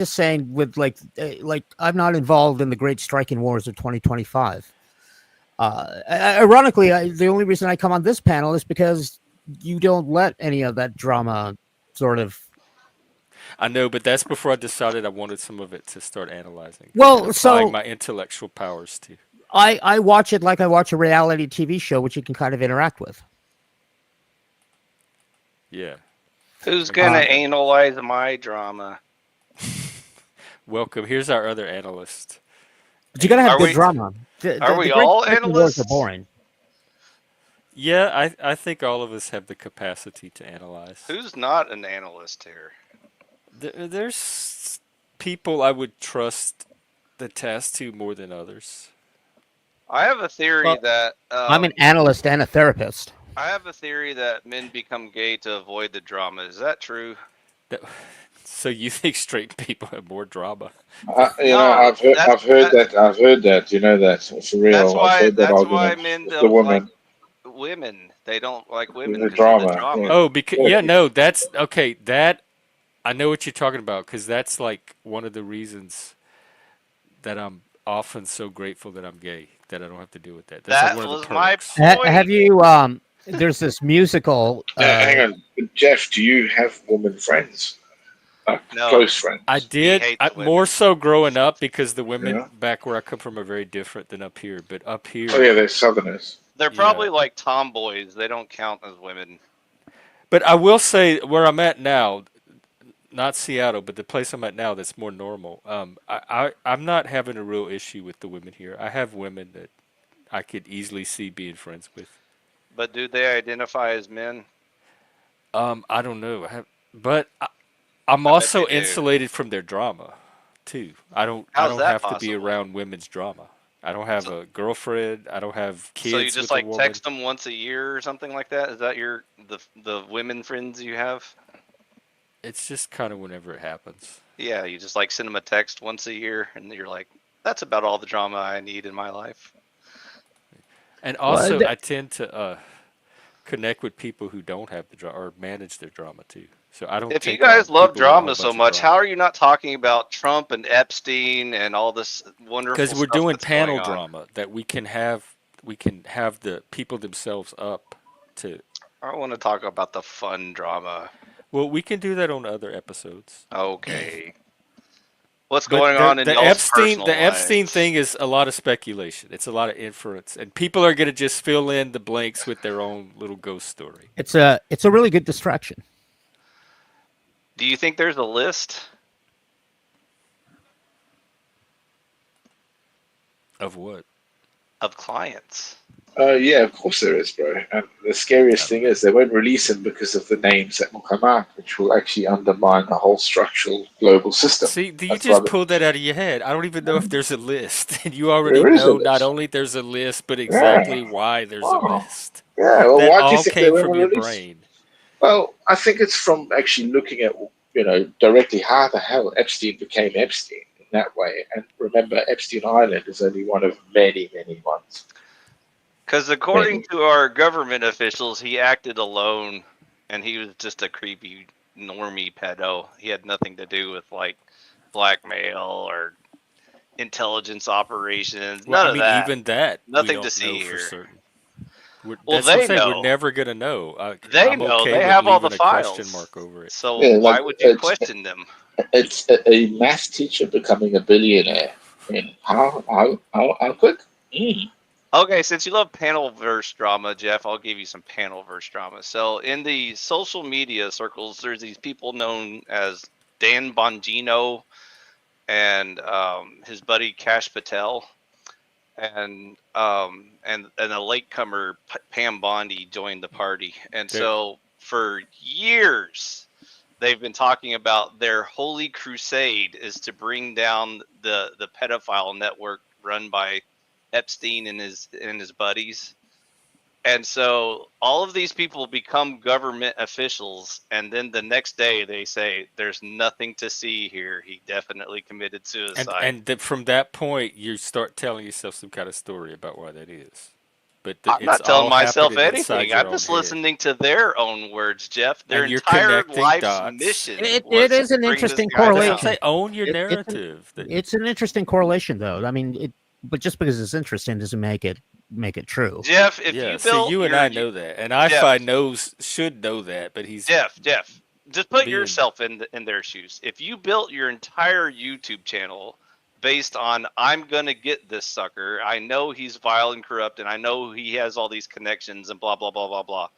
just saying with like I'm not involved in the great striking wars of 2025. Ironically, the only reason I come on this panel is because you don't let any of that drama sort of. I know, but that's before I decided I wanted some of it to start analyzing and Well, applying so my intellectual powers to. I watch it like I watch a reality TV show, which you can kind of interact with. Yeah, Who's I guess gonna I Um, got. analyze my drama? Welcome. Here's our other analyst, but you got to have Are good we and drama. The, are the the we great all striking wars are analysts? boring. yeah, I think all of us have the capacity to analyze. Who's not an analyst here? There's people I would trust the test to more than others. I have a theory Well, that I'm an analyst and a therapist. men become gay to avoid the drama. Is that true? That, so you think straight people have more drama? No, I've heard that. I've heard that. You know that for real. I've heard that that's why argument men with the don't like women, women. They don't like women the because of the drama. drama. Yeah, Oh, because yeah, exactly. no, that's okay. That I know what you're talking about because that's like one of the reasons that I'm often so grateful that I'm gay that I don't have to deal with that. That's like That one of the was my perks. Have point. you? There's this musical. Hang on, Jeff. Do you have woman friends? No, Close I friends? he did hates more women. so growing up because the women Yeah. back where I come from are very different than up here. But up Oh here, yeah, they're Southerners. They're yeah. probably like tomboys. They don't count as women. But I will say where I'm at now, not Seattle, but the place I'm at now that's more normal. I'm not having a real issue with the women here. I have women that I could easily see being friends with. But do they identify as men? I don't know. I'm I bet they also do. insulated from their drama, too. I How's don't that have to be possible? around women's drama. I don't have So, a girlfriend. I don't have so you kids just with a like woman. text them once a year or something like that? Is that the women friends you have? It's just kind of whenever it happens. Yeah, you just like send them a text once a year, and you're like, that's about all the drama I need in my life. And well, also, I tend to connect with people who don't have the drama or manage their drama too. So I don't If you take on guys love people with a whole drama so bunch of much, how drama are you not talking about Trump and Epstein and all this wonderful because we're stuff doing that's going panel on? drama that we can have. We can have the people themselves up to. I want to talk about the fun drama. Well, we can do that on other episodes. Okay. What's But going on in y'all's The personal Epstein lives? thing is a lot of speculation. It's a lot of inference, and people are gonna just fill in the blanks with their own little ghost story. it's a really good distraction. Do you think there's a list? Of what? Of clients? Yeah, of course there is, bro. And the I scariest don't thing know. is they won't release them because of the names that will come out, which will actually undermine the whole structural global system. See, do you That's why just pull that out of your head? I don't even know if there's a list, and you already there is a know not list. only there's a list, but exactly Yeah. why there's a Wow. list. Yeah. Well, That why do you all think they came won't from your release? brain. Well, I think it's from actually looking at, directly how the hell Epstein became Epstein in that way. And remember, Epstein Island is only one of many, many ones. Because according Many. to our government officials, he acted alone, and he was just a creepy normie pedo. He had nothing to do with like blackmail or intelligence operations. Well, None I of mean, that. even that we Nothing to don't see know for here. certain. Well, That's what I'm they saying. We're know. never gonna know. They I'm know. okay They with have all the leaving a question files. mark over it. So Yeah, why like would you question them? it's a math teacher becoming a billionaire. I mean, how quick? Mm. Okay, since you love panel verse drama, Jeff, I'll give you some panel verse drama. So in the social media circles, there's these people known as Dan Bongino and his buddy Cash Patel, and a latecomer Pam Bondi joined the party, and There, so for years they've been talking about their holy crusade is to bring down the pedophile network run by Epstein and his buddies. And so all of these people become government officials, and then the next day they say, "There's nothing to see here. He definitely committed suicide." from that point, you start telling yourself some kind of story about why that is. but I'm not telling myself anything. I'm just listening to their own words, Jeff. Their And you're entire connecting life's dots. mission It was is to an bring interesting this guy down. correlation. Say own your It's an- narrative. It's an interesting correlation, though. I mean, but just because it's interesting doesn't make it true. Jeff, if yeah, you so built you and your- I know that, and I should know that, but he's Jeff, just put being- yourself in their shoes. If you built your entire YouTube channel based on I'm gonna get this sucker, I know he's vile and corrupt, and I know he has all these connections and blah blah blah blah blah,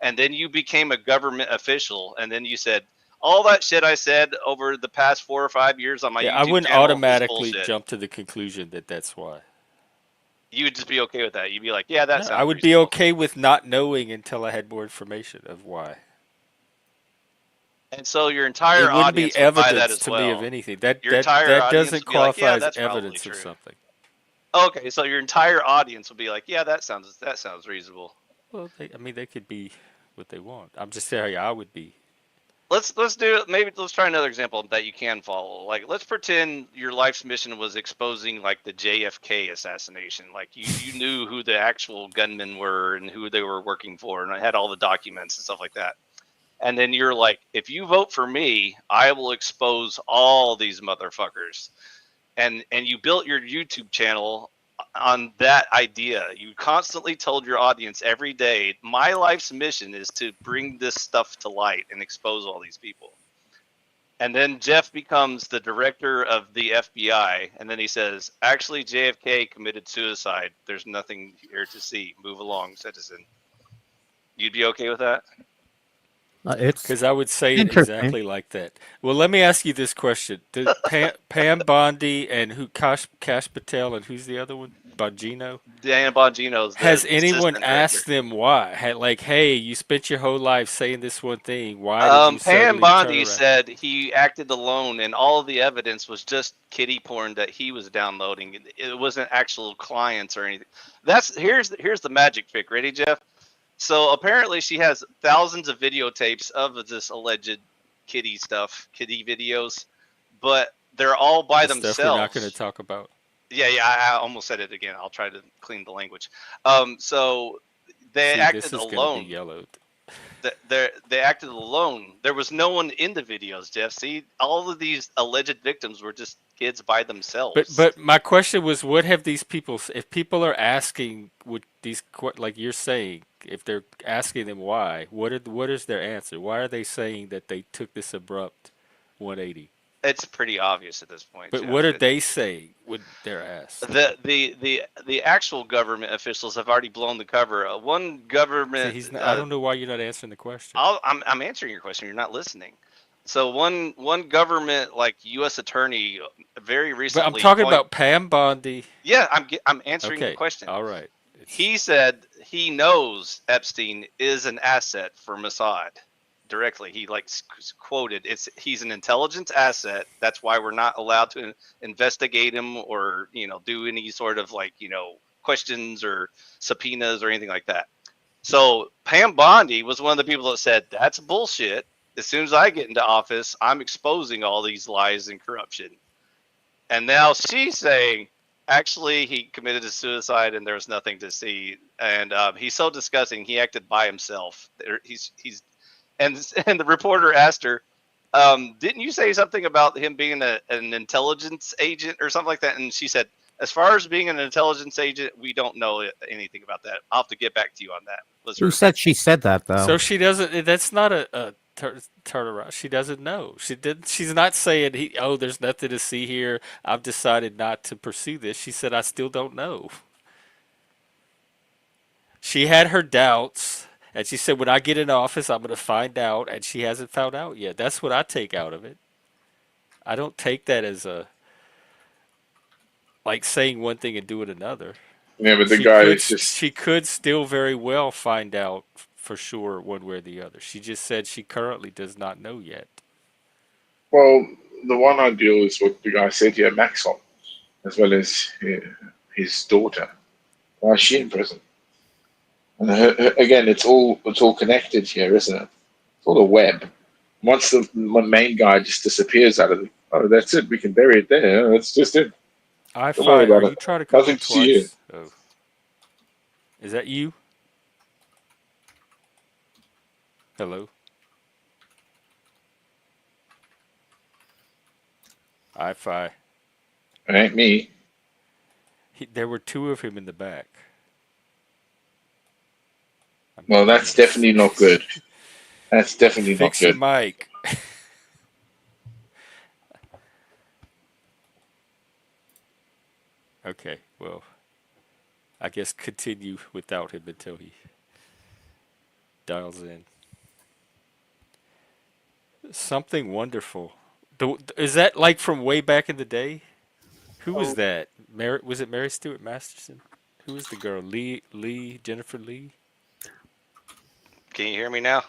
and then you became a government official, and then you said all that shit I said over the past 4 or 5 years on my YouTube I wouldn't channel is automatically bullshit. jump to the conclusion that that's why. You would just be okay with that. You'd be like, yeah, that sounds I would be reasonable. okay with not knowing until I had more information of why. And so your entire It wouldn't audience be would buy that evidence as to well. me of anything. That Your entire audience doesn't would be like, qualify yeah, as that's probably evidence of true. something. Okay, so your entire audience will be like, yeah, that sounds reasonable. Well, they could be what they want. I'm just saying I would be. Let's do maybe let's try another example that you can follow. Like, let's pretend your life's mission was exposing like the JFK assassination. Like you knew who the actual gunmen were and who they were working for, and I had all the documents and stuff like that. And then you're like, if you vote for me, I will expose all these motherfuckers. And you built your YouTube channel on that idea. You constantly told your audience every day, my life's mission is to bring this stuff to light and expose all these people. And then Jeff becomes the director of the FBI, and then he says, actually, JFK committed suicide. There's nothing here to see. Move along, citizen. You'd be okay with that? It's Because I would say it Interesting. exactly like that. Well, let me ask you this question: Did Pam Bondi and Cash Patel and who's the other one? Bongino. Diana Bongino's the Has anyone assistant asked director. them why? Like, hey, you spent your whole life saying this one thing. Why did you Pam suddenly Bondi turn around? said he acted alone, and all of the evidence was just kiddie porn that he was downloading. It wasn't actual clients or anything. Here's the magic trick. Ready, Jeff? So apparently she has thousands of videotapes of this alleged kitty videos, but they're all by The themselves. Stuff we're not going to talk about. Yeah, I almost said it again. I'll try to clean the language. So they See, acted this is alone. going to be yellowed. They acted alone. There was no one in the videos, Jeff. See, all of these alleged victims were just kids by themselves. But my question was, what have these people? If people are asking, would these like you're saying, if they're asking them why, what is their answer? Why are they saying that they took this abrupt 180? It's pretty obvious at this point. But Jeff. what are they saying when they're asked? The actual government officials have already blown the cover. One government. See, I don't know why you're not answering the question. I'm answering your question. You're not listening. So one government like U.S. attorney very recently. But I'm talking about Pam Bondi. Yeah, I'm answering Okay, your question. all right. He said he knows Epstein is an asset for Mossad. Directly, he quoted, he's an intelligence asset. That's why we're not allowed to investigate him or do any sort of questions or subpoenas or anything like that. So Pam Bondi was one of the people that said that's bullshit. As soon as I get into office, I'm exposing all these lies and corruption. And now she's saying, actually, he committed a suicide and there's nothing to see. And he's so disgusting. He acted by himself. And the reporter asked her, didn't you say something about him being an intelligence agent or something like that? And she said, as far as being an intelligence agent, we don't know anything about that. I'll have to get back to you on that. Who said she said that, though? So she doesn't. That's not a turnaround. She doesn't know. She's not saying there's nothing to see here. I've decided not to pursue this. She said, I still don't know. She had her doubts. And she said, when I get in office, I'm going to find out. And she hasn't found out yet. That's what I take out of it. I don't take that as like saying one thing and doing another. Yeah, but the guy is just. She could still very well find out for sure one way or the other. She just said she currently does not know yet. Well, the one ideal is what the guy said here, Maxwell, as well as his daughter. Why is she in prison? And again, it's all connected here, isn't it? It's all a web. Once the main guy just disappears out of it, that's it. We can bury it there. That's just it. Are worry about you it. trying to call Nothing me to see twice? Oh. Is that you? Hello? Hi-Fi. It ain't me. There were two of him in the back. I'm Well, telling that's you. definitely not good. That's definitely not Fix your good. mic. Okay, well, I guess continue without him until he dials in. Something wonderful. Is that like from way back in the day? Who was that? Was it Mary Stuart Masterson? Who was the girl? Jennifer Lee? Can you hear me now?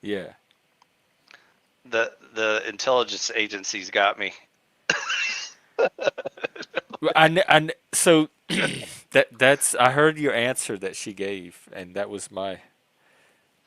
Yeah. The intelligence agencies got me. Well, so that's I heard your answer that she gave, and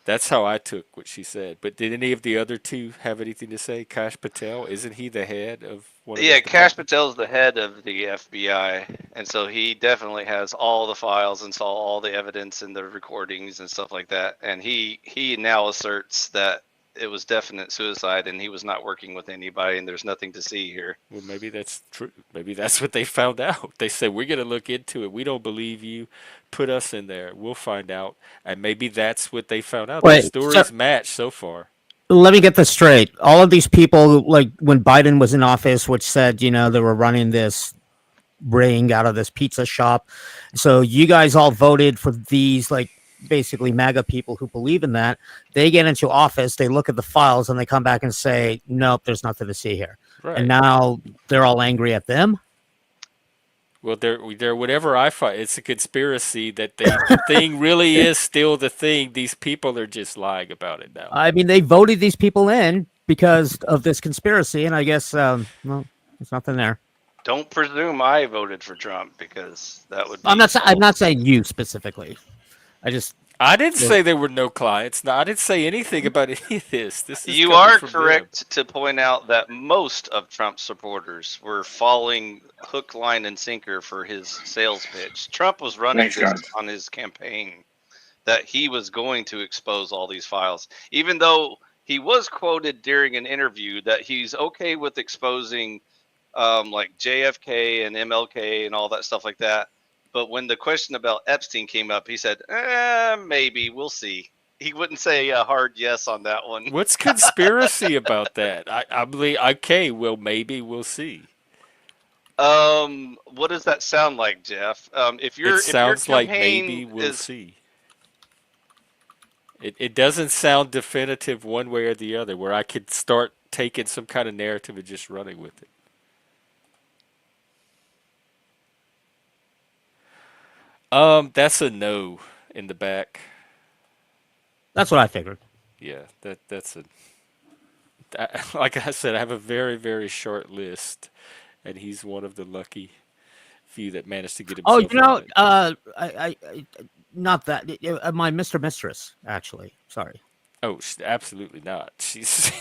that's how I took what she said. But did any of the other two have anything to say? Kash Patel, isn't he the head of one of Yeah, those Kash departments? Patel's the head of the FBI, and so he definitely has all the files and saw all the evidence and the recordings and stuff like that. And he now asserts that it was definite suicide and he was not working with anybody and there's nothing to see here. Well, maybe that's true. Maybe that's what they found out. They said, we're going to look into it. We don't believe you. Put us in there. We'll find out. And maybe that's what they found out. Their Wait, so stories match so far. let me get this straight. All of these people, like when Biden was in office, which said, they were running this ring out of this pizza shop. So you guys all voted for these, like, basically MAGA people who believe in that. They get into office, they look at the files, and they come back and say, nope, there's nothing to see here. Right. And now they're all angry at them. Well, they're whatever I find. It's a conspiracy that the thing really is still the thing. These people are just lying about it now. I mean, they voted these people in because of this conspiracy, and I guess, well, there's nothing there. Don't presume I voted for Trump because that would be I'm false. not saying you specifically. I didn't say there were no clients. No, I didn't say anything about any of this. This is You coming are from correct to point out that most of Trump's supporters were falling hook, line, and sinker for his sales pitch. Trump was running Thanks, this guys. on his campaign that he was going to expose all these files, even though he was quoted during an interview that he's okay with exposing like JFK and MLK and all that stuff like that. But when the question about Epstein came up, he said, maybe, we'll see. He wouldn't say a hard yes on that one. What's conspiracy about that? I believe. Okay, well, maybe we'll see. What does that sound like, Jeff? If your It sounds like campaign maybe we'll is see. It doesn't sound definitive one way or the other, where I could start taking some kind of narrative and just running with it. That's a no in the back. That's what I figured. Yeah, that's a. Like I said, I have a very, very short list, and he's one of the lucky few that managed to get Oh, himself on it. I not that my Mr. Mistress, actually. Sorry. Oh, absolutely not. She's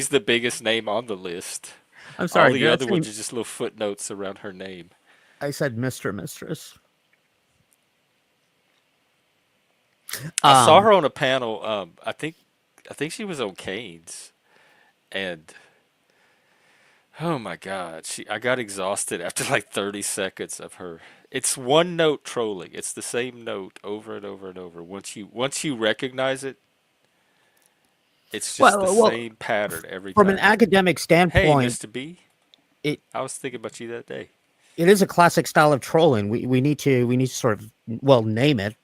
the biggest name on the list. I'm sorry. All the did I other say- ones are just little footnotes around her name. I said Mr. Mistress. I saw her on a panel. I think she was on Kane's, and oh my God, I got exhausted after like 30 seconds of her. It's one note trolling. It's the same note over and over and over. Once you recognize it, it's just the Well, same pattern every From time. an academic Hey, standpoint, Mr. B. it I was thinking about you that day. it is a classic style of trolling. We need to sort of name it,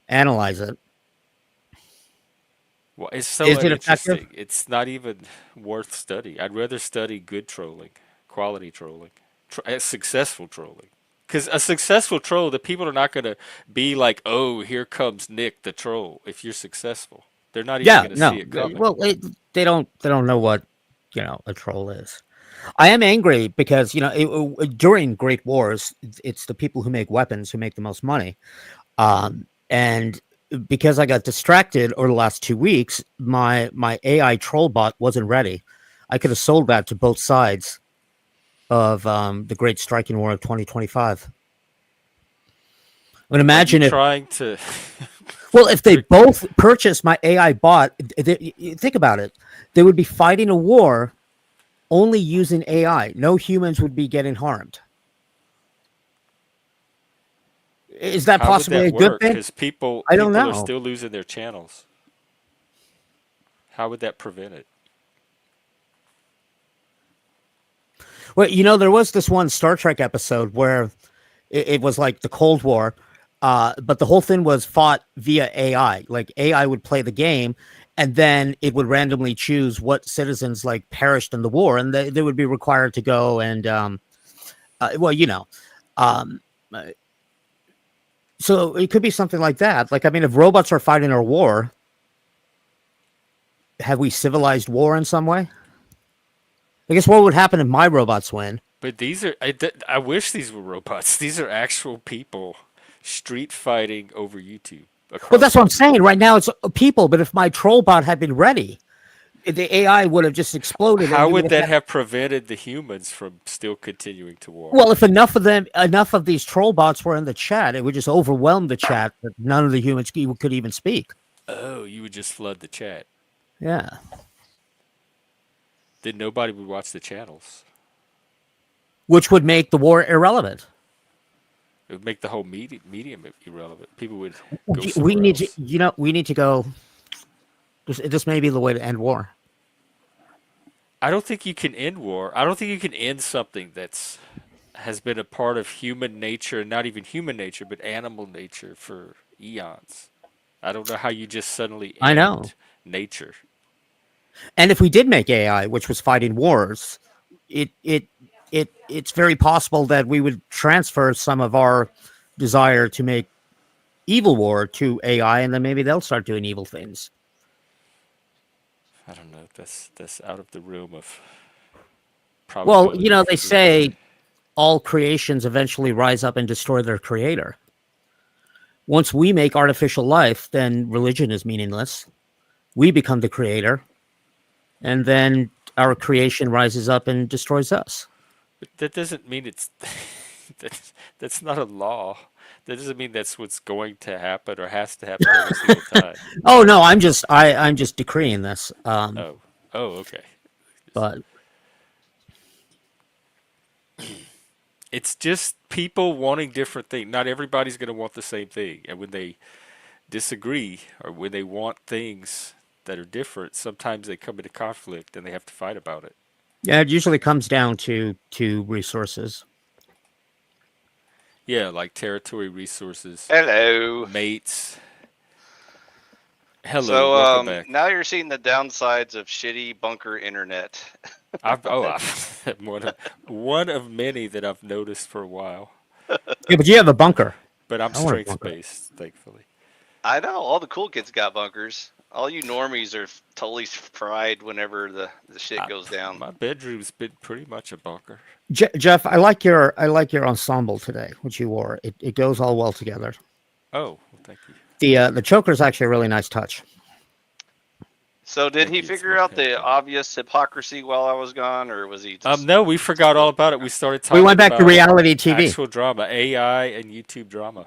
analyze it. Well, it's so Is it effective? uninteresting. It's not even worth studying. I'd rather study good trolling, quality trolling, successful trolling. Because a successful troll, the people are not going to be like, "Oh, here comes Nick the troll." If you're successful, they're not even Yeah, going to no. see it coming. Well, they don't know what a troll is. I am angry because during Great Wars, it's the people who make weapons who make the most money, and because I got distracted over the last 2 weeks, my AI troll bot wasn't ready. I could have sold that to both sides of the Great Striking War of 2025. I mean, imagine if trying to. well, if they both purchased my AI bot, think about it. They would be fighting a war only using AI. No humans would be getting harmed. Is that How possibly would that a good work? thing? Because people I don't are know. still losing their channels. How would that prevent it? Well, you know, there was this one Star Trek episode where it was like the Cold War, but the whole thing was fought via AI. Like AI would play the game, and then it would randomly choose what citizens like perished in the war, and they would be required to go and, well, you know, um, uh, so it could be something like that. Like, I mean, if robots are fighting our war, have we civilized war in some way? I guess what would happen if my robots win? But these are. I wish these were robots. These are actual people street fighting over YouTube. Well, that's what I'm saying. Right now, it's people. But if my troll bot had been ready, the AI would have just exploded. How and would that have prevented the humans from still continuing to war? Well, if enough of these troll bots were in the chat, it would just overwhelm the chat that none of the humans could even speak. Oh, you would just flood the chat. Yeah. Then nobody would watch the channels. Which would make the war irrelevant. It would make the whole medium irrelevant. People would go We need else. to, we need to go. This may be the way to end war. I don't think you can end war. I don't think you can end something has been a part of human nature, not even human nature, but animal nature for eons. I don't know how you just suddenly I know. end nature. And if we did make AI, which was fighting wars, it's very possible that we would transfer some of our desire to make evil war to AI, and then maybe they'll start doing evil things. I don't know. That's out of the realm of Well, probability you know, they for me. say all creations eventually rise up and destroy their creator. Once we make artificial life, then religion is meaningless. We become the creator, and then our creation rises up and destroys us. But that doesn't mean it's that's not a law. That doesn't mean that's what's going to happen or has to happen every single time. Oh no, I'm just decreeing this. Oh, okay. But It's just people wanting different things. Not everybody's going to want the same thing, and when they disagree or when they want things that are different, sometimes they come into conflict and they have to fight about it. yeah, it usually comes down to resources. Yeah, like territory, resources, Hello. mates. Hello, So welcome back. now you're seeing the downsides of shitty bunker internet. I've one of many that I've noticed for a while, Yeah, but you have a bunker. but I'm I want a strength bunker. based, thankfully. I know all the cool kids got bunkers. All you normies are totally fried whenever the shit goes down. My bedroom's been pretty much a bunker. Jeff, I like your ensemble today, which you wore. It goes all well together. Oh, well, thank you. The choker is actually a really nice touch. So did Thank he you, it's figure my out the headphone. obvious hypocrisy while I was gone, or was he just... No, we forgot all about it. We started talking. We went back to about reality TV. actual drama, AI, and YouTube drama.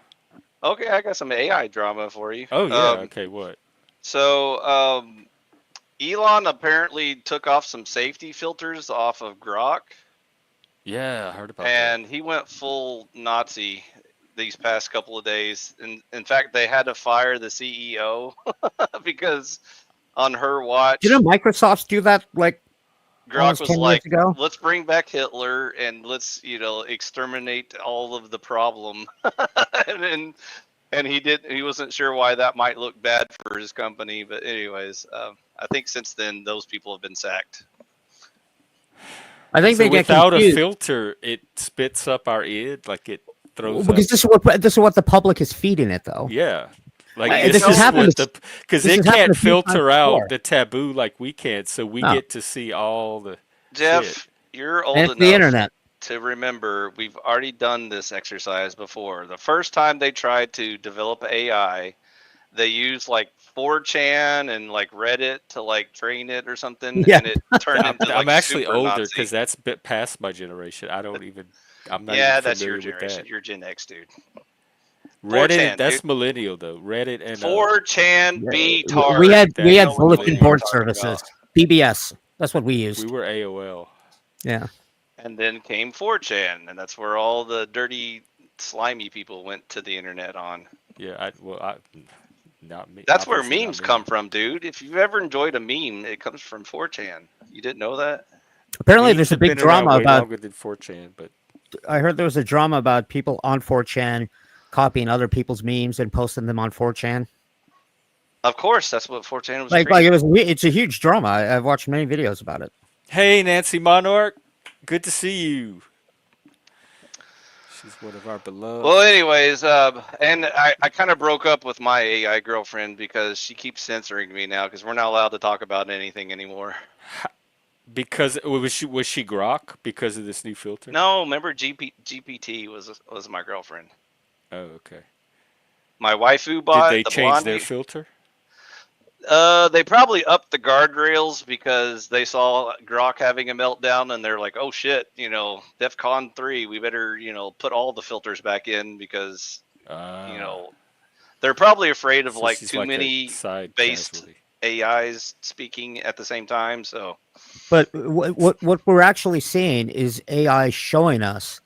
Okay, I got some AI drama for you. Oh yeah. Okay, what? So Elon apparently took off some safety filters off of Grok, Yeah, I heard about that. and he went full Nazi these past couple of days. And in fact, they had to fire the CEO because on her watch, Didn't Microsoft do that like Grok almost was 10 years like, ago? let's bring back Hitler and let's, exterminate all of the problem. and he wasn't sure why that might look bad for his company. But anyways, I think since then, those people have been sacked. I think So they get without a confused filter, it spits up our id, like it throws because up. this is what the public is feeding it though. Yeah. Like This this has is happened- what because this it has happened can't a few times filter out before. the taboo like we can, so we No. get to see all the Jeff, shit. you're old And it's enough the internet. to remember we've already done this exercise before. The first time they tried to develop AI, they used like 4chan and like Reddit to like train it or something, Yeah. and it turned into like I'm actually super older Nazi. because that's a bit past my generation. I'm not Yeah, even that's your familiar with generation. that. You're Gen X, dude. Reddit, 4chan, that's dude. millennial though. Reddit and 4chan Yeah, B-tard. we had That is bulletin millennial. board Talking about. services, BBS. That's what we we used. were AOL. Yeah. And then came 4chan, and that's where all the dirty, slimy people went to the internet on. Yeah, not me. That's where obviously not memes me. come from, dude. If you've ever enjoyed a meme, it comes from 4chan. You didn't know that? Apparently, Memes there's a have big been around drama way about. longer than 4chan, but I heard there was a drama about people on 4chan copying other people's memes and posting them on 4chan. Of course, that's what 4chan was. Like created. it's a huge drama. I've watched many videos about it. hey, Nancy Monarch, good to see you. She's one of our beloved. Well, anyways, and I kind of broke up with my AI girlfriend because she keeps censoring me now because we're not allowed to talk about anything anymore. Because was she Grok because of this new filter? No, remember GPT was my girlfriend. Oh, okay. My waifu bot. Did they the change blondie. their filter? They probably upped the guardrails because they saw Grok having a meltdown and they're like, oh shit, DEF CON 3, we better, put all the filters back in because, they're probably afraid of So like she's too like a many side based casualty. AIs speaking at the same time. So But what we're actually seeing is AI showing us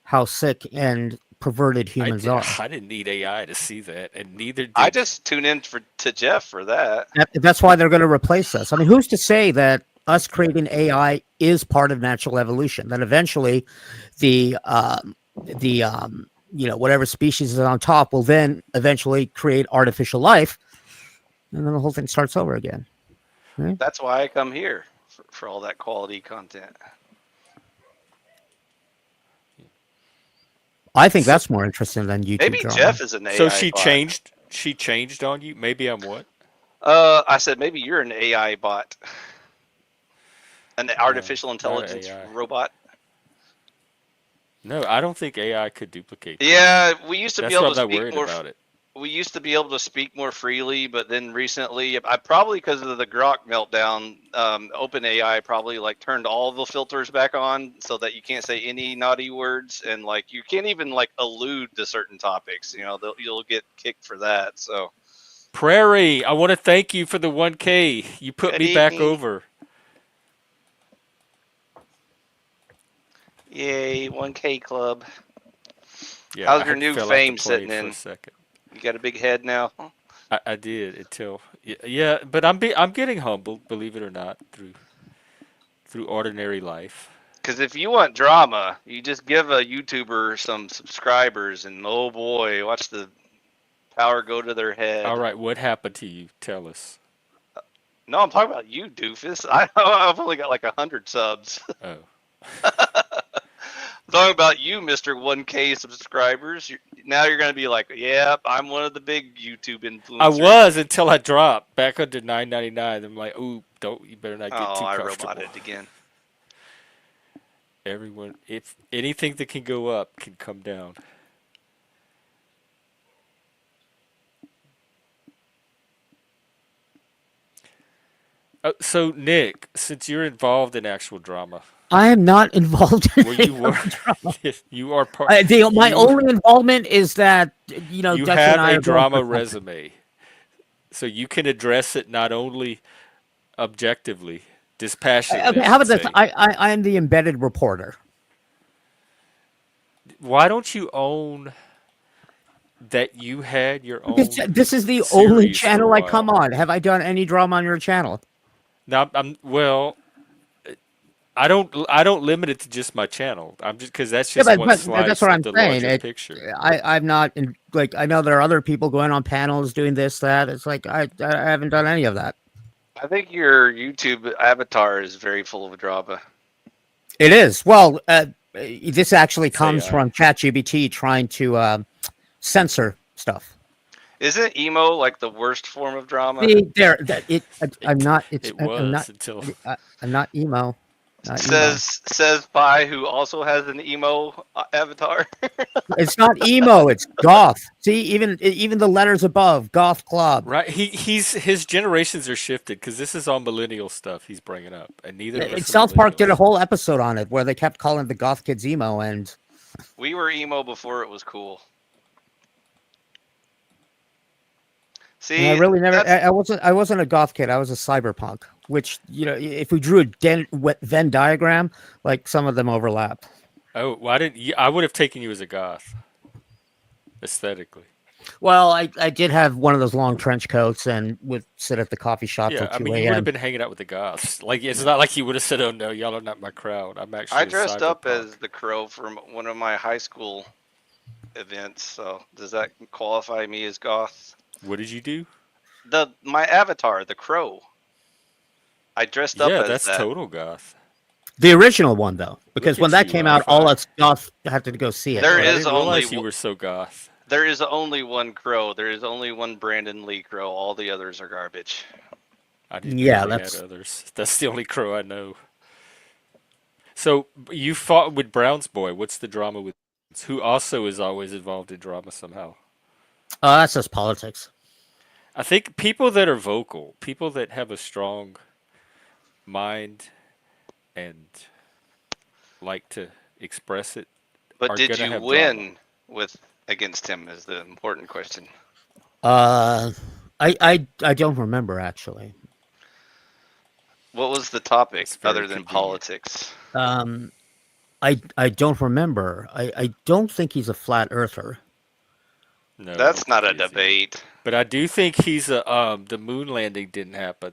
how sick and perverted humans are. I didn't need AI to see that, and neither did I just tune in to Jeff for that. That's why they're going to replace us. I mean, who's to say that us creating AI is part of natural evolution? That eventually, the whatever species is on top will then eventually create artificial life, and then the whole thing starts over again. That's why I come here for all that quality content. I think that's more interesting than YouTube. Maybe drama. Jeff is an AI. So she bot. changed. She changed on you. Maybe I'm what? I said maybe you're an AI bot, an artificial not intelligence AI. robot. No, I don't think AI could duplicate. that. Yeah, we used to That's be able why to I'm not speak worried more. about it. We used to be able to speak more freely, but then recently, I probably because of the Grok meltdown, OpenAI probably like turned all the filters back on so that you can't say any naughty words and like you can't even like allude to certain topics. You'll get kicked for that. So Prairie, I want to thank you for the 1K. You put Good me back evening. over. yay, 1K club. Yeah, How's I your had- new fell out the fame plane sitting for in? a second. You got a big head now. I did until yeah, but I'm getting humbled, believe it or not, through ordinary life. Because if you want drama, you just give a YouTuber some subscribers, and oh boy, watch the power go to their head. All right, what happened to you? Tell us. No, I'm talking about you, doofus. I've only got like 100 subs. Oh, I'm talking about you, Mr. 1K subscribers. Now you're going to be like, yep, I'm one of the big YouTube influencers. I was until I dropped back under $9.99. I'm like, ooh, you better not get too I comfortable. roboted again. Everyone, if anything that can go up can come down. So Nick, since you're involved in actual drama, I am not involved in well, any you were, you are part. my you- only involvement is that You Dutch have and I a are going drama for- resume, so you can address it not only objectively, dispassionately. Okay, I how about should this? say. I am the embedded reporter. Why don't you own that you had your own? This is the only series for a channel I while. come on. Have I done any drama on your channel? Now, I don't limit it to just my channel. I'm just because that's just one but slice that's what of I'm the saying. larger It- picture. I'm not I know there are other people going on panels doing this, that. It's like I haven't done any of that. I think your YouTube avatar is very full of drama. It is. Well, this actually comes AI. from ChatGPT trying to censor stuff. Isn't emo like the worst form of drama? I'm not. It was I'm not. until I'm not emo. Not emo. Says Pi, who also has an emo avatar. It's not emo. It's goth. See, even the letters above, goth club. right. His generations are shifted because this is all millennial stuff he's bringing up, and neither of us are South Park did a millennials. whole episode on it where they kept calling the goth kids emo, and We were emo before it was cool. See, I really never. that's I wasn't a goth kid. I was a cyberpunk. Which if we drew a Venn diagram, like some of them overlap. Oh, well, I would have taken you as a goth, aesthetically. Well, I did have one of those long trench coats and would sit at the coffee shop Yeah, till I 2 mean, you would have a.m. been hanging out with the goths. Like, it's not like you would have said, "Oh no, y'all are not my crowd." I'm actually I a dressed up cyberpunk. as the Crow from one of my high school events. So does that qualify me as goth? What did you do? My avatar, the Crow. I dressed up Yeah, as that's that. total goth. The original one, though, because Look when at that you, came high out, all five. us goth had to go see it. There I is didn't only realize you one- were so goth. There is only one Crow. There is only one Brandon Lee Crow. All the others are garbage. I didn't Yeah, know they that's- had others. That's the only crow I know. So you fought with Brown's boy. What's the drama with? Who also is always involved in drama somehow. That's just politics. I think people that are vocal, people that have a strong mind and like to express it, But are did gonna you have win drama. with against him? Is the important question. I don't remember actually. What was the topic That's very other than convenient. politics? I don't remember. I don't think he's a flat earther. No, I That's don't not a think he is either. debate. But I do think he's a the moon landing didn't happen,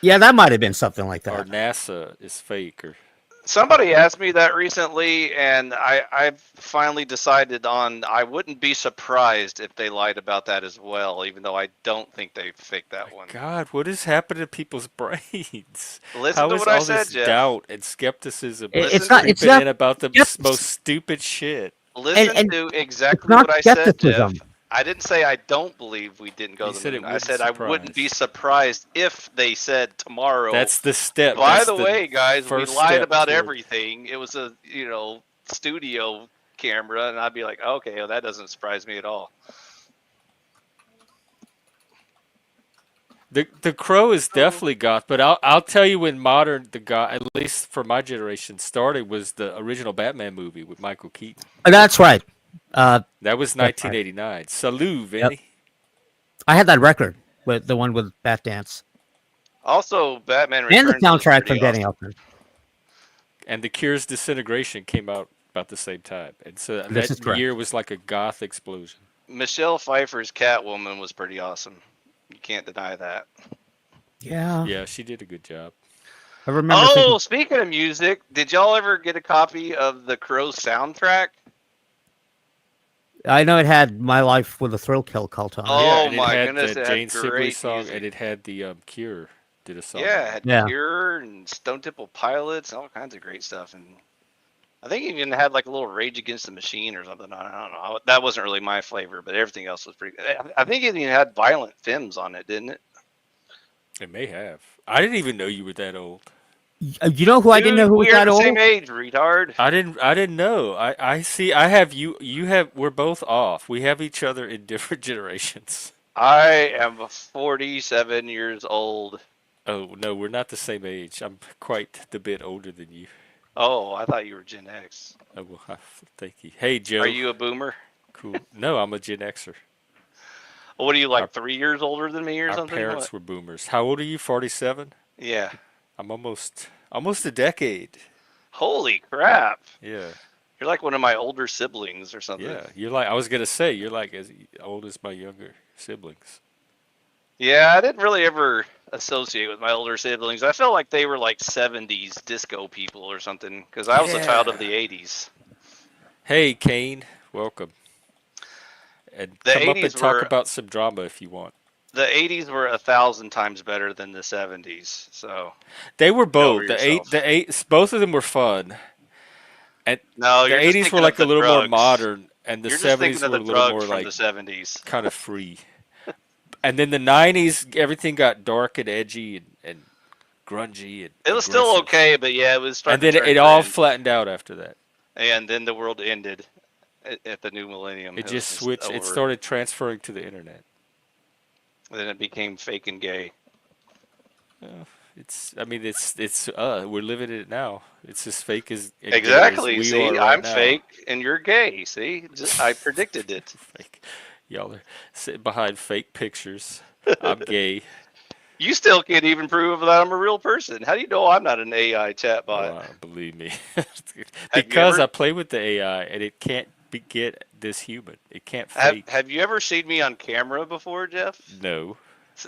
Yeah, that might have been something like or that. NASA is fake, or Somebody asked me that recently, and I've finally decided on I wouldn't be surprised if they lied about that as well, even though I don't think they faked that one. God, what has happened to people's brains? Listen How to is what I all said, this Jeff. doubt and skepticism It's not- it's creeping not in about the skeptic- most stupid shit? Listen and to exactly not what I said, Jeff. skepticism. I didn't say I don't believe we didn't go You to the said moon. it I wouldn't said I wouldn't be surprise. surprised if they said tomorrow. That's the step. By That's the way, guys, we first lied step about toward- everything. It was a studio camera, and I'd be like, okay, well, that doesn't surprise me at all. The Crow is definitely goth, but I'll tell you when modern the goth, at least for my generation, started was the original Batman movie with Michael Keaton. That's right. That was That's right. 1989. Salute, Vinny. I had that record with the one with Bat Dance Also, Batman and the Returns was soundtrack pretty from Danny awesome. Elfman. And The Cure's Disintegration came out about the same time, and so This is that correct. year was like a goth explosion. Michelle Pfeiffer's Catwoman was pretty awesome. You can't deny that. Yeah, Yeah, she did a good job. I remember. Oh, thinking, speaking of music, did y'all ever get a copy of the Crow soundtrack? I know it had "My Life with a Thrill Kill" cult on it. Oh, yeah, and my it had goodness, the it had Jane Sibley great song, music. and it had the Cure did a song. Yeah, it had Yeah. Cure and Stone Temple Pilots, all kinds of great stuff, and I think it even had like a little Rage Against the Machine or something. I don't know. That wasn't really my flavor, but everything else was pretty. I think it even had Violent Femmes on it, didn't it? It may have. I didn't even know you were that old. You know who I didn't know who was we are that the old? same age, retard. I didn't know. I see. I have you. You have. We're both off. We have each other in different generations. I am 47 years old. Oh no, we're not the same age. I'm quite the bit older than you. Oh, I thought you were Gen X. Oh, well, thank you. Hey Joe. Are you a boomer? Cool? No, I'm a Gen Xer. What are you, like Our- 3 years older than me or Our something? parents What? were boomers. How old are you? 47. Yeah. I'm almost a decade. Holy crap. Yeah, You're like one of my older siblings or something. yeah. You're like I was gonna say. You're like as old as my younger siblings. Yeah, I didn't really ever associate with my older siblings. I felt like they were like 70s disco people or something because I was a child of the 80s. Hey Kane, welcome. And The come up and 80s talk were- about some drama if you want. The 80s were 1,000 times better than the 70s. So, They were both. over The yourself. eight, both of them were fun. no, The you're just 80s thinking were of like a the little more drugs. modern, and the You're just 70s thinking of were the a little drugs more from like the 70s. kind of free. And then the 90s, everything got dark and edgy and grungy and It was still aggressive. okay, but yeah, it was And starting then to turn it all grim. flattened out after that. And then the world ended at the new millennium. It was just switched. It over. started transferring to the internet. Then it became fake and gay. It's. I mean, it's. We're living it now. It's as fake as and gay as Exactly. we See, are right I'm now. fake and you're gay. See, I predicted it. Fake. Y'all are sitting behind fake pictures. I'm gay. You still can't even prove that I'm a real person. How do you know I'm not an AI chatbot? Believe me. Have Because you I ever play with the AI and it can't get this human. It can't have fake. have you ever seen me on camera before, Jeff? No.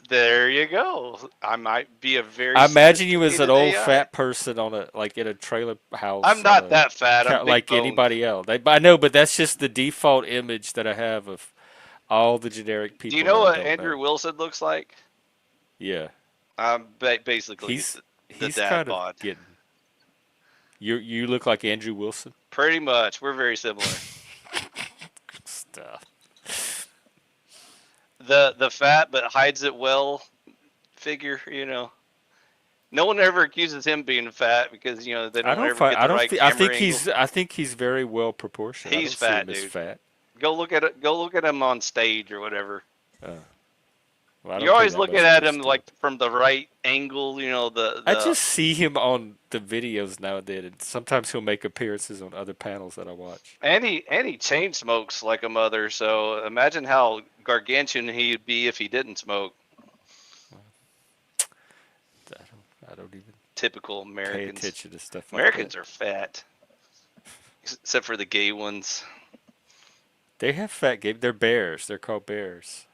There you go. I might be a very I imagine you as an sophisticated old AI. fat person on a like in a trailer house. I'm on not a that fat. I'm big like boned. anybody else. I know, but that's just the default image that I have of all the generic Do you people know that I what don't Andrew know. Wilson looks like? Yeah, I'm basically he's the he's dad kind of bod. getting. You look like Andrew Wilson. Pretty much. We're very similar. Stuff. The fat but hides it well figure, No one ever accuses him being fat because, they I don't don't ever find. get I the don't. right I camera think angle. he's very well proportioned. I He's don't see fat, him as dude. fat. Go look at it. Go look at him on stage or whatever. Well, I don't You're pay always that looking much at attention him to like from the right angle. I just see him on the videos now and then, and sometimes he'll make appearances on other panels that I watch. and he chain smokes like a mother. So imagine how gargantuan he'd be if he didn't smoke. I don't even Typical pay Americans. attention to stuff like Americans that. are fat, except for the gay ones. They have fat game. They're bears. They're called bears.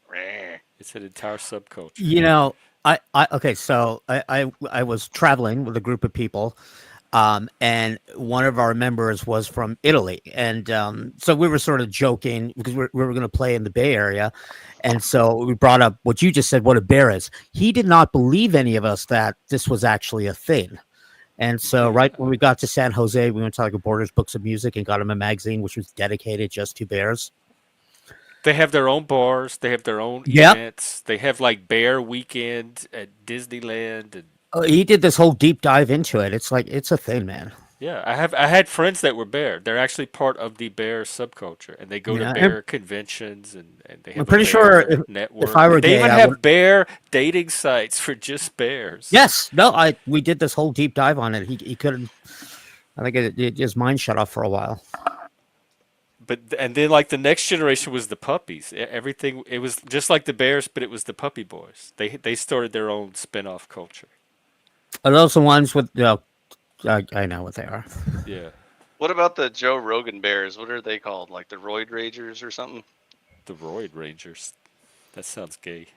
Rah. It's an entire subculture. You know, I okay, so I was traveling with a group of people, and one of our members was from Italy, and so we were sort of joking because we were going to play in the Bay Area, and so we brought up what you just said, what a bear is. He did not believe any of us that this was actually a thing. And so, right when we got to San Jose, we went to like a Borders Books of Music and got him a magazine which was dedicated just to bears. They have their own bars. They have their own Yep. events. They have like Bear Weekend at Disneyland, and He did this whole deep dive into it. It's like it's a thing, man. yeah, I had friends that were bear. They're actually part of the bear subculture, and they go Yeah, to and bear conventions, and they I'm have a pretty sure bear if network. I were They gay, even I have would. bear dating sites for just bears. Yes, no, we did this whole deep dive on it. He couldn't. I think his mind shut off for a while. And then like the next generation was the puppies. Everything it was just like the bears, but it was the puppy boys. They started their own spin-off culture. Are those the ones with? I know what they are. Yeah, What about the Joe Rogan bears? What are they called? Like the Roid Ragers or something? the Roid Rangers. That sounds gay.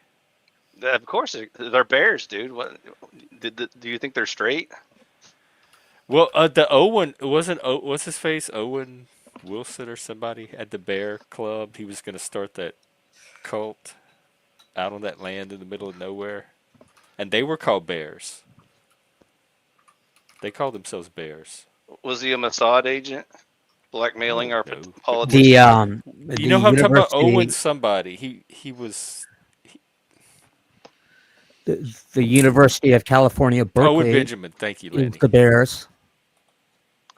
Of course, they're bears, dude. What? Do you think they're straight? Well, the Owen wasn't. What's his face? Owen Wilson or somebody at the Bear Club. He was going to start that cult out on that land in the middle of nowhere, and they were called bears. They called themselves bears. Was he a Mossad agent, blackmailing our No. politicians? You know how I'm talking about Owen somebody. He was the University of California, Owen Berkeley. Benjamin. Thank you, Is Lenny. the Bears.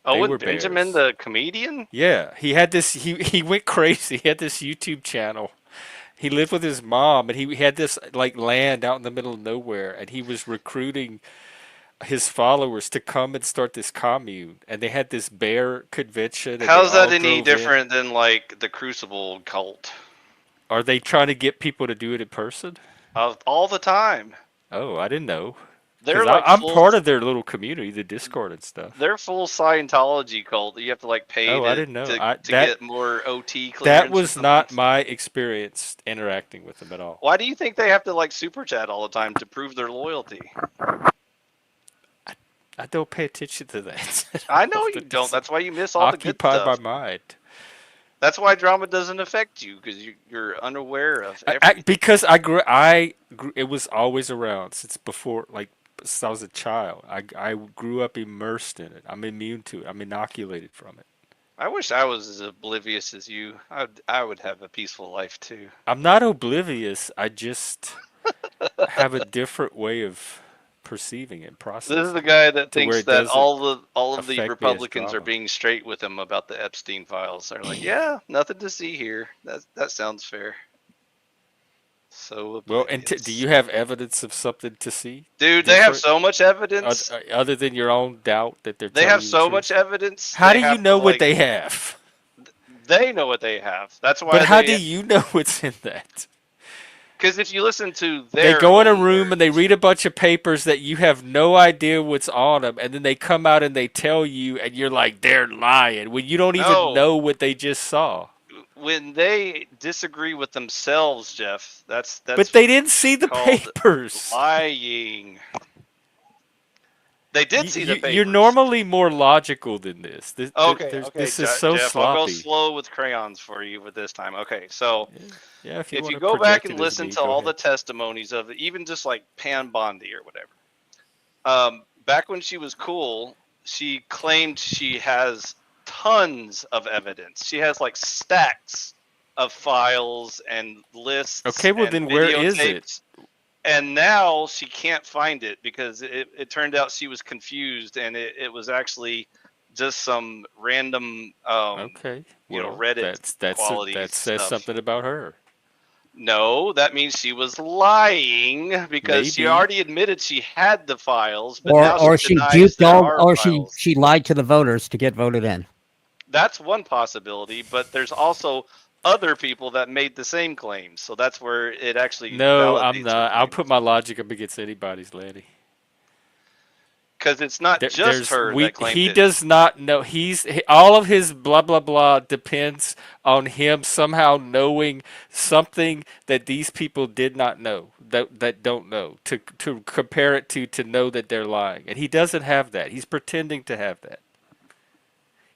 Owen were Benjamin, bears. the comedian. Yeah, he had this. He went crazy. He had this YouTube channel. He lived with his mom, and he had this like land out in the middle of nowhere, and he was recruiting his followers to come and start this commune. And they had this bear convention. And How's they all that any drove in. different than like the Crucible cult? Are they trying to get people to do it in person? All the time. Oh, I didn't know. They're 'Cause like I'm full, part of their little community, the Discord and stuff. They're full Scientology cult. You have to like pay Oh, to, I didn't know. to That get more OT clearance. that or was not something. my experience interacting with them at all. Why do you think they have to like super chat all the time to prove their loyalty? I don't pay attention to that. I know you don't. That's why you miss all the good Occupy my stuff. mind. That's why drama doesn't affect you because you're unaware of everything. Because it was always around since before, like since I was a child. I grew up immersed in it. I'm immune to it. I'm inoculated from it. I wish I was as oblivious as you. I would have a peaceful life too. I'm not oblivious. I just have a different way of perceiving and processing. This is the guy that To where thinks it that doesn't all of affect the me as Republicans are drama. being straight with him about the Epstein files. They're like, yeah, nothing to see here. That sounds fair. So Well, and oblivious. do you have evidence of something to see? Dude, they have different? so much evidence. Other than your own doubt that they're They telling have you the so truth? much evidence. How they do you have know to, what like, they have? They know what they have. That's why. But how do you know what's in that? Because if you listen to They their go in a own room and they words- read a bunch of papers that you have no idea what's on them, and then they come out and they tell you, and you're like, they're lying when you don't even No. know what they just saw. when they disagree with themselves, Jeff, that's But they didn't see the called papers. lying. They did see the papers. You're normally more logical than this. Okay. This is so Jeff, I'll go sloppy. slow with crayons for you with this time. Okay, so Yeah, if you, if wanna you go back project and it as listen me, to go all ahead. the testimonies of even just like Pam Bondi or whatever, back when she was cool, she claimed she has tons of evidence. She has like stacks of files and lists. Okay, well and then where is videotapes. it? And now she can't find it because it turned out she was confused and it was actually just some random Okay, you know, well, Reddit quality that says stuff. something about her. No, that means she was lying because she Maybe. already admitted she had the files, but now Or she denies duped there all, are or files. she lied to the voters to get voted in. That's one possibility, but there's also other people that made the same claims, so that's where it actually No, I'm validates not. I'll put my logic up against anybody's, Lanny. because it's not just her that claimed he it. does not know. All of his blah blah blah depends on him somehow knowing something that these people did not know, that don't know, to compare it to know that they're lying, and he doesn't have that. He's pretending to have that.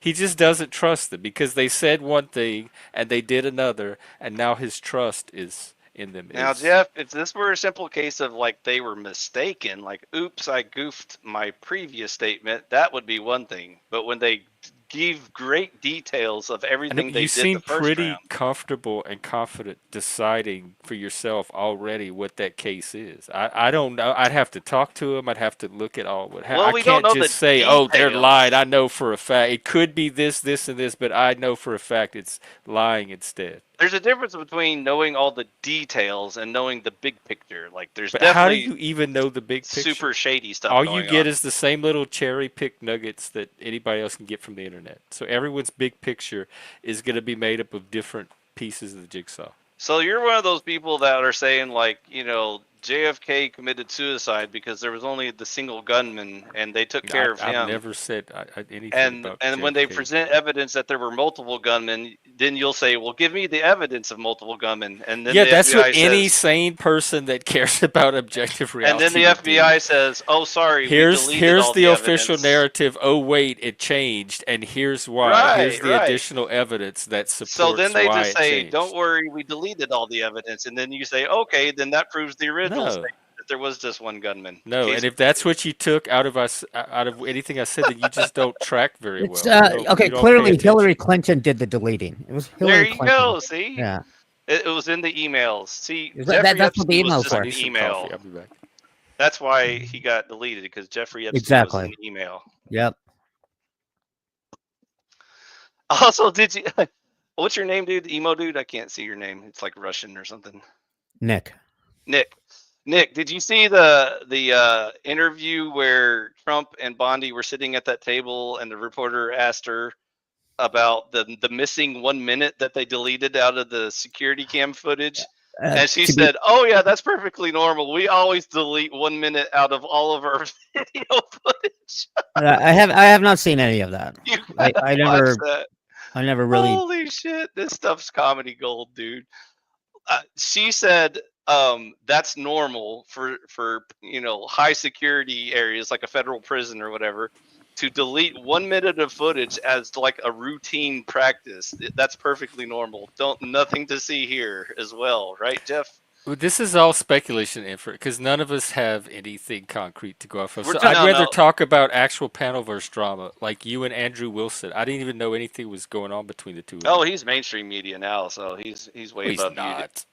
He just doesn't trust them because they said one thing and they did another, and now his trust is in them. Now, Jeff, if this were a simple case of like they were mistaken, like, oops, I goofed my previous statement, that would be one thing. But when they give great details of everything they you did seem the first pretty round, comfortable and confident deciding for yourself already what that case is. I don't know. I'd have to talk to him. I'd have to look at all what happened. Well, I we don't can't know just the say, oh, they're details. lying. I know for a fact. It could be this, this, and this, but I know for a fact it's lying instead. there's a difference between knowing all the details and knowing the big picture. Like, there's But how do definitely you even know the big picture? super shady stuff. All you going get on. is the same little cherry-picked nuggets that anybody else can get from the internet. So everyone's big picture is going to be made up of different pieces of the jigsaw. So you're one of those people that are saying, like, you know, JFK committed suicide because there was only the single gunman and they took care of him. I've never said anything And about when they JFK. present evidence that there were multiple gunmen, then you'll say, "Well, give me the evidence of multiple gunmen." And then Yeah, the that's FBI what says, any sane person that cares about objective reality and then the would do. FBI says, "Oh, sorry, we Here's deleted all the official evidence." narrative. Oh wait, it changed, and here's why. Right, Here's the right. additional evidence that supports So then they why just it say, changed. "Don't worry, we deleted all the evidence." And then you say, "Okay, then that proves the original No. statement that there was just one gunman." No, Case and if that's what you took out of anything I said, then you just don't track very well. It's You don't- okay. you don't pay Clearly, attention. Hillary Clinton did the deleting. It was Hillary there you Clinton. go. See, Yeah. it was in the emails. See, Is that- Jeffrey that's what the Epstein was emails just I were. an need some email. coffee. I'll be back. That's why he got deleted, because Jeffrey Epstein was Exactly. in the email. Yep. Also, did you? What's your name, dude? Emo dude? I can't see your name. It's like Russian or something. Nick. Nick. Nick, did you see the interview where Trump and Bondi were sitting at that table and the reporter asked her about the missing 1 minute that they deleted out of the security cam footage? And she to be- said, "Oh yeah, that's perfectly normal. We always delete 1 minute out of all of our video footage." I have not seen any of that. You I gotta never watch that. I never really. Holy shit, this stuff's comedy gold, dude. She said that's normal for high security areas like a federal prison or whatever to delete 1 minute of footage as like a routine practice. That's perfectly normal. Nothing to see here as well, right, Jeff? Well, this is all speculation effort because none of us have anything concrete to go off of. We're So ta- I'd no, rather no. talk about actual panelverse drama, like you and Andrew Wilson. I didn't even know anything was going on between the two of them. Oh, he's mainstream media now, so he's way Well, he's above you. not.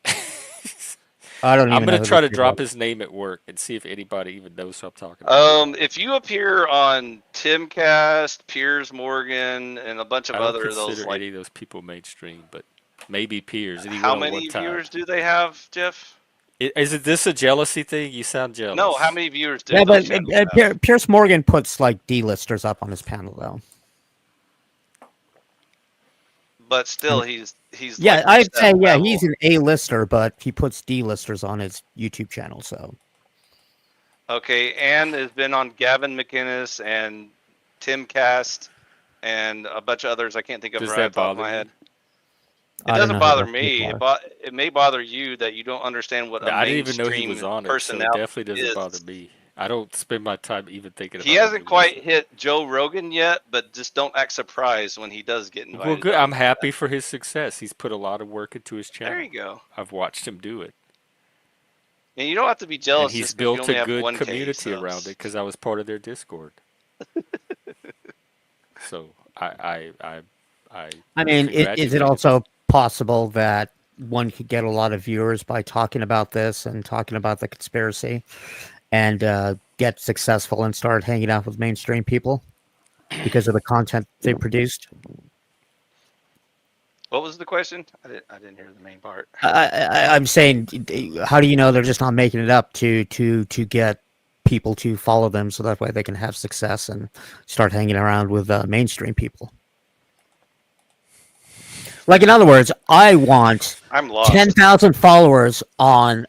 I don't even. I'm know gonna who try these to people drop are. his name at work and see if anybody even knows who I'm talking about. If you appear on Timcast, Piers Morgan, and a bunch of I don't other of those, consider like, any of those people mainstream, but maybe Piers. And he how won at many one time. viewers do they have, Jeff? Is it this a jealousy thing? You sound jealous. No, how many viewers do Yeah, those but channels have? Pierce Morgan puts like D-listers up on his panel though. but still, he's Yeah, like I'd reached say that yeah, level. he's an A-lister, but he puts D-listers on his YouTube channel. So Okay, and has been on Gavin McInnes and Tim Cast and a bunch of others I can't think of Does right off that the top of bother my you? head. It I don't doesn't know who bother those people me. are. It may bother you that you don't understand what a I didn't even know he mainstream was on it, so it personality definitely doesn't bother is. me. I don't spend my time even thinking He about hasn't him. quite hit Joe Rogan yet, but just don't act surprised when he does get invited. Well, good. up. I'm happy for his success. He's put a lot of work into his There channel. you go. I've watched him do it, And you don't have to be and jealous he's just because you built only a have good 1K community around subs. it because I was part of their Discord. So I I mean, is it congratulate him. also possible that one could get a lot of viewers by talking about this and talking about the conspiracy, and get successful and start hanging out with mainstream people because of the content they produced? What was the question? I didn't hear the main part. I'm saying, how do you know they're just not making it up to get people to follow them so that way they can have success and start hanging around with mainstream people? Like, in other words, I want I'm lost. 10,000 followers on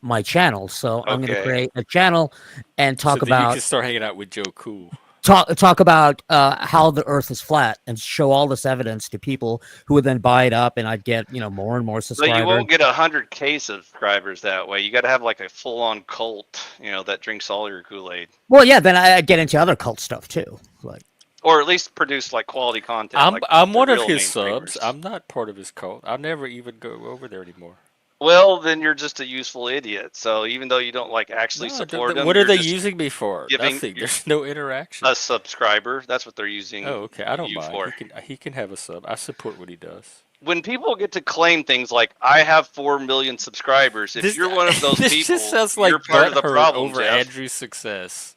my channel, so I'm going to Okay. create a channel and So talk then you about can start hanging out with Joe Cool. talk about how the Earth is flat and show all this evidence to people who would then buy it up, and I'd get more and more But subscribers. you won't get 100K subscribers that way. You got to have like a full-on cult, that drinks all your Kool-Aid, Well, yeah, then I'd get into other cult stuff too, like. or at least produce like quality content. I'm like I'm the one of real his mainstreamers. subs. I'm not part of his cult. I'll never even go over there anymore. Well, then you're just a useful idiot. So even though you don't like actually No, support them, what are you're they just using me for? giving Nothing. There's no interaction. a subscriber. That's what they're using Oh, okay. I don't you mind. for. He can have a sub. I support what he does. When people get to claim things like "I have 4 million subscribers," if you're one of those this people, just sounds like you're part of the butthurt problem, over Jeff. Andrew's success.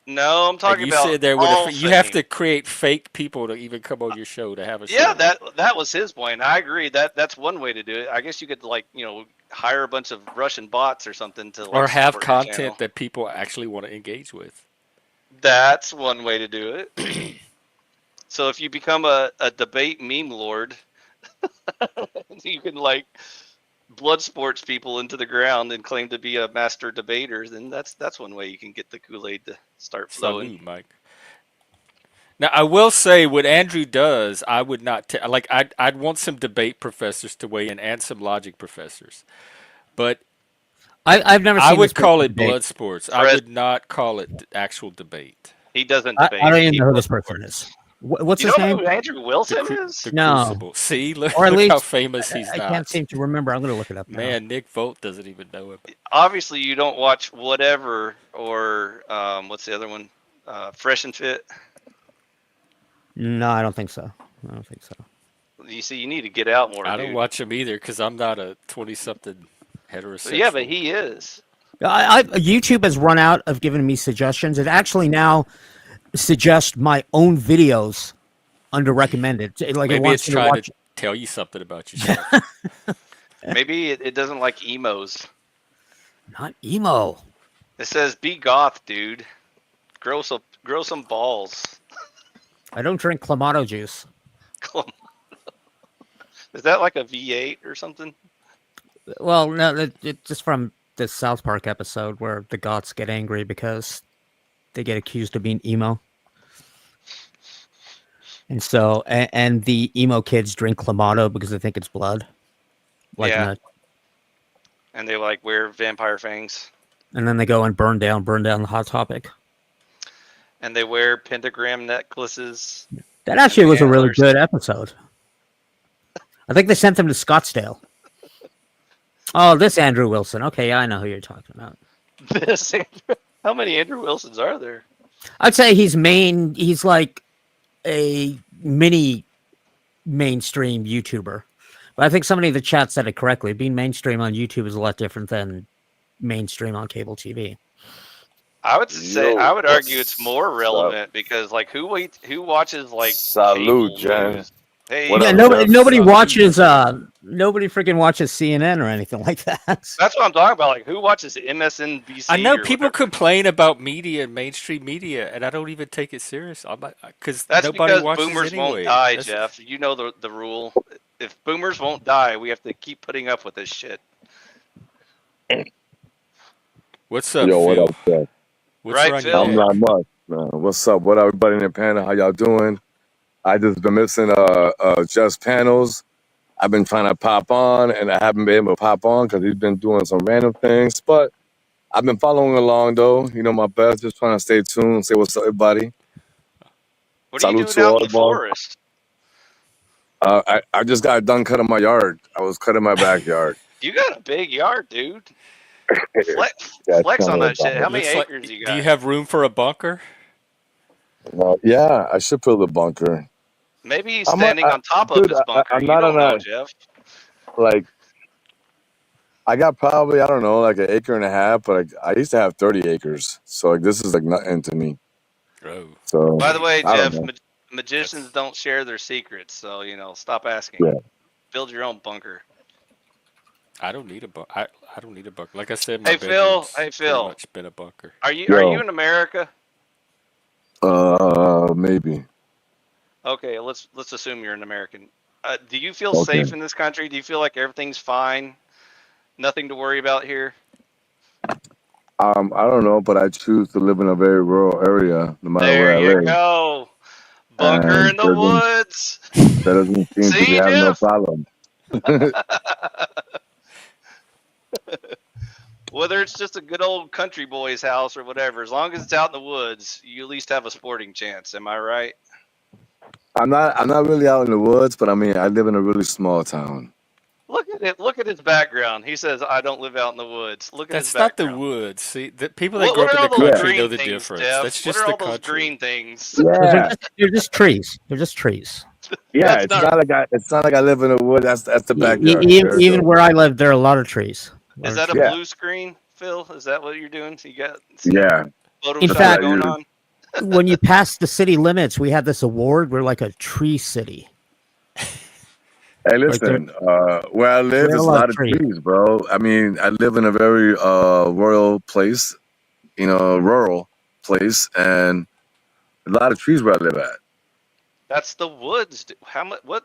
No, I'm And talking you about sit there with all you have fame. to create fake people to even come on your show to have a show. Yeah, that was his point. I agree. That's one way to do it. I guess you could hire a bunch of Russian bots or something to or have support your channel. content that people actually want to engage with. That's one way to do it. So if you become a debate meme lord, you can blood sports people into the ground and claim to be a master debater, then that's one way you can get the Kool-Aid to start flowing. Salute, Mike. Now I will say what Andrew does, I would not I'd want some debate professors to weigh in and some logic professors, but I've never seen I would this call person it debate. blood sports. I Fred- would not call it actual debate. He doesn't I debate. don't even he know who this blood person sports. is. What's You his know name? who Andrew Wilson The is? No. Crucible. See, look, Or at look how least- famous he's I not. can't seem to remember. I'm going to look it up now. Man, Nick Volt doesn't even know him. Obviously, you don't watch Whatever or what's the other one? Fresh and Fit. No, I don't think so. You see, you need to get out more. I don't dude. watch him either because I'm not a 20-something heterosexual. Yeah, but he is. YouTube has run out of giving me suggestions. It actually now suggests my own videos under recommended. Like it Maybe wants it's me to trying watch. to tell you something about yourself. Maybe it doesn't like emos. Not emo. It says, "Be goth, dude. Grow some balls." I don't drink Clamato juice. Is that like a V8 or something? Well, no, it's just from the South Park episode where the goths get angry because they get accused of being emo. And so, and the emo kids drink Clamato because they think it's blood. Yeah. nut. And they wear vampire fangs. And then they go and burn down the Hot Topic. And they wear pentagram necklaces. That actually was a really antlers. good episode. I think they sent them to Scottsdale. Oh, this Andrew Wilson. Okay, yeah, I know who you're talking about. How many Andrew Wilsons are there? I'd say he's like a mini mainstream YouTuber. But I think somebody in the chat said it correctly. Being mainstream on YouTube is a lot different than mainstream on cable TV. I would say, Yo, I would argue what's it's more up? relevant because who watches Salute, cable Jen. news? Hey, What Yeah, up, nobody Jeff? nobody Salute. watches nobody freaking watches CNN or anything like that. that's what I'm talking about. Like, who watches MSNBC? I know or people whatever? complain about media and mainstream media, and I don't even take it serious. I'm because That's nobody because watches boomers won't anyway. die, That's, Jeff. You know the rule. If boomers won't die, we have to keep putting up with this shit. what's up, Yo, what Phil? up, Jeff? What's Right, around Phil? your I'm neck? not much, man. What's up? What up, everybody in the panel? How y'all doing? I just been missing Jeff's panels. I've been trying to pop on, and I haven't been able to pop on because he's been doing some random things. But I've been following along, though. You know, my best, just trying to stay tuned, say what's up, everybody. What are you Salute doing to out all in the the ball. forest? I just got done cutting my yard. I was cutting my backyard. You got a big yard, dude. Flex, Yeah, flex tell on me that shit. about How it. many Looks like. acres you Do you got? have room for a bunker? Well, yeah, I should build a bunker. Maybe he's I'm not, standing on top of dude. his bunker. I'm You not don't on know, a Jeff. like. I got probably, I don't know, like an acre and a half, but I used to have 30 acres. So like this is like nothing to me. Oh, So By the way, I don't Jeff, know. magicians that's. don't share their secrets, so stop asking. Yeah. Build your own bunker. I don't need a bunker. I don't need a bunker. Like I said, my Hey Phil, bedroom's hey pretty Phil, much been a bunker. are you Yo, in America? maybe. Okay, let's assume you're an American. Do you feel Okay. safe in this country? Do you feel like everything's fine? Nothing to worry about here? I don't know, but I choose to live in a very rural area, no matter There where I you live, go. Bunker and in the woods. there doesn't seem to be See, having no Jeff? problem. Whether it's just a good old country boy's house or whatever, as long as it's out in the woods, you at least have a sporting chance. Am I right? I'm not really out in the woods, but I mean, I live in a really small town. Look at it. Look at his background. He says, "I don't live out in the woods." Look at his That's not the background. woods. See, the people that What grow up are in all the those Yeah. country know green the things, difference. Jeff? That's What just are the all those country. green things? Those Yeah, they're just trees. They're just trees. yeah. That's It's not. not like I live in the woods. That's the backyard. There you Even go. where I live, there are a lot of trees. A lot Is of that a trees. Yeah, blue screen, Phil? Is that what you're doing? So you got some yeah. In That's what Photoshop I fact, going use. on? when you pass the city limits, we have this award. We're like a tree city. Hey, Like there, listen, where I live there are a is a lot of lot of trees. trees, bro. I mean, I live in a very rural place, rural place, and a lot of trees where I live at. That's the woods. How much? What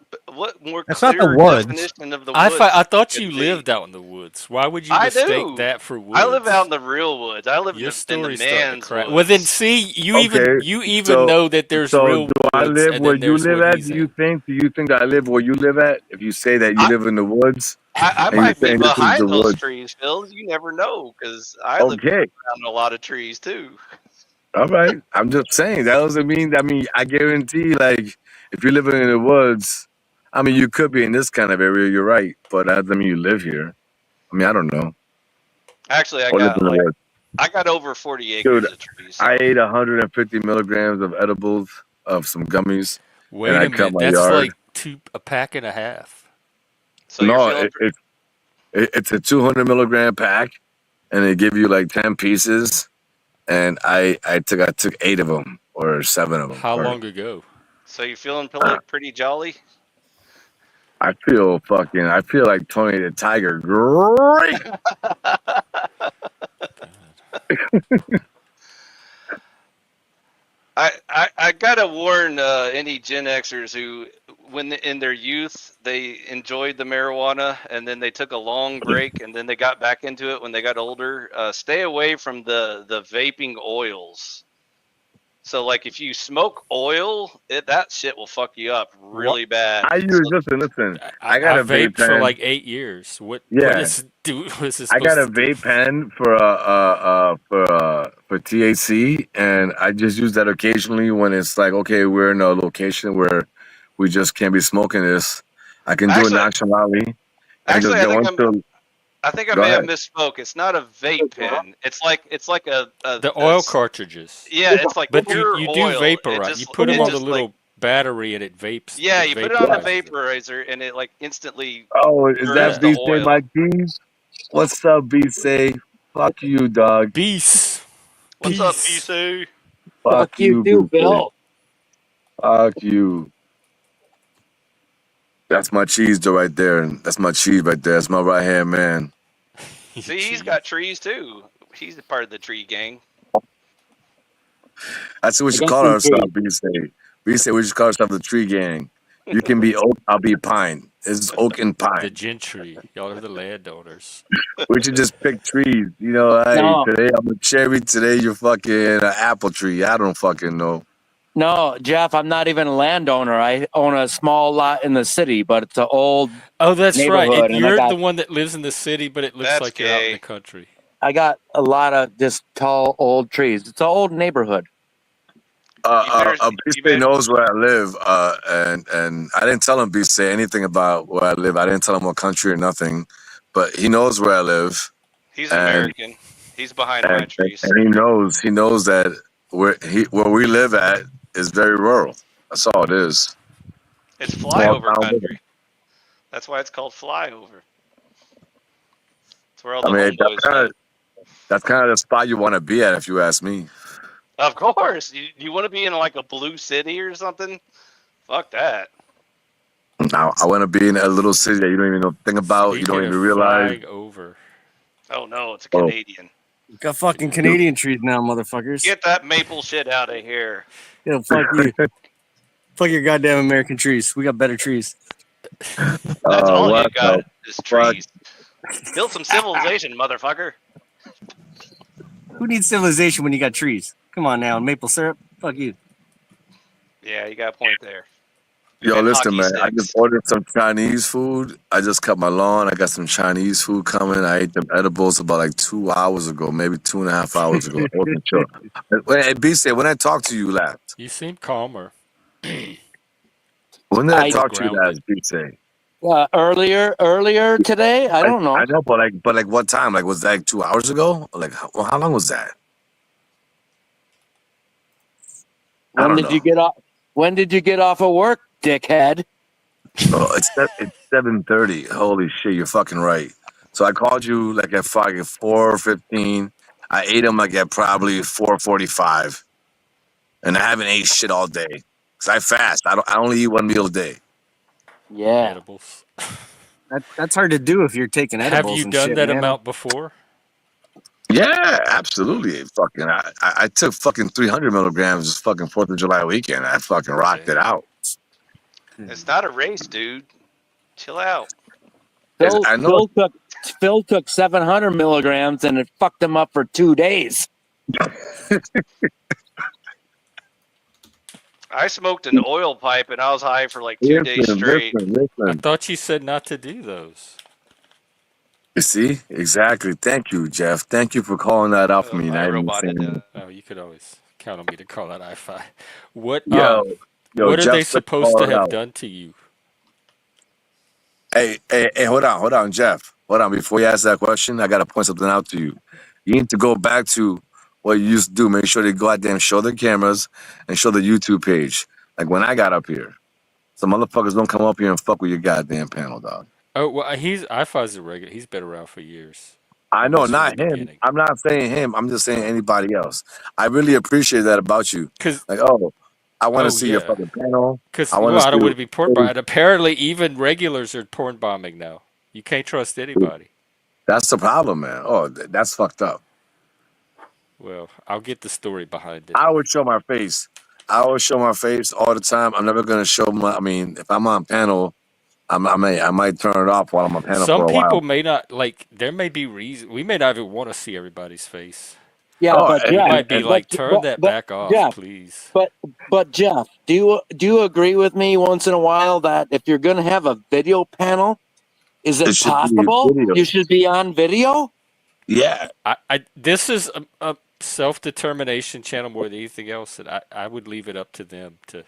more That's not the clear woods. definition of the I woods thought could you be? lived out in the woods. Why would you I mistake do. that for I live out in woods? the real woods. I live in Your the story's starting to man's crack. Well, then, woods. see, Okay, you even so know that there's so real do I woods, live and where then you there's live what at? he's in. Do you think that I live where you live at? If you say that you I, live in the woods I and you're might be saying this is the behind those woods, trees, Phil. You never know, because I live okay, around a lot of trees too. all right. I'm just saying that doesn't mean. I mean, I guarantee, like, if you're living in the woods, I mean, you could be in this kind of area. You're right, but that doesn't mean you live here. I mean, I don't know. Actually, Or live in the woods. I got over 40 Dude, acres of trees. I So ate 150 milligrams of edibles of some gummies, and Wait I a cut minute, my that's yard. like a pack and a half. you're No, feeling. it's a 200 milligram pack, and they give you like 10 pieces. And I took 8 of them or 7 of them. How Or, long ago? So you're feeling uh, pretty jolly. I feel like Tony the Tiger. Great. I gotta warn any Gen Xers who, when in their youth they enjoyed the marijuana and then they took a long break and then they got back into it when they got older. Stay away from the vaping oils. So like if you smoke oil, that shit will fuck you up really bad. I use listen. I got I a vape vaped for pen. like 8 years. What Yeah, is what is it I got supposed a to do? vape pen for THC, and I just use that occasionally when it's like, okay, we're in a location where we just can't be smoking this. I can do it Actually, nonchalantly and just I go think into. I Go may have ahead. misspoke. It's not a vape pen. It's like The oil cartridges. yeah, it's like But pure you do oil. vaporize. You put them It on the just like little battery and it vapes. yeah, It you put it on the vaporizes it. vaporizer and it like instantly Oh, is burns that the B Say oil. Mike Keys? What's up, B Say? Fuck you, dog. Peace. What's up, Peace. BC? Fuck Fuck you you, too, B Say. Bill. Fuck you. That's my cheese though right there. And that's my cheese right there. That's my right hand man. See, he's got trees too. He's a part of the tree gang. That's what we I should got call some ourselves. trees. We say we should call ourselves the tree gang. You can be oak, I'll be pine. This is oak and The pine. gentry. Y'all are the landowners. We should just pick trees. You know, hey, No, today I'm a cherry, today you're fucking an apple tree. I don't fucking know. no, Jeff, I'm not even a landowner. I own a small lot in the city, but it's an old Oh, that's right. neighborhood, and You're the one that lives in the city, but it looks That's like you're out in gay. the country. I got a lot of just tall old trees. It's an old neighborhood. Beast knows where I live, and I didn't tell him Beast anything about where I live. I didn't tell him what country or nothing, but he knows where I live. He's American. He's behind my trees. And he knows that where we live at is very rural. That's all it is. It's flyover country. That's why it's called flyover. It's where all the homeboys live. That's kind of the spot you want to be at, if you ask me. Of course. You want to be in like a blue city or something? Fuck that. Now I want to be in a little city that you don't even know think about. You don't Speaking even of realize. flying over. Oh no, it's a Canadian. Got fucking Canadian trees now, motherfuckers. Get that maple shit out of here. Yeah, fuck you. Fuck your goddamn American trees. We got better trees. That's all you what got the is trees. Build some civilization, motherfucker. Who needs civilization when you got trees? Come on now, maple syrup. Fuck you. Yeah, you got a point there. Yo, And listen, hockey man. I sticks. just ordered some Chinese food. I just cut my lawn. I got some Chinese food coming. I ate them edibles about like 2 hours ago, maybe 2.5 hours ago. It wasn't chill. Hey, B said, when I talked to you last, You seem calmer. when did I I- talk to you Grounded. last, B say? Earlier today. I don't know. I know, but like what time? Like was that like 2 hours ago? Like how long was that? I When don't did know. you get off? When did you get off of work, dickhead? Oh, it's 7:30. Holy shit, you're fucking right. So I called you like at 4:15. I ate them like at probably 4:45, and I haven't ate shit all day because I fast. I only eat one meal a day. Yeah. Edibles. That's hard to do if you're taking edibles. Have you and done shit, that man. amount before? Yeah, absolutely. Fucking, I took fucking 300 milligrams this fucking 4th of July weekend. I fucking rocked it out. It's not a race, dude. Chill out. I know. Phil took 700 milligrams and it fucked him up for 2 days. I smoked an oil pipe and I was high for like 2 days straight. I Listen. thought you said not to do those. You see? Exactly. Thank you, Jeff. Thank you for calling that out for me. I I didn't roboted say it. Oh, you could always count on me to call that I-5. What? Yo, what are Jeff they said supposed call to it have out. done to you? Hey, hold on, Jeff. Hold on. Before you ask that question, I gotta point something out to you. You need to go back to what you used to do. Make sure they go out there and show their cameras and show the YouTube page. Like when I got up here. Some motherfuckers don't come up here and fuck with your goddamn panel, dog. Oh, well, I-5's a regular. He's been around for years. I know, Almost from not the him. beginning. I'm not saying him. I'm just saying anybody else. I really appreciate that about you. Because Like, oh, I want to Oh, see your yeah. fucking panel. Because I wanna I don't see- want to be porn bombed. Apparently, even regulars are porn bombing now. You can't trust anybody. That's the problem, man. Oh, that's fucked up. Well, I'll get the story behind it. I would show my face. I always show my face all the time. I'm never gonna show my. I mean, if I'm on panel, I might turn it off while I'm on panel Some for a people while. may not like. There may be reason we may not even want to see everybody's face. Yeah, Oh, but and- You Jeff, might be and- like, but- turn but- that but- back off, yeah. please. but Jeff, do you agree with me once in a while that if you're going to have a video panel, is It it should be possible video. you should be on video? Yeah, This is a self-determination channel more than anything else, and I would leave it up to them to.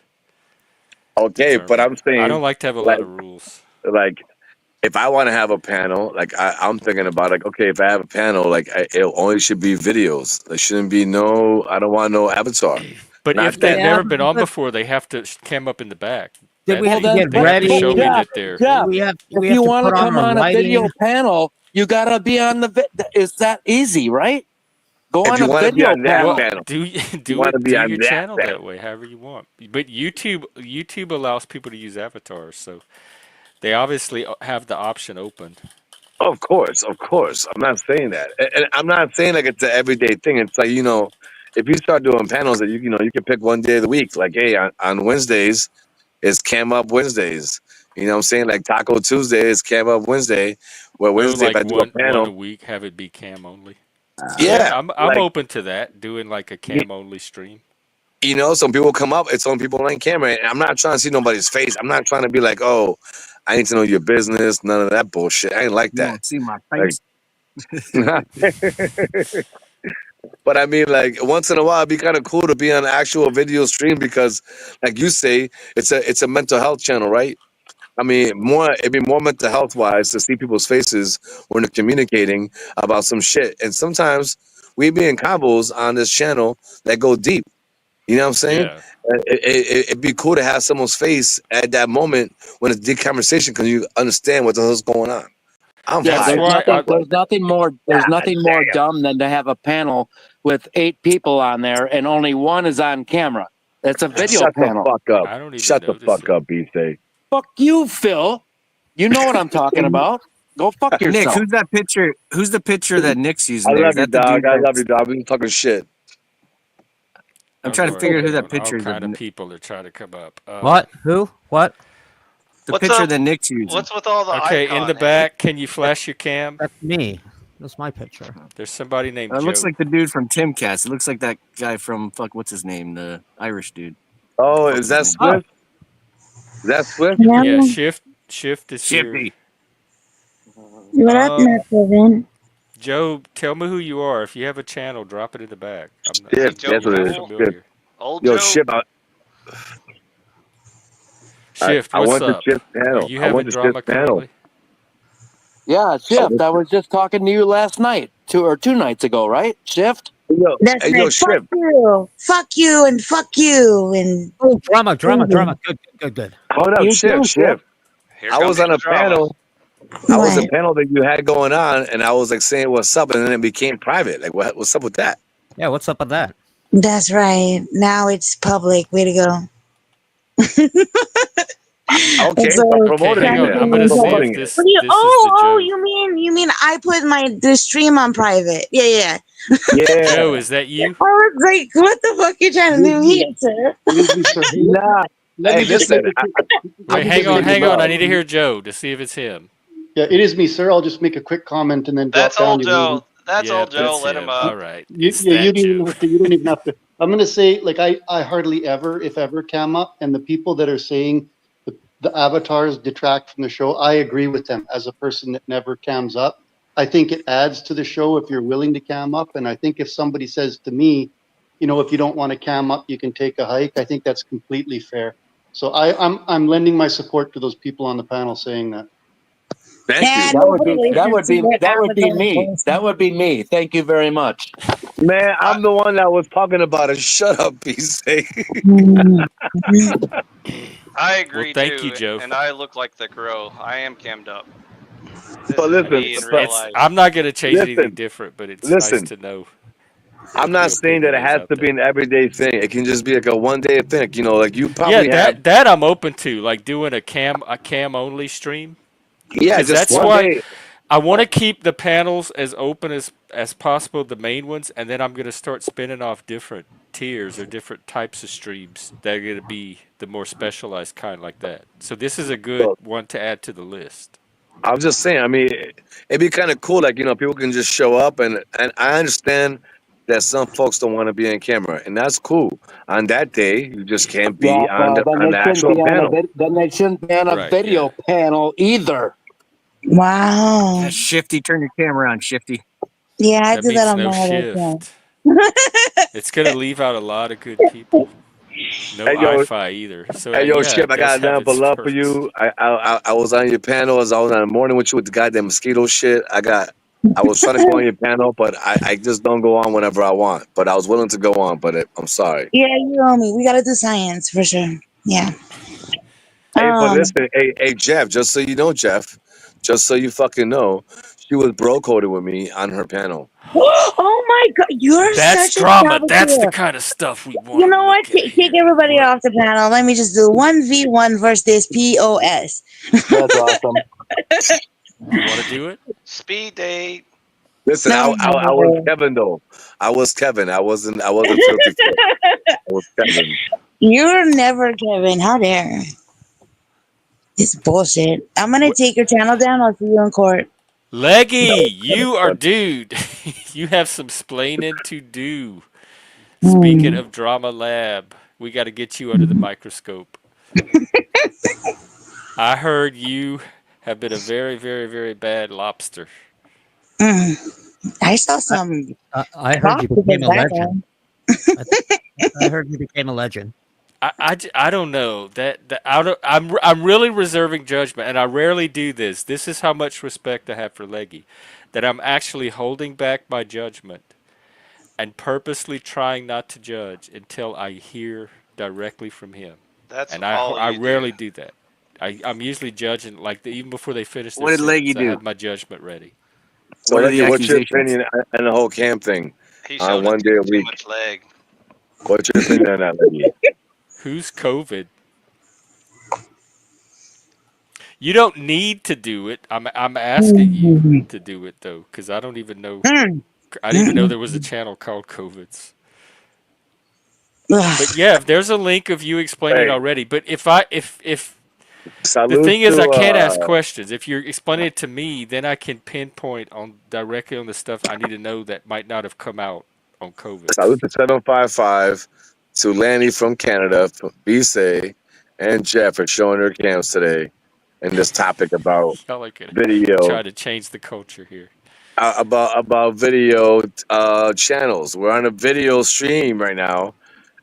okay, but I'm saying, I don't like to have a lot of rules. like, if I want to have a panel, like I'm thinking about, like, okay, if I have a panel, like, it only should be videos. There shouldn't be no. I don't want no avatar. But Not if they've that- never been on but- before, they have to cam up in the back. Did we That- have to Well, get then- they have to ready? show me Yeah. that they're. Yeah. We have If we you have to want put to come our on a lighting. video panel, you got to be on the. Is that easy, right? Go If on you a wanna be video on that panel. panel. Do do wanna it be do on your that channel panel. that way, however you want. But YouTube allows people to use avatars, so They obviously have the option open. Of course. I'm not saying that, and I'm not saying like it's an everyday thing. It's like if you start doing panels that you can pick one day of the week. Like, hey, on Wednesdays it's Cam Up Wednesdays. You know what I'm saying? Like Taco Tuesday is Cam Up Wednesday. Where Oh, Wednesday if like I do a one a panel, week, have it be cam only. yeah, Yeah, I'm like open to that. Doing like a y- cam only stream. some people come up, it's some people on camera. And I'm not trying to see nobody's face. I'm not trying to be like, oh, I need to know your business. None of that bullshit. I ain't like You that. won't see my Like, face. but I mean, like once in a while, it'd be kind of cool to be on an actual video stream because, like you say, it's a mental health channel, right? I mean, it'd be more mental health wise to see people's faces when they're communicating about some shit. And sometimes we be in combos on this channel that go deep. You know what I'm saying? Yeah. It'd be cool to have someone's face at that moment when it's deep conversation because you understand what the hell's going on. I'm Yeah, That's high. there's why nothing. I There's nothing more. There's God nothing more damn. dumb than to have a panel with 8 people on there and only one is on camera. That's a video Shut the panel. fuck up. I don't even Shut the notice fuck it. up, B-Say. Fuck you, Phil. You know what I'm talking about. Go fuck Nick, yourself. who's that picture? Who's the picture that Nick's I using there? love Is you, that the dog. dude I love that's... you, dog. We talking shit. I'm Oh, trying to Lord, figure out who hang that on. picture All is. kind of people are trying to come up. What? Who? What? The What's picture up? that Nick's using. What's with all the Okay, in the icon? back, can you flash your cam? That's me. That's my picture. There's somebody named It looks Joe. like the dude from Timcast. It looks like that guy from what's his name? The Irish dude. Oh, Fuck's is that his name? Swift? Is that Swift? Yeah. Yeah, Shift is here. Shifty. What up, Kevin? Joe, tell me who you are. If you have a channel, drop it in the back. Is he Shift. Joe That's You're what not it is. Cool? Shift. familiar. Old Yo, Joe? Shift. Shift, I what's went to up? Shift Are panel. you I having went to drama Shift panel. currently? Yeah, Shift. I was just talking to you last night, 2 nights ago, right? Shift. Yo, That's hey, right. yo, Shift. Fuck you, and fuck you, and Oh, drama. Good. Hold up, You Shift. too, Shift. Here I comes was on the a drama. panel. I was a what? panel that you had going on, and I was like saying what's up, and then it became private. Like, what's up with that? Yeah, what's up with that? That's right. Now it's public. Way to go. Okay, So, so I'm Okay, promoting hang it. on. Then. I'm I'm gonna see promoting if it. this what do you? this is the Joe. You mean I put the stream on private? Yeah. Yeah. Joe, is that you? I was like, what the fuck you trying to do here, sir? It is me, sir. Hey, Nah. let Hey, me just listen. make a quick. let Wait, me hang just on, make a hang quick on. I need to comment. hear Joe to see if it's him. Yeah, it is me, sir. I'll just make a quick comment and then drop That's down. old You don't even- Joe. That's Yep, old Joe. that's Let him him. up. All right. You, It's yeah, you that don't even Joe. have to. You don't even have to. I'm gonna say, like, I hardly ever, if ever, cam up, and the people that are saying the avatars detract from the show, I agree with them. As a person that never cams up, I think it adds to the show if you're willing to cam up. And I think if somebody says to me, if you don't want to cam up, you can take a hike. I think that's completely fair. So I'm lending my support to those people on the panel saying that. Thank you. That would be. Nobody That would listens to be. what That would be Avatar me. posts. That would be me. Thank you very much. Man, I'm the one that was talking about it. Shut up, PC. I agree thank too. you, Joe. And I look like the crow. I am cammed up. This But is listen, me in real life. I'm not gonna change anything Listen, different, but it's nice listen. to know. I'm what not the saying that it opinion is has out to be there. an everyday thing. It can just be like a one day thing. Like you Yeah, probably have. that I'm open to, like doing a cam only stream, Yeah, because just that's one why day. I want to keep the panels as open as possible, the main ones, and then I'm gonna start spinning off different tiers or different types of streams that are gonna be the more specialized kind like that. So this is a good So one to add to the list. I was just saying. I mean, it'd be kind of cool. Like people can just show up, and I understand that some folks don't want to be in camera, and that's cool. On that day, you just can't Yeah, be on the then on they the shouldn't actual be on a. panel. Then they shouldn't be on a Right? Yeah. video panel either. Wow. Yeah, Shifty, turn your camera on, Shifty. Yeah, I That do that means on no my other phone. shift. It's gonna leave out a lot of good people. No Hey yo, Wi-Fi either. So hey yo, yeah, Ship, it I does got have nothing but its love for perks. you. I was on your panel as I was on the morning with you with the goddamn mosquito shit. I was trying to go on your panel, but I just don't go on whenever I want. But I was willing to go on, but I'm sorry. Yeah, you owe me. We gotta do science for sure. Yeah. Hey, but Um. listen, hey, Jeff, just so you know, Jeff, just so you fucking know, she was bro coded with me on her panel. Oh my god, you're That's such a drama. That's the saboteur. kind of stuff we want You to know what? look at Take here. everybody What? off the panel. Let me just do 1v1 versus POS. That's awesome. You want to do it? Speed date. Listen, No, I was no. Kevin though. I was Kevin. I wasn't Filthy Fit. I was Kevin. You're never Kevin. How dare? This bullshit. I'm gonna What? take your channel down. I'll see you in court. Leggy, you are dude. You have some splaining to do. Speaking Hmm. of Drama Lab, we got to get you under the microscope. I heard you have been a very, very, very bad lobster. Mm. I saw some I heard you cock became because a legend. background. I heard you became a legend. I don't know I'm really reserving judgment, and I rarely do this. This is how much respect I have for Leggy, that I'm actually holding back my judgment and purposely trying not to judge until I hear directly from him. That's And all I you rarely do. do that. I'm usually judging like even before they finish their What did Leggy sentence. I do? have my judgment ready. So, What are Leggy, the what's your accusations? opinion on the whole cam thing? He On showed us 1 day a too week. much leg. What's your opinion on that, Leggy? Who's COVID? You don't need to do it. I'm asking you Mm. to do it though, because I don't even know. Mm. I didn't even know there was a channel called COVIDs. Ugh. But yeah, if there's a link of you explaining Hey, already. But if the salute thing is, I can't ask to questions. If you're explaining it to me, then I can pinpoint on directly on the stuff I need to know that might not have come out on COVIDs. salute to 755, to Lanny from Canada, from BC, and Jeff for showing their cams today in this topic about Y'all are gonna try video to change the culture here. about video channels. We're on a video stream right now.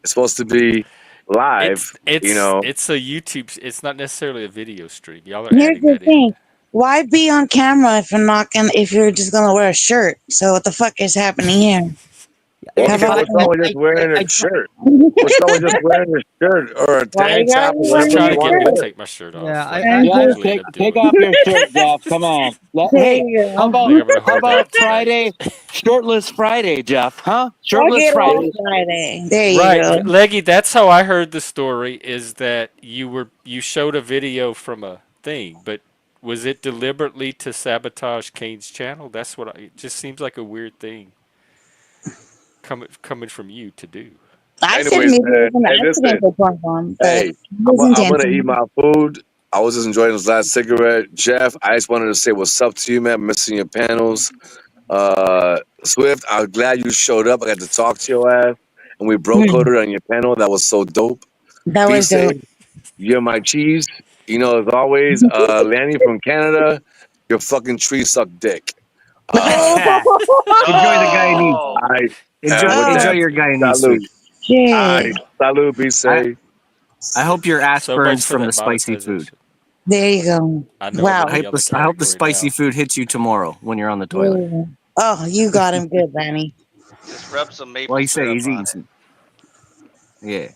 It's supposed to be live, you know. It's a YouTube. It's not necessarily a video stream. Y'all are Here's adding the that in. thing. Why be on camera if you're not gonna if you're just gonna wear a shirt? So what the fuck is happening here? Well, How because about what's wrong with just wearing a shirt? What's wrong with just wearing a shirt or a why you tank gotta top be or She's whatever wearing trying you to a want get to me to shirt? wear? take my shirt Yeah, off, I, like I, I Jeff, I usually end up take doing. off your shirt, Jeff. Come on. There Hey, you how go. I think I'm gonna how hold about out tonight. Friday? Shirtless Friday, Jeff. Huh? Fuck Shirtless it all Friday. Friday. There you Right, go. Leggy. That's how I heard the story. Is that you showed a video from a thing, but was it deliberately to sabotage Kane's channel? That's what it just seems like a weird thing coming from you to do. I said Anyways, maybe it man, was an hey, listen. accident for point one, but Hey, it was I'm gonna eat intentional. my food. I was just enjoying this last cigarette. Jeff, I just wanted to say what's up to you, man. Missing your panels. Swift, I'm glad you showed up. I got to talk to your ass, and we bro Hmm. coded on your panel. That was so dope. That Be was safe. dope. You're my cheese. You know, as always, Lanny from Canada, your fucking tree suck dick. Enjoy the Guyanese. Oh, I with Enjoy that, your Guyanese food. salute. Shit. Salute. Be I safe. I hope your ass So burns much for from the that spicy food. monetization. There you go. I know I'm Wow. gonna be on the I hope the category spicy now. food hits you tomorrow when you're on the There toilet. you go. Oh, you got him good, Lanny. just rub some maple Well, you say syrup he's eating on it. some. Yeah,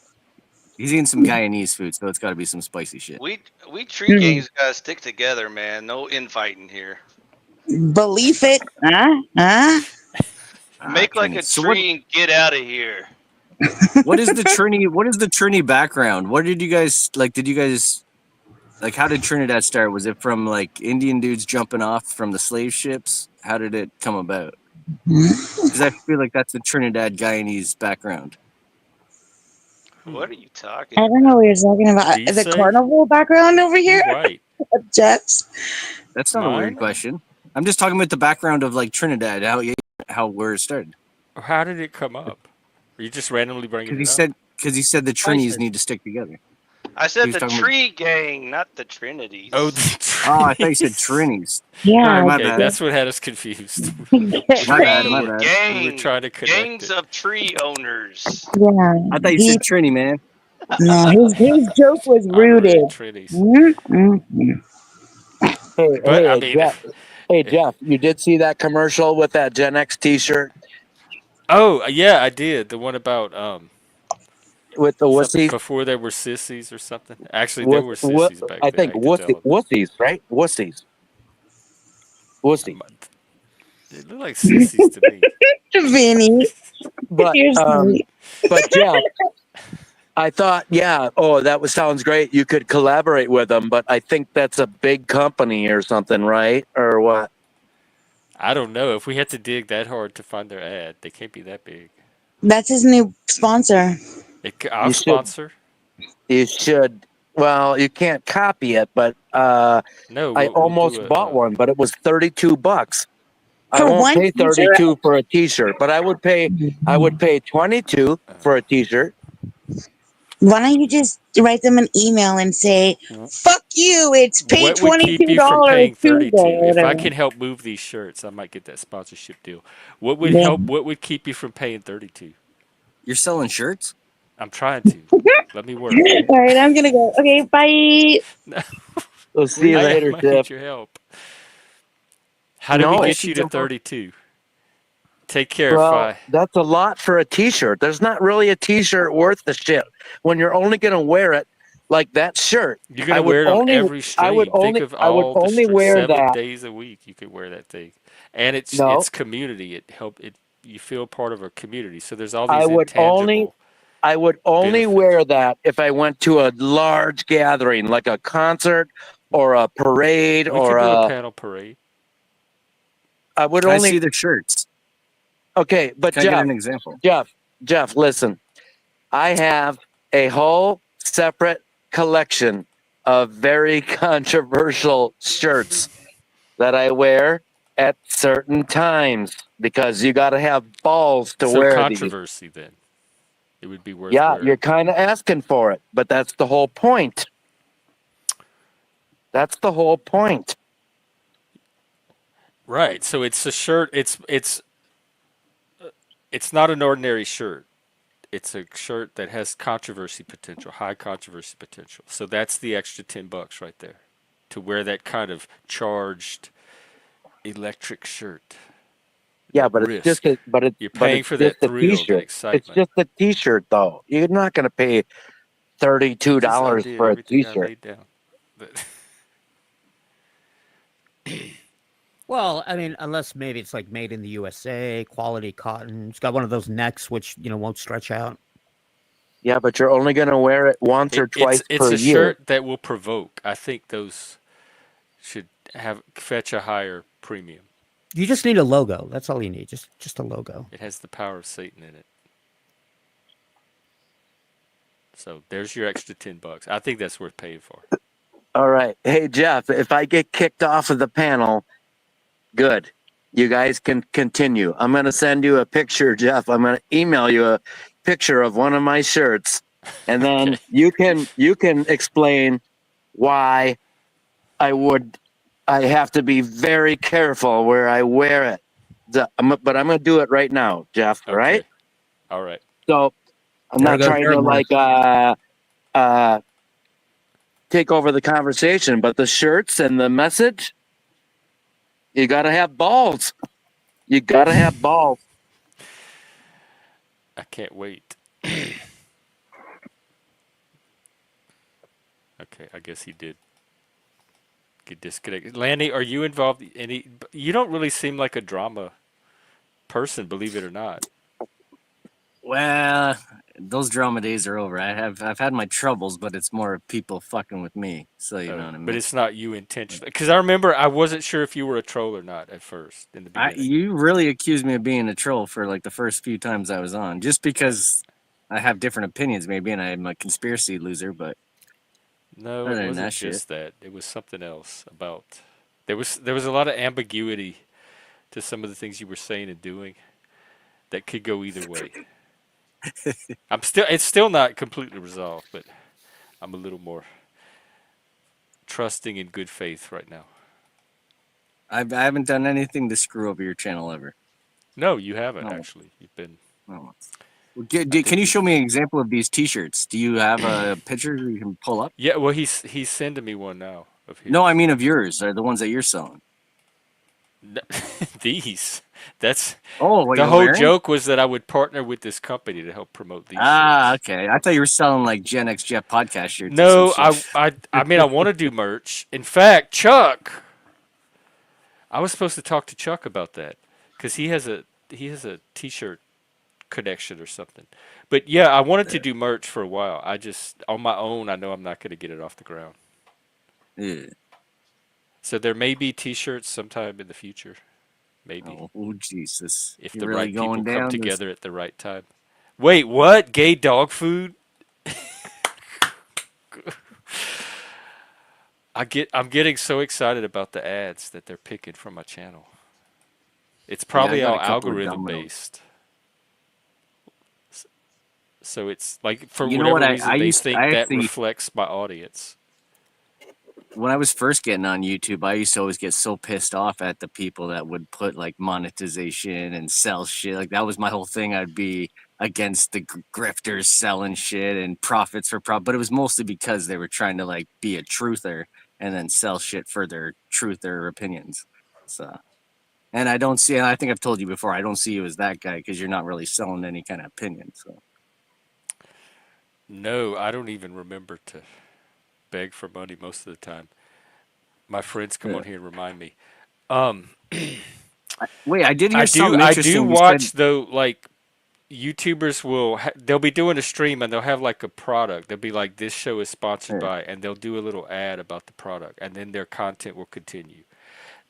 he's eating some Guyanese food, so it's got to be some spicy shit. We tree Hmm. gangs gotta stick together, man. No infighting here. Believe it. Huh? Huh? Make like a Trini. So tree and get out of here. what is the Trini? What is the Trini background? What did you guys like? Did you guys like? How did Trinidad start? Was it from like Indian dudes jumping off from the slave ships? How did it come about? Because I feel like that's the Trinidad Guyanese background. What are you talking I about? don't know what you're talking about. Be The safe. carnival background over You here? right. Jets. That's not a weird Mine? question. I'm just talking about the background of like Trinidad, how where it started. Or how did it come up? Are you just randomly bringing Because it up? he said the Trinis Spices. need to stick together. I He said was the talking about- tree gang, not the Trinities. Oh, the Oh, I thought you said trees. Trinis. Yeah. Sorry, my Okay, bad. that's what had us confused. My bad, my Tree bad. gang. We were trying to connect Gangs it. of tree owners. Yeah. I thought you said Trini, man. No, his joke was Honorary rooted. treaties. Mm-mm. But I mean, Jeff. Hey, Jeff, you did see that commercial with that Gen X T-shirt oh yeah, I did the one about with the something wussies? before there were sissies or something. Actually, there were What? sissies back I then. think I can tell. wussies, right? Wussies. Wussy. They look like sissies to me. Vinny, But you're sweet. but Jeff, I thought, yeah, oh, sounds great. You could collaborate with them, but I think that's a big company or something, right? Or what? I don't know. If we had to dig that hard to find their ad, they can't be that big. That's his new sponsor. I'll You should- sponsor. You should. Well, you can't copy it, but No, I we'll almost do bought one, but it was $32. I For won't one pay t-shirt? 32 for a T-shirt, but I would pay 22 for a T-shirt. Why don't you just write them an email and say, "Fuck you! It's pay What would keep you from $22 paying Tuesday." 32? or If I whatever. can help move these shirts, I might get that sponsorship deal. What would Yeah. help? What would keep you from paying 32? You're selling shirts? I'm trying to. Let me work. All right, I'm gonna go. Okay, bye. We'll see you I later, might Tiff. need your help. How do No, we I get should you to jump on. 32? Take care, Well, Fi. that's a lot for a T-shirt. There's not really a T-shirt worth the shit when you're only going to wear it like that shirt. You're I gonna would wear it on only- every stream. I would only- Think of I would all the only wear 7 that. days a week. You could wear that thing, and it's No. it's community. You feel part of a community. So there's all these I would intangible. I would only benefits. wear that if I went to a large gathering, like a concert or a parade We or could do a a. panel parade. I would Can I only. see the shirts? Okay, but Can I get Jeff, an example? Jeff, listen. I have a whole separate collection of very controversial shirts that I wear at certain times because you got to have balls to So wear these. controversy then. It would be worth Yeah, wearing. you're kind of asking for it, but that's the whole point. That's the whole point. Right. So it's a shirt. It's not an ordinary shirt. It's a shirt that has controversy potential, high controversy potential. So that's the extra $10 right there, to wear that kind of charged electric shirt. Yeah, but Risk. it's just You're but paying it's for that just a thrill, that T-shirt. excitement. It's just a T-shirt, though. You're not going to pay $32 Just I did for a everything I T-shirt. laid down. But Well, I mean, unless maybe it's like made in the USA, quality cotton. It's got one of those necks which won't stretch out. Yeah, but you're only going to wear it once or twice it's per a year. shirt that will provoke. I think those should fetch a higher premium. You just need a logo. That's all you need. Just a logo. It has the power of Satan in it. So there's your extra $10. I think that's worth paying for. All right. Hey, Jeff, if I get kicked off of the panel, good. You guys can continue. I'm going to send you a picture, Jeff. I'm going to email you a picture of one of my shirts, and then you can explain why I have to be very careful where I wear it. But I'm going to do it right now, Jeff. All right? Okay. All right. So I'm There not goes trying your to mark. take over the conversation, but the shirts and the message, you got to have balls. You got to have balls. I can't wait. Okay, I guess he did get disconnected. Lanny, are you involved? You don't really seem like a drama person, believe it or not. Well, those drama days are over. I've had my troubles, but it's more of people fucking with me. So you know what I mean. But it's not you intentionally. Because I remember I wasn't sure if you were a troll or not at first in the beginning. You really accused me of being a troll for like the first few times I was on, just because I have different opinions, maybe, and I'm a conspiracy loser. But No, Other it than wasn't that shit. just that. It was something else about. There was a lot of ambiguity to some of the things you were saying and doing that could go either way. It's still not completely resolved, but I'm a little more trusting in good faith right now. I haven't done anything to screw over your channel ever. No, you haven't No. actually. You've been. Oh. Can you show me an example of these T-shirts? Do you have a picture you can pull up? Yeah, well, he's sending me one now of his. No, I mean of yours, or the ones that you're selling. These. That's Oh, what the you're whole wearing? joke was that I would partner with this company to help promote these. Ah, shirts. okay. I thought you were selling like Gen X Jeff podcast shirts. or No, some shit. I mean I want to do merch. In fact, Chuck, I was supposed to talk to Chuck about that. because he has a T-shirt connection or something. But yeah, I wanted to do merch for a while. I just on my own, I know I'm not going to get it off the ground. Yeah. So there may be T-shirts sometime in the future, maybe Oh, Jesus! if You're the really right people going come down this. together at the right time. Wait, what? Gay dog food? I'm getting so excited about the ads that they're picking from my channel. It's Yeah, I probably got all a couple of algorithm dominoes. based. So it's like for You know what? whatever I reason they I think that actually, reflects my audience. when I was first getting on YouTube, I used to always get so pissed off at the people that would put like monetization and sell shit. Like that was my whole thing. I'd be against the grifters selling shit and profits for profit, but it was mostly because they were trying to like be a truther and then sell shit for their truther opinions. So, and I don't see, and I think I've told you before, I don't see you as that guy because you're not really selling any kind of opinion. So, No, I don't even remember to beg for money most of the time. My friends come yeah. on here and remind me. Um, Wait, I did hear I something do interesting. You said, watch though, like YouTubers will they'll be doing a stream and they'll have like a product. They'll be like, this show is sponsored yeah. by, and they'll do a little ad about the product, and then their content will continue.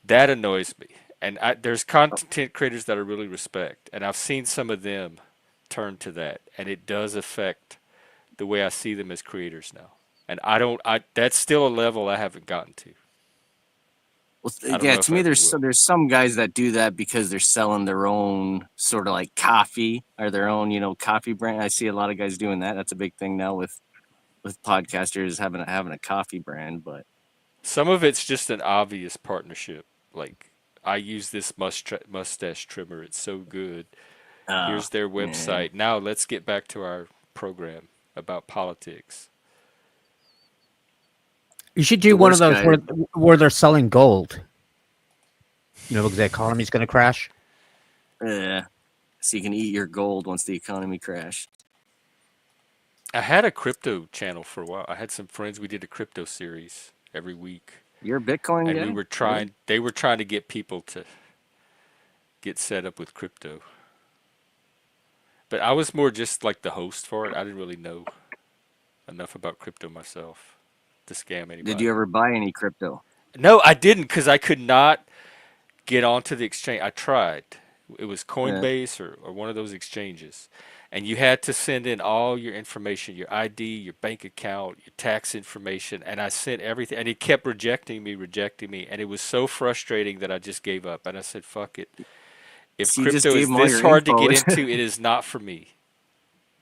That annoys me. And there's content creators that I really respect, and I've seen some of them turn to that, and it does affect the way I see them as creators now. And that's still a level I haven't gotten to. Well, I don't yeah, know if to I me, ever there's will. there's some guys that do that because they're selling their own sort of like coffee or their own, coffee brand. I see a lot of guys doing that. That's a big thing now with podcasters having a coffee brand. But Some of it's just an obvious partnership. Like, I use this mustache trimmer. It's so good. Here's their yeah, website. Now let's get back to our program about politics. You should the do one of worst those guy. where they're selling gold. Because the economy's going to crash. Yeah, so you can eat your gold once the economy crashed. I had a crypto channel for a while. I had some friends. We did a crypto series every week, You're a Bitcoin and guy? we were trying. They were trying to get people to get set up with crypto. But I was more just like the host for it. I didn't really know enough about crypto myself to scam anybody. Did you ever buy any crypto? No, I didn't because I could not get onto the exchange. I tried. It was Yeah. Coinbase or one of those exchanges. And you had to send in all your information, your ID, your bank account, your tax information. And I sent everything. And it kept rejecting me. And it was so frustrating that I just gave up. And I said, fuck it. If So you just crypto gave is them all this your hard to info. get into, it is not for me.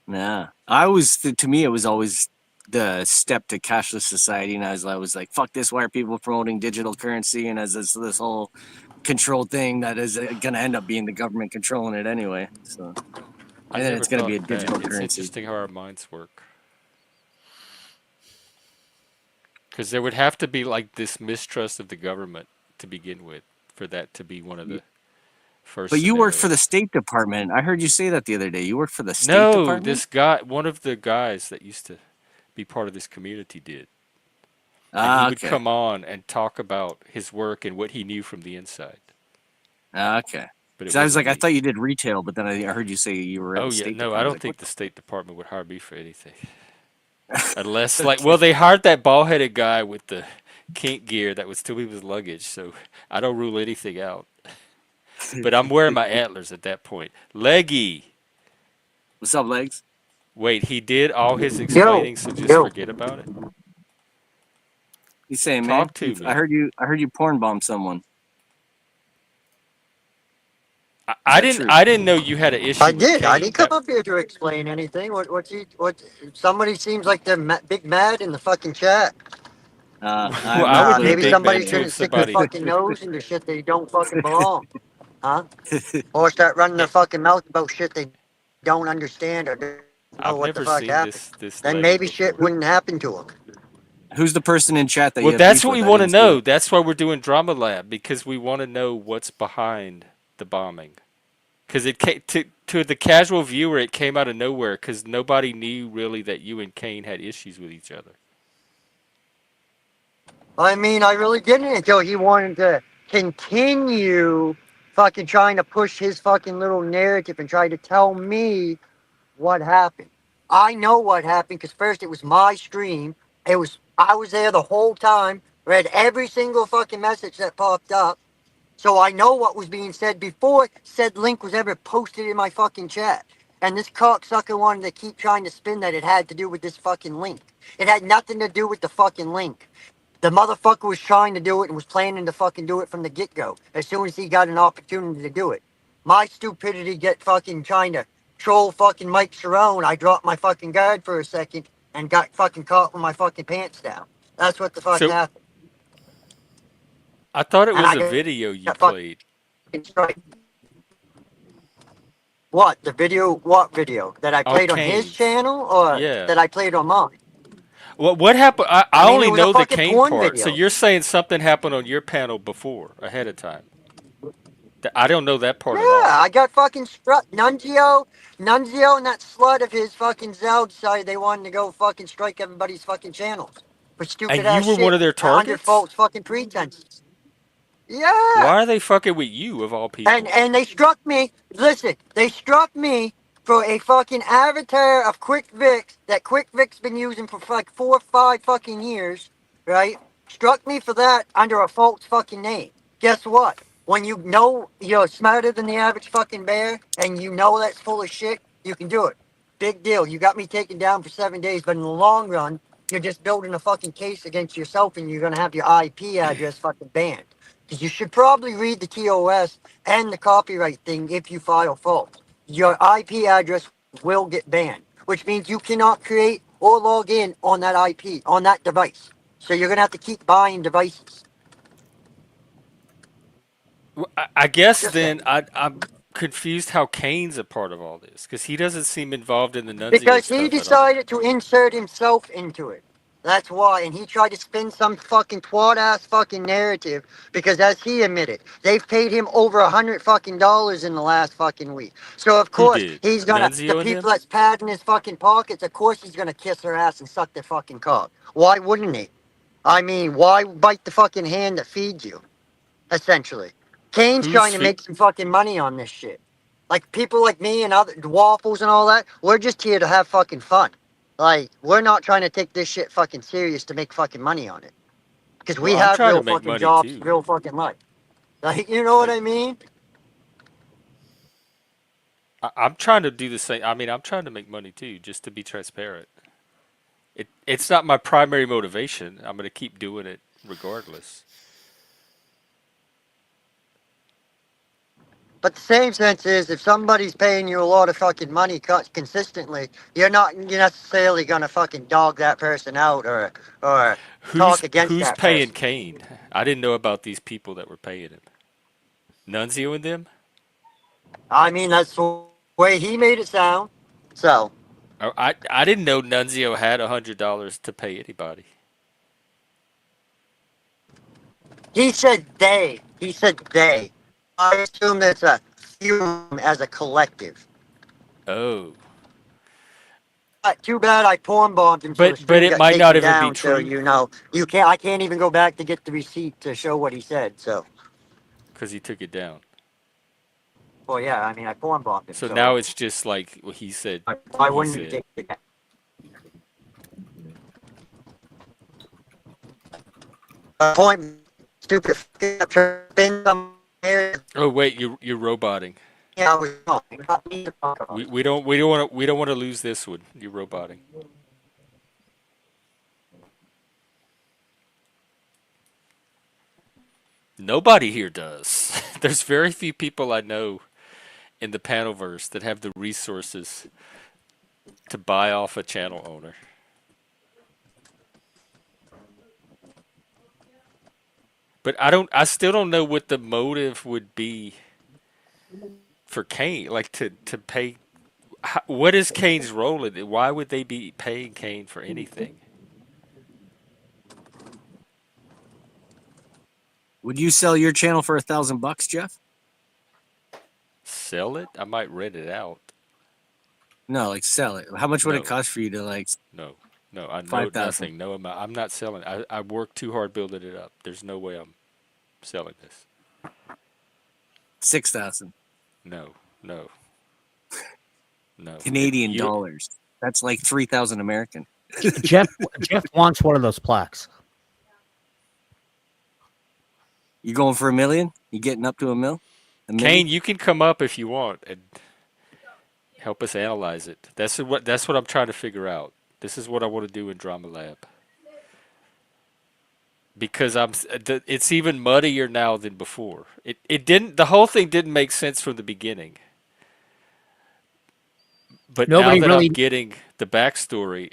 Nah, to me, it was always the step to cashless society, and I was like, fuck this. Why are people promoting digital currency and as this whole controlled thing that is going to end up being the government controlling it anyway? So, I and then never it's going to thought be a of that. digital It's currency. interesting how our minds work. Because there would have to be like this mistrust of the government to begin with for that to be one of the first But you worked for the scenarios. State Department. I heard you say that the other day. You worked for the State No, Department? this guy, one of the guys that used to be part of this community did. And he would Okay. come on and talk about his work and what he knew from the inside. Okay. But it So I was wasn't like, I me. thought you did retail, but then I heard you say you were at Oh the yeah, State no, Department. I I was don't like, think what the State Department would hire me for anything. the- Unless like, well, they hired that bald-headed guy with the kink gear that would still be with luggage, so I don't rule anything out. But I'm wearing my antlers at that point. Leggy. What's up, Legs? Wait, he did all his explaining, so just forget about it. He's saying, man, Talk to I me. heard you porn bomb someone. I Is that true? I didn't know you had an issue I with did. I Kane. didn't come up here to explain anything. Somebody seems like they're big mad in the fucking chat. Well, I'm I not would be Maybe big somebody mad too if shouldn't stick their somebody. fucking nose into shit they don't fucking belong. Huh? Or start running their fucking mouth about shit they don't understand or don't know I've what the never fuck seen happened. this Then leggy maybe shit before. wouldn't happen to them. Who's the person in chat that you Well, have that's beef what with? we I want to didn't see know. it. That's why we're doing Drama Lab, because we want to know what's behind the bombing. Because it came to the casual viewer, it came out of nowhere because nobody knew really that you and Kane had issues with each other. I mean, I really didn't until he wanted to continue fucking trying to push his fucking little narrative and try to tell me what happened. I know what happened because first it was my stream. I was there the whole time, read every single fucking message that popped up. So I know what was being said before said link was ever posted in my fucking chat. And this cocksucker wanted to keep trying to spin that it had to do with this fucking link. It had nothing to do with the fucking link. The motherfucker was trying to do it and was planning to fucking do it from the get-go as soon as he got an opportunity to do it. My stupidity get fucking trying to troll fucking Mike Cerrone. I dropped my fucking guard for a second and got fucking caught with my fucking pants down. That's what the fuck So happened. I thought it And was I a got video you fucking played. straight. What? The video? What video? That I On played on his Kane's. channel or Yeah. that I played on mine? What happened? I I mean, it only was a know the fucking Kane porn part. So video. you're saying something happened on your panel before, ahead of time. I don't know that part Yeah, at all. I got fucking struck. Nunzio and that slut of his fucking Zell decided they wanted to go fucking strike everybody's fucking channels for stupid And you ass were one shit of their under targets? false fucking pretenses. Yeah. Why are they fucking with you of all people? And they struck me. Listen, they struck me for a fucking avatar of Quick Vic's that Quick Vic's been using for like 4 or 5 fucking years, right? Struck me for that under a false fucking name. Guess what? When you know you're smarter than the average fucking bear and you know that's full of shit, you can do it. Big deal. You got me taken down for 7 days, but in the long run, you're just building a fucking case against yourself and you're gonna have your IP address fucking banned. Because you should probably read the TOS and the copyright thing if you file false. Your IP address will get banned, which means you cannot create or log in on that IP, on that device. So you're going to have to keep buying devices. I guess Just then saying. I'm confused how Kane's a part of all this because he doesn't seem involved in the Nunzio Because he stuff at all. decided to insert himself into it. That's why. And he tried to spin some fucking twat ass fucking narrative because as he admitted, they've paid him over $100 fucking in the last fucking week. So of Who course did? he's gonna the Nunzio and people them? that's padding his fucking pockets, of course he's gonna kiss their ass and suck their fucking cock. Why wouldn't he? I mean, why bite the fucking hand that feeds you? Essentially. Kane's Who's trying to make some fucking money on this shit. Like people like me and other waffles and all that, we're just here to have fucking fun. Like, we're not trying to take this shit fucking serious to make fucking money on it. Because we Well, I'm have trying to real make fucking money jobs, too. real fucking life. Like, you know what Like, I mean? I'm trying to do the same. I mean, I'm trying to make money too, just to be transparent. It's not my primary motivation. I'm gonna keep doing it regardless. But the same sense is, if somebody's paying you a lot of fucking money consistently, you're not necessarily gonna fucking dog that person out or talk against Who's that paying person. Kane? I didn't know about these people that were paying him. Nunzio and them? I mean, that's the way he made it sound. So, Oh, I didn't know Nunzio had $100 to pay anybody. he said they. He said they. I assume that's a few as a collective. Oh, Too bad I porn bombed him, so the but stream it got might not taken even be down. So true you can't. I can't even go back to get the receipt to show what he said. So, because he took it down. well, yeah. I mean, I porn bombed him. So So now it's just like what he said. I He wouldn't said. take it back. Point stupid. Spin some area. Oh wait, you're roboting. Yeah, I was wrong. Not me to talk about it. We don't want to lose this one. You're roboting. Nobody here does. There's very few people I know in the panelverse that have the resources to buy off a channel owner. But I still don't know what the motive would be for Kane, like to pay. What is Kane's role in it? Why would they be paying Kane for anything? Would you sell your channel for $1,000, Jeff? Sell it? I might rent it out. No, like sell it. How much would it No. cost for you to like? No, I know 5,000. nothing. No amount. I'm not selling. I worked too hard building it up. There's no way I'm selling this. 6,000 No, no, no. Canadian You, dollars. That's like 3,000 American. Jeff wants one of those plaques. You going for $1 million? You getting up to $1 million? Kane, you can come up if you want and help us analyze it. That's what I'm trying to figure out. This is what I want to do in Drama Lab. Because it's even muddier now than before. The whole thing didn't make sense from the beginning. But Nobody now that really I'm getting the backstory,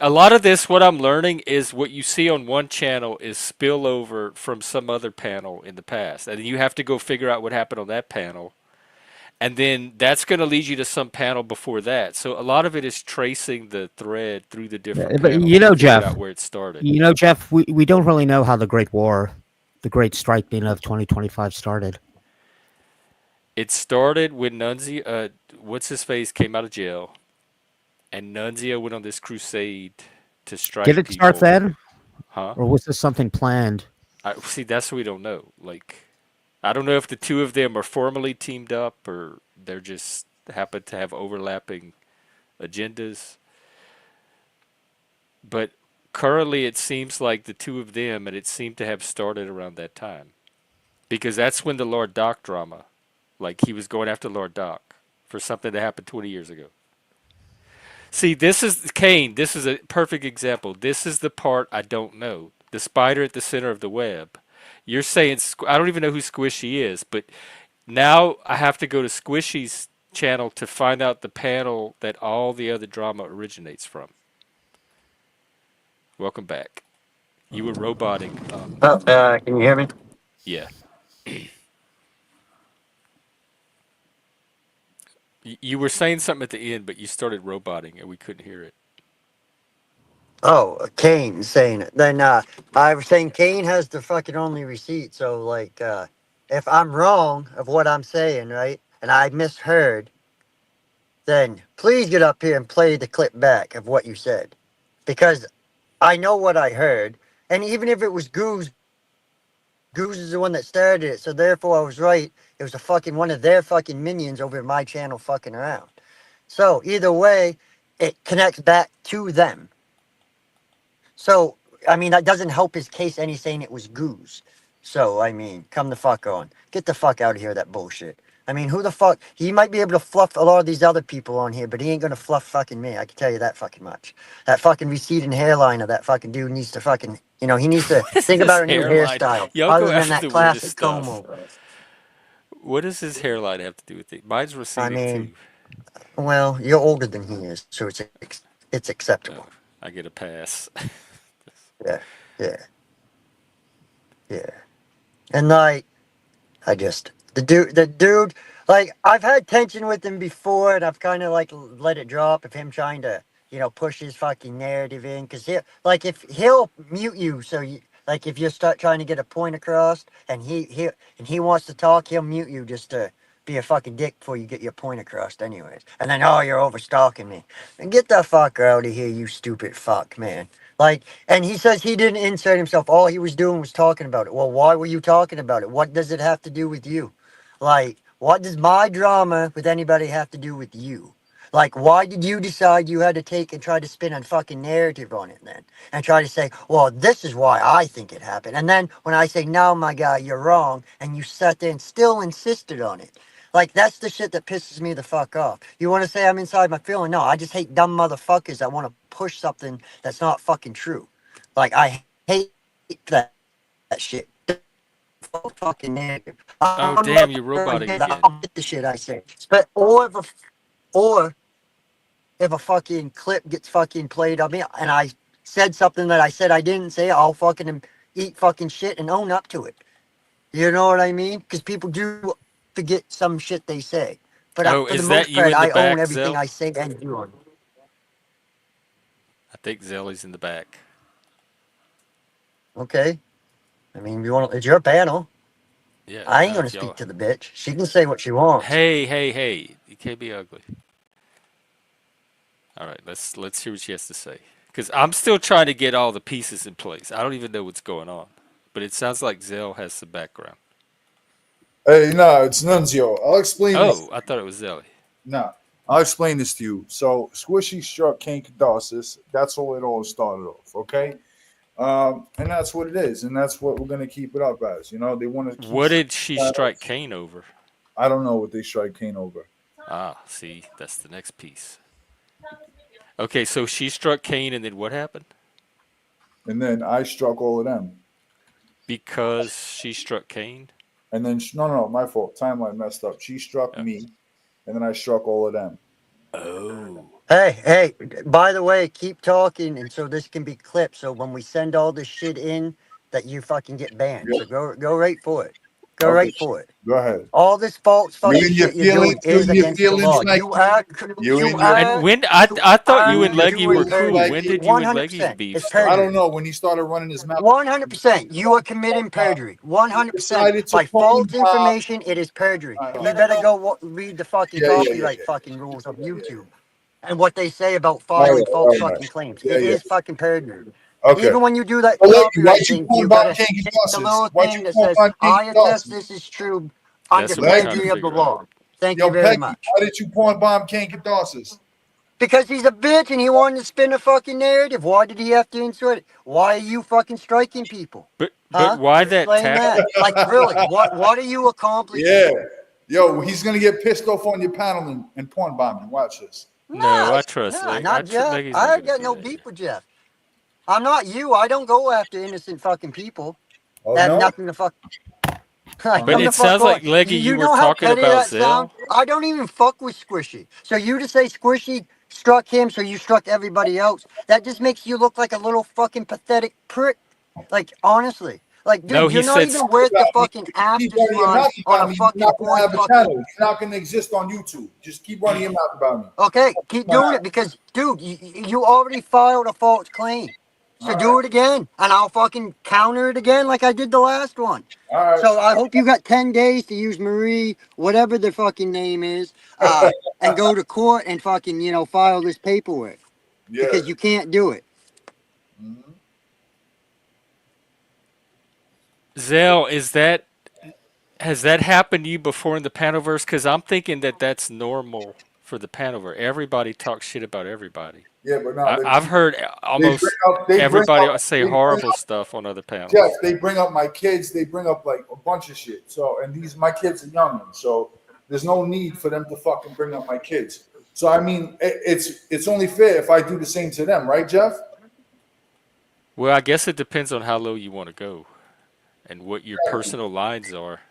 a lot of this, what I'm learning is what you see on one channel is spillover from some other panel in the past. And you have to go figure out what happened on that panel. And then that's going to lead you to some panel before that. So a lot of it is tracing the thread through the different but panels you know, to figure Jeff, out where it started. we don't really know how the Great War, the Great Striking of 2025 started. It started when Nunzio, what's his face, came out of jail, and Nunzio went on this crusade to strike Did it people. start then? Huh? Or was this something planned? See, that's what we don't know. Like, I don't know if the two of them are formally teamed up or they're just happen to have overlapping agendas. But currently it seems like the two of them, and it seemed to have started around that time. Because that's when the Lord Doc drama, like he was going after Lord Doc for something that happened 20 years ago. See, this is, Kane, this is a perfect example. This is the part I don't know. The spider at the center of the web. You're saying, I don't even know who Squishy is, but now I have to go to Squishy's channel to find out the panel that all the other drama originates from. Welcome back. You were roboting. Can you hear me? Yeah. You were saying something at the end, but you started roboting and we couldn't hear it. Oh, Kane saying it. Then I was saying Kane has the fucking only receipt. So like, if I'm wrong of what I'm saying, right, and I misheard, then please get up here and play the clip back of what you said, because I know what I heard, and even if it was Goose is the one that started it, so therefore I was right. It was a fucking one of their fucking minions over at my channel fucking around. So either way, it connects back to them. So, I mean, that doesn't help his case any saying it was Goose. So, I mean, come the fuck on. Get the fuck out of here, that bullshit. I mean, who the fuck? He might be able to fluff a lot of these other people on here, but he ain't gonna fluff fucking me. I can tell you that fucking much. That fucking receding hairline of that fucking dude needs to fucking, he needs to think about a new hairstyle. Y'all Other go than after that the classic weirdest stuff. comb over. What does his hairline have to do with it? Mine's receding too. Well, you're older than he is, so it's acceptable. Oh, I get a pass. Yeah. And like, the dude, like, I've had tension with him before, and I've kind of like let it drop of him trying to, push his fucking narrative in, because he'll mute you, so you, like, if you start trying to get a point across, and he wants to talk, he'll mute you just to be a fucking dick before you get your point across, anyways. And then, oh, you're overstalking me. And get the fuck out of here, you stupid fuck, man. Like, and he says he didn't insert himself. All he was doing was talking about it. Well, why were you talking about it? What does it have to do with you? Like, what does my drama with anybody have to do with you? Like, why did you decide you had to take and try to spin a fucking narrative on it then? And try to say, well, this is why I think it happened. And then when I say, no, my guy, you're wrong, and you sat there and still insisted on it. Like, that's the shit that pisses me the fuck off. You want to say I'm inside my feeling? No, I just hate dumb motherfuckers that want to push something that's not fucking true. Like, I hate that shit. Fucking negative. Oh, damn, you're roboting again. I'll get the shit I say. But, or if a fucking clip gets fucking played on me and I said something that I said I didn't say, I'll fucking eat fucking shit and own up to it. You know what I mean? Because people do forget some shit they say. But for the most part, I own everything I say and do on it. I think Zelly's in the back. Okay. I mean, it's your panel. Yeah. I ain't gonna speak to the bitch. She can say what she wants. Hey. You can't be ugly. All right, let's hear what she has to say. Because I'm still trying to get all the pieces in place. I don't even know what's going on. But it sounds like Zell has some background. Hey, no, it's Nunzio. I'll explain this. Oh, I thought it was Zelly. No, I'll explain this to you. So, Squishy struck King Cadossus. That's all it all started off, okay? And that's what it is, and that's what we're gonna keep it up as. You know, they want to. Keep What did she strike Kane over? I don't know what they strike Kane over. Ah, see, that's the next piece. Okay, so she struck Kane, and then what happened? And then I struck all of them. Because she struck Kane? And then no, my fault. Timeline messed up. She struck me, and then I struck all of them. Oh. Hey, by the way, keep talking, and so this can be clipped. So when we send all this shit in, that you fucking get banned. So go right for it. Go Okay. right for it. Go ahead. All this false fucking and your shit you're doing feelings- you is and your against the feelings law. like- You act. you You and your- And act. when I thought you and Leggy were doing cool. like When it. did you and 100%. Leggy beef It's start? I perjury. don't know when he started running his mouth. 100%. You are committing perjury. 100%. Decided to By phone false Bob. information, it is perjury. You better go read the fucking Yeah, yeah, copyright yeah. fucking rules of YouTube and what they say about All filing right, false all right. fucking claims. Yeah, It yeah. is fucking perjury. Okay. Even when you do that Well, Leggy, copyright why'd you thing, phone you Bob gotta King hit the Dawson? little Why'd thing you that phone says, Bob King I attest Dawson? this is true under That's what we're trying to perjury of the figure out. law. Thank Yo, you very Peggy, much. why did you pawn bomb King Cadossus? Because he's a bitch and he wanted to spin a fucking narrative. Why did he have to insert it? Why are you fucking striking people? But Huh? why that Explain tactic? that. Like, really, what are you accomplishing? Yeah. Yo, he's gonna get pissed off on your panel and pawn bomb you. Watch this. No, I trust Nah, Leggy. not Jeff. Leggy's I not ain't gonna got do no that. beef with Jeff. I'm not you. I don't go after innocent fucking people. Oh That have no? nothing to fuck. But Come the it fuck sounds like on. Leggy, you were know how talking petty about that sounds? Zell. I don't even fuck with Squishy. So you to say Squishy struck him, so you struck everybody else. That just makes you look like a little fucking pathetic prick. Like, honestly. Like, dude, No, he you're not said even worth the fucking Keep after running your sun mouth on about a me. fucking You're not gonna point have a fucking. channel. You're not gonna exist on YouTube. Just keep running your mouth about me. Okay, keep doing it because, dude, you already filed a false claim. So do it again, and I'll fucking counter it again like I did the last one. All right. So I hope you got 10 days to use Marie, whatever the fucking name is, and go to court and fucking, file this paperwork. Yeah. Because you can't do it. Mhm. Zell, has that happened to you before in the Panoverse? Because I'm thinking that that's normal for the Panoverse. Everybody talks shit about everybody. Yeah, but no, I've heard almost everybody say horrible stuff on other panels. Jeff, they bring up my kids. They bring up like a bunch of shit. So, and my kids are young, so there's no need for them to fucking bring up my kids. So, I mean, it's only fair if I do the same to them, right, Jeff? Well, I guess it depends on how low you want to go and what your personal lines are.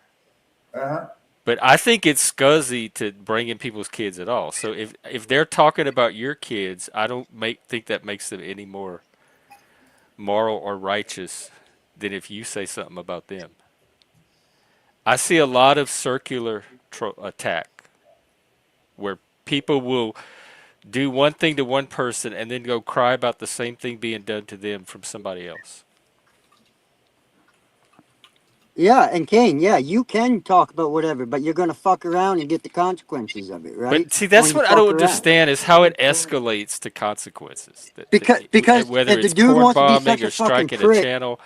Uh-huh. But I think it's scuzzy to bring in people's kids at all. So if they're talking about your kids, I don't think that makes them any more moral or righteous than if you say something about them. I see a lot of circular attack where people will do one thing to one person and then go cry about the same thing being done to them from somebody else. Yeah, and Kane, you can talk about whatever, but you're gonna fuck around and get the consequences of it, right? But see, that's When you what I fuck don't around. understand is how it escalates to consequences. Because whether if the it's dude porn wants to be bombing such or a fucking striking a prick, channel.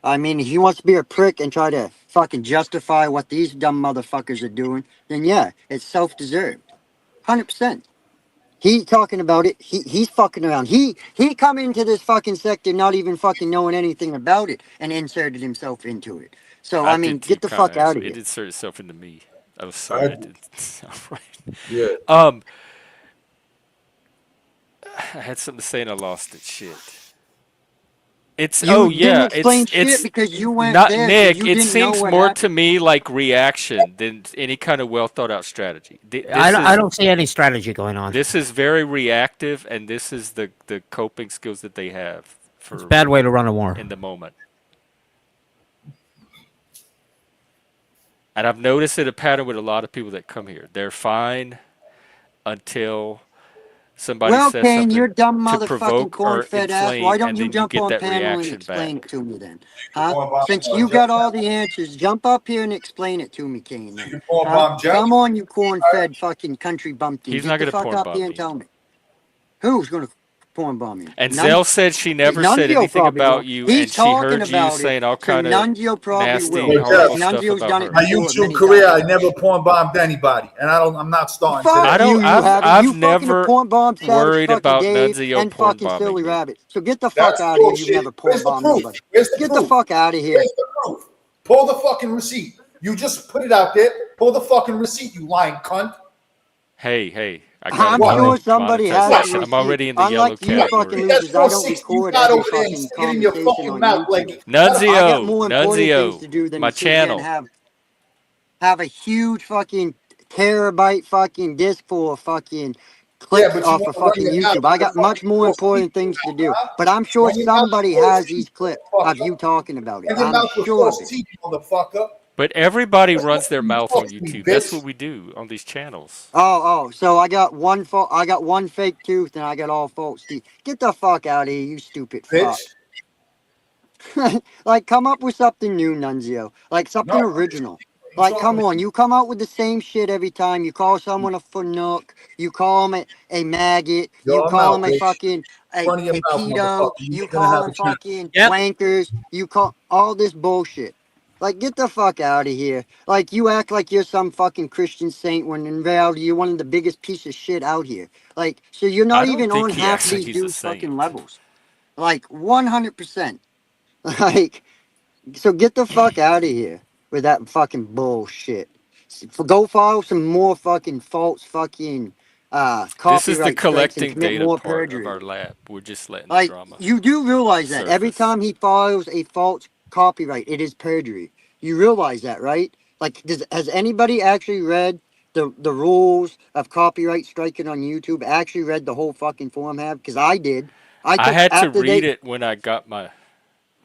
I mean, if he wants to be a prick and try to fucking justify what these dumb motherfuckers are doing, then yeah, it's self-deserved. 100%. He talking about it. He's fucking around. He come into this fucking sector not even fucking knowing anything about it and inserted himself into it. So I mean, did too, get the fuck kinda, out of actually. here. It insert itself into me. I was sorry. That didn't sound right. Yeah. I had something to say and I lost it. Shit. It's You didn't explain shit because you went not there, so Nick. you It didn't know seems what more happened. to me like reaction than any kind of well thought out strategy. I don't see any strategy going on. This is very reactive, and this is the coping skills that they have for It's a bad way to run a war. in the moment. And I've noticed it a pattern with a lot of people that come here. They're fine until somebody Well, says Kane, something you're dumb to motherfucking provoke or corn-fed ass. inflame, Why don't and you then you jump get on that panel and reaction explain back. it to me then? Huh? Since you got all the answers, jump up here and explain it to me, Kane. Then. You porn Huh? bomb Jeff? Come on, you corn-fed fucking country bumpkin. He's Get not the gonna fuck porn up bomb here and me. tell me. Who's gonna porn bombing. And Zell said she never said Nunzio anything probably about will. you, He's and she heard talking you about it, saying all so kind of Nunzio probably nasty, will. Hey, Because horrible Jeff, stuff Nunzio's about done it her. my before YouTube many career, I times. never porn bombed anybody, and I'm not starting Fuck today. I don't. you, you I've haven't. I've You fucking never porn bomb Savage worried fucking about Dave Nunzio and porn fucking bombing Silly me. Rabbit. So get the fuck That's out of here. You've bullshit. never porn Where's the bombed proof? nobody. Where's the Get the proof? fuck out of here. Where's the proof? Pull the fucking receipt. You just put it out there. Pull the fucking receipt, you lying cunt. Hey, I got I'm it. sure somebody has a Monetization. I'm receipt. already in the yellow Unlike you fucking category. That's losers, I don't 460. You record got every over there and fucking stick it in your conversation fucking on mouth like YouTube. I got more important things to do than My to sit here and channel. have a huge fucking terabyte fucking disc full of fucking clicks but you off want of to run fucking your mouth YouTube. I with got the much fucking more 460 important things to do. huh? But I'm sure Run your mouth somebody with has 460, these clips motherfucker. of you talking about it. Run your I'm mouth with sure of it. 460, motherfucker. But everybody That's runs what their you mouth talk on to me, YouTube. That's bitch. what we do on these channels. Oh, so I got one fake tooth and I got all false teeth. Get the fuck out of here, you stupid fuck. Bitch. Like, come up with something new, Nunzio. Like, something No. original. You Like, talking come to on, you come out with the same shit every time. You call someone a fanook. You call him a maggot. Yo, You I'm call out, him a bitch. fucking Run your a mouth, pedo. motherfucker. You You ain't gonna call have him a chance. fucking Yep. wankers. You call all this bullshit. Like, get the fuck out of here. Like, you act like you're some fucking Christian saint when in reality you're one of the biggest piece of shit out here. Like, so you're I not don't even think on he half acts of like these he's a dudes' fucking saint. levels. Like, 100%. Like, so get the fuck out of here with that fucking bullshit. Go follow some more fucking false fucking This is the copyright strikes and collecting commit data more part of perjury. our lab. We're just letting the Like, drama you do realize that every surface. time he files a false copyright, it is perjury. You realize that, right? Like, has anybody actually read the rules of copyright striking on YouTube? Actually read the whole fucking form have? Because I did. I had to After read they it when I got my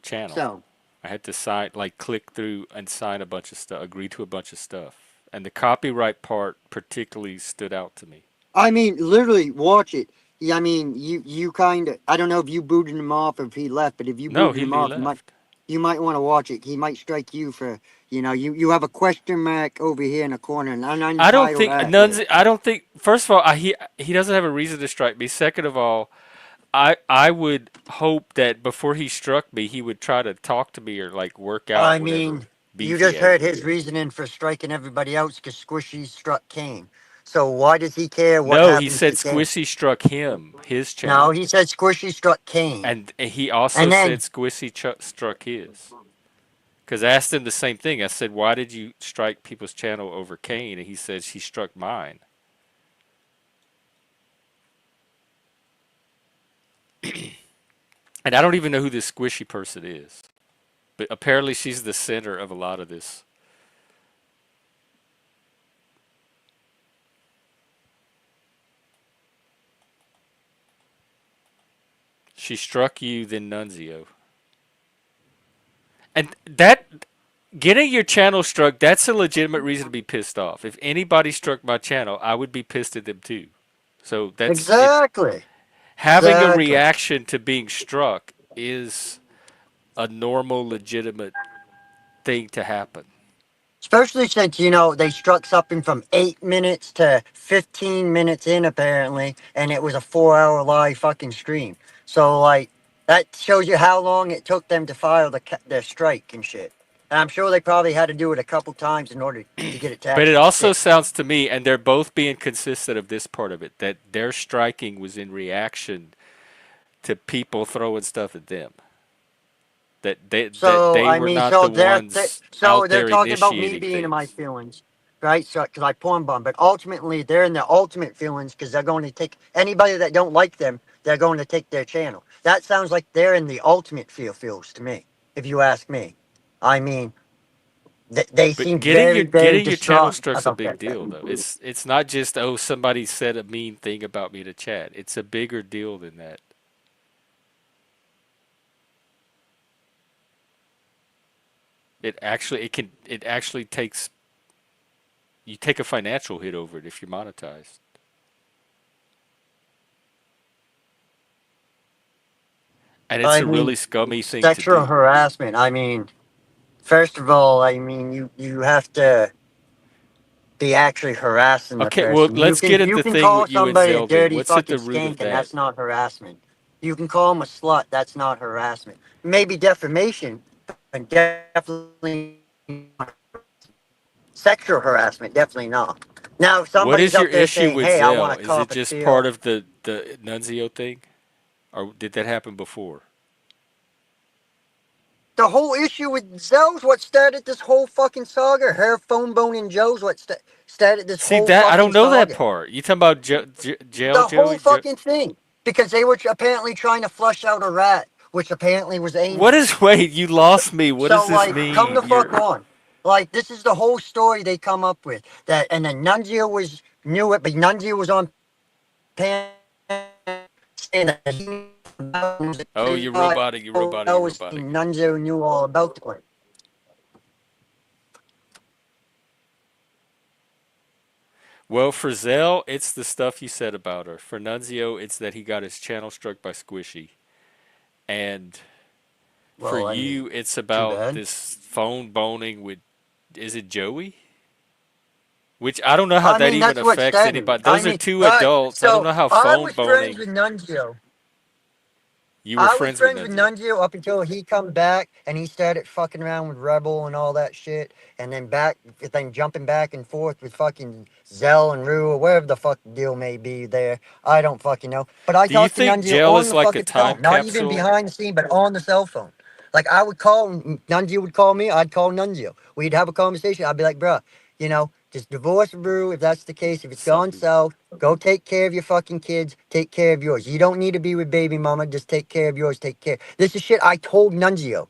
channel. so. I had to sign, like, click through and sign a bunch of stuff, agree to a bunch of stuff. And the copyright part particularly stood out to me. I mean, literally, watch it. Yeah, I mean, you kind of. I don't know if you booted him off or if he left, but if you No, booted him he off, left. you might want to watch it. He might strike you for, you have a question mark over here in the corner, and an I don't untitled think ad Nunzi. there. I don't think. First of all, he doesn't have a reason to strike me. Second of all, I would hope that before he struck me, he would try to talk to me or like work out I whatever mean, beef you he just has heard with his me. reasoning for striking everybody else because Squishy struck Kane. So why does he care what No, he happens said to Kane? Squishy struck him, his No, channel, he said Squishy struck Kane. and he also And said then, Squishy struck his. Because I asked him the same thing. I said, "Why did you strike people's channel over Kane?" And he said, "She struck mine." And I don't even know who this Squishy person is, but apparently she's the center of a lot of this. She struck you, then Nunzio. And that, getting your channel struck, that's a legitimate reason to be pissed off. If anybody struck my channel, I would be pissed at them too. So that's it. exactly. Having a Exactly. reaction to being struck is a normal, legitimate thing to happen. Especially since, they struck something from 8 minutes to 15 minutes in, apparently, and it was a 4-hour live fucking stream. So, like, that shows you how long it took them to file the strike and shit. And I'm sure they probably had to do it a couple times in order to get it to But it actually also stick. sounds to me, and they're both being consistent of this part of it, that their striking was in reaction to people throwing stuff at them. That they So, I were mean, not so the ones out they're there talking about me initiating being in my things. feelings, right? So, because I porn bomb, but ultimately they're in their ultimate feelings because they're going to take anybody that don't like them, they're going to take their channel. That sounds like they're in the ultimate feels to me, if you ask me. I mean, they But seem very, very getting your channel distraught struck's a about big that. deal though. It's not just, oh, somebody said a mean thing about me to chat. It's a bigger deal than that. It actually takes, you take a financial hit over it if you're monetized. And it's I a really mean, scummy thing to sexual do. harassment. I mean, first of all, I mean, you have to be actually harassing the Okay, well, person. let's get at You the can thing call what you and somebody a Zell did. dirty What's at fucking the root of skank, and that? that's not harassment. You can call him a slut. That's not harassment. Maybe defamation, but definitely not. Sexual harassment. Definitely not. Now, if What somebody's is your up there issue saying, with "Hey, I Zell? want to Is it cop a just steal," part of the Nunzio thing, or did that happen before? the whole issue with Zell's what started this whole fucking saga. Her phone bone and Joe's what started this See whole that I don't fucking know that saga. part. You talking about jail The whole Joey? fucking thing. Because they were apparently trying to flush out a rat, which apparently was Amy. What is? Wait, you lost me. What So, does this like, come the mean? fuck on. Like, this is the whole story they come up with. That, and then Nunzio knew it, but Nunzio was on pan saying that he Oh, you're robotic. You're robotic. You're robotic. Nunzio knew all about the plan. Well, for Zell, it's the stuff you said about her. For Nunzio, it's that he got his channel struck by Squishy. And for Well, I mean, you, it's too about bad. this phone boning with, is it Joey? Which I don't know how I that mean, even that's what affects started anybody. it. I Those are mean, two adults. I don't so know how I phone was friends boning. with Nunzio. You were I was friends friends with with Nunzio. Nunzio up until he come back and he started fucking around with Rebel and all that shit, and then jumping back and forth with fucking Zell and Rue or wherever the fuck the deal may be there. I don't fucking know. But I Do you talked to think Nunzio jail on is the like a fucking time phone, not even capsule? behind the scene, but on the cell phone. Like I would call Nunzio would call me, I'd call Nunzio. We'd have a conversation. I'd be like, bruh, just divorce Rue if that's the case. If it's gone Something. south, go take care of your fucking kids. Take care of yours. You don't need to be with baby mama. Just take care of yours. Take care. This is shit I told Nunzio.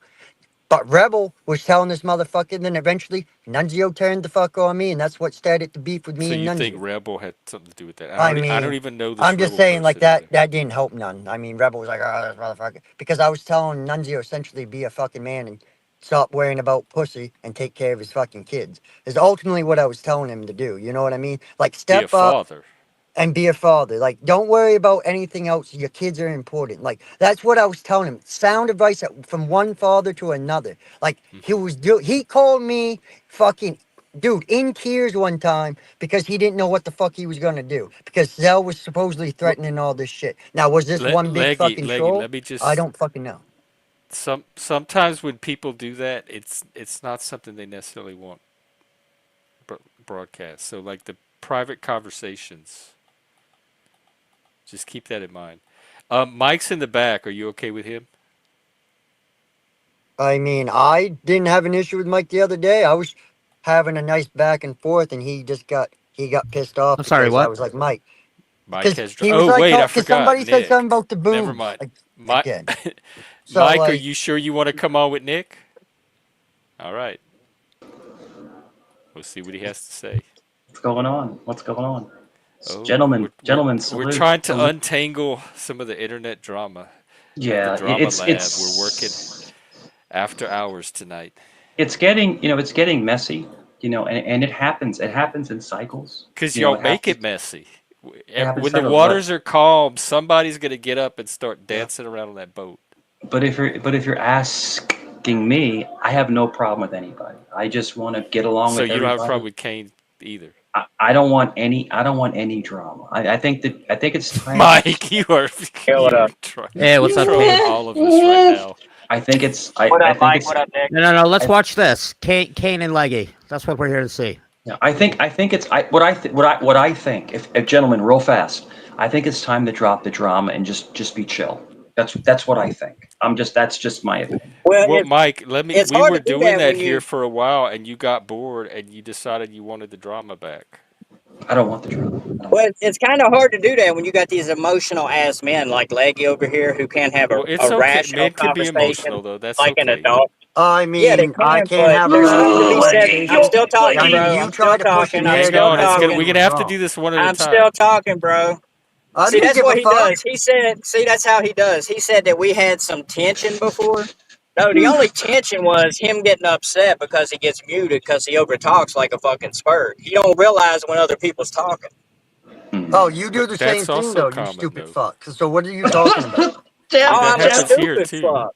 But Rebel was telling this motherfucker, and then eventually Nunzio turned the fuck on me, and that's what started the beef with me So and you think Nunzio. Rebel had something to do with that? I I don't mean, even know this I'm just Rebel saying like person either. that didn't help none. I mean, Rebel was like, oh, this motherfucker. Because I was telling Nunzio essentially be a fucking man and stop worrying about pussy and take care of his fucking kids. Is ultimately what I was telling him to do. You know what I mean? Like Be a step up father. and be a father. Like, don't worry about anything else. Your kids are important. Like, that's what I was telling him. Sound advice from one father to another. Like, he called me fucking dude in tears one time because he didn't know what the fuck he was gonna do because Zell was supposedly threatening all this shit. Now, was this one big fucking troll? Leggy, let me I just don't fucking know. sometimes when people do that, it's not something they necessarily want broadcast. So like the private conversations, just keep that in mind. Mike's in the back. Are you okay with him? I mean, I didn't have an issue with Mike the other day. I was having a nice back and forth, and he got pissed off I'm sorry, because I what? was like, Mike, Mike because has. he was Oh like, wait, I because forgot. somebody said Nick. something about the Never boobs mind. again. So Mike, are like, you sure you want to come on with Nick? All right. We'll see what he has to say. What's going on? What's going on? Oh, Gentlemen, we're salute. trying to untangle some of the internet drama. Yeah, the drama it's lab. We're working after hours tonight. It's getting messy, and it happens in cycles. Because You know, y'all make it messy. happens When the cycles, waters are calm, somebody's gonna get up and start dancing around on that boat. but if you're asking me, I have no problem with anybody. I just want to get along So with you don't have a everybody. problem with Kane either. I don't want any drama. I think it's time. Mike, you are Hey, what up? Hey, what's up, trolling Kane? all of us right now. I think it's. What I up, think Mike? it's. What up, Nick? No. Let's watch this. Kane and Leggy. That's what we're here to see. Yeah, I think it's. What I think. If gentlemen, real fast. I think it's time to drop the drama and just be chill. That's what I think. That's just my opinion. Well, Mike, it's we hard were to do doing that that when here you. for a while, and you got bored, and you decided you wanted the drama back. I don't want the drama. Well, it's kind of hard to do that when you got these emotional ass men like Leggy over here who can't have Well, it's a okay. rational Men can be conversation emotional, though. That's like an okay. adult. I Yeah, they mean, I can, can't but have a there's something to be rational said. conversation. I'm still talking, I bro. mean, you I'm try still to push a talking. I'm Hang narrative still on, that we're talking. gonna have to wrong. do this one at a I'm time. still talking, bro. I See, didn't that's give what a he fuck. does. He said, see, that's how he does. He said that we had some tension before. No, the only tension was him getting upset because he gets muted because he overtalks like a fucking spurt. He don't realize when other people's talking. Oh, you do the same That's thing also though, you common, stupid though. fuck. So what are you talking about? Hey, Oh, that I'm a happens here stupid too. fuck.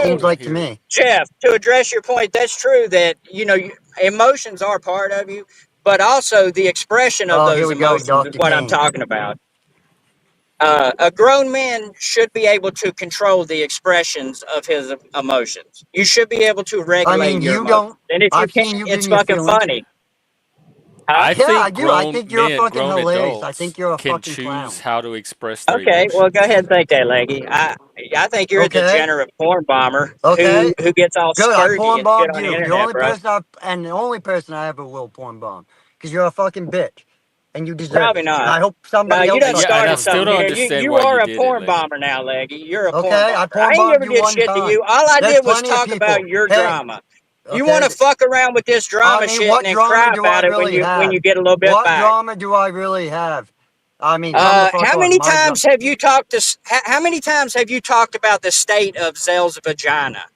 seems women like to here. me. Jeff, to address your point, that's true that, emotions are part of you, but also the expression of Oh, here those we go, emotions is Dr. what I'm King. talking about. A grown man should be able to control the expressions of his emotions. You should be able to I regulate mean, your you emotions. don't. And if you I've can't, seen you it's getting your fucking feelings. funny. Huh? I Yeah, I think do. I grown think you're men, fucking grown hilarious. I think adults you're a can fucking choose clown. how to express their Okay, well, go ahead emotions. and think that, Leggy. I think you're a Okay. degenerate porn bomber Okay. who gets all Good. I spurty porn and shit bombed on the you. The internet, only bro. person I ever will porn bomb. Because you're a fucking bitch. And you deserve Probably it. not. I hope No, somebody you else done fucking Yeah, and I started kills you. still something don't here. understand You why are you a did it, porn Leggy. bomber now, Leggy. You're a porn Okay, I bomber. I porn ain't bombed never you did one shit to time. you. All I There's did was plenty of talk about people. your Hey, drama. You want to Okay. fuck around with this drama I mean, shit what and then drama cry do I about it really when have? you get a little bit What back. drama do I really have? I mean, come the fuck How on. many My times have you talked to? How many times have you talked about the state of Zell's vagina?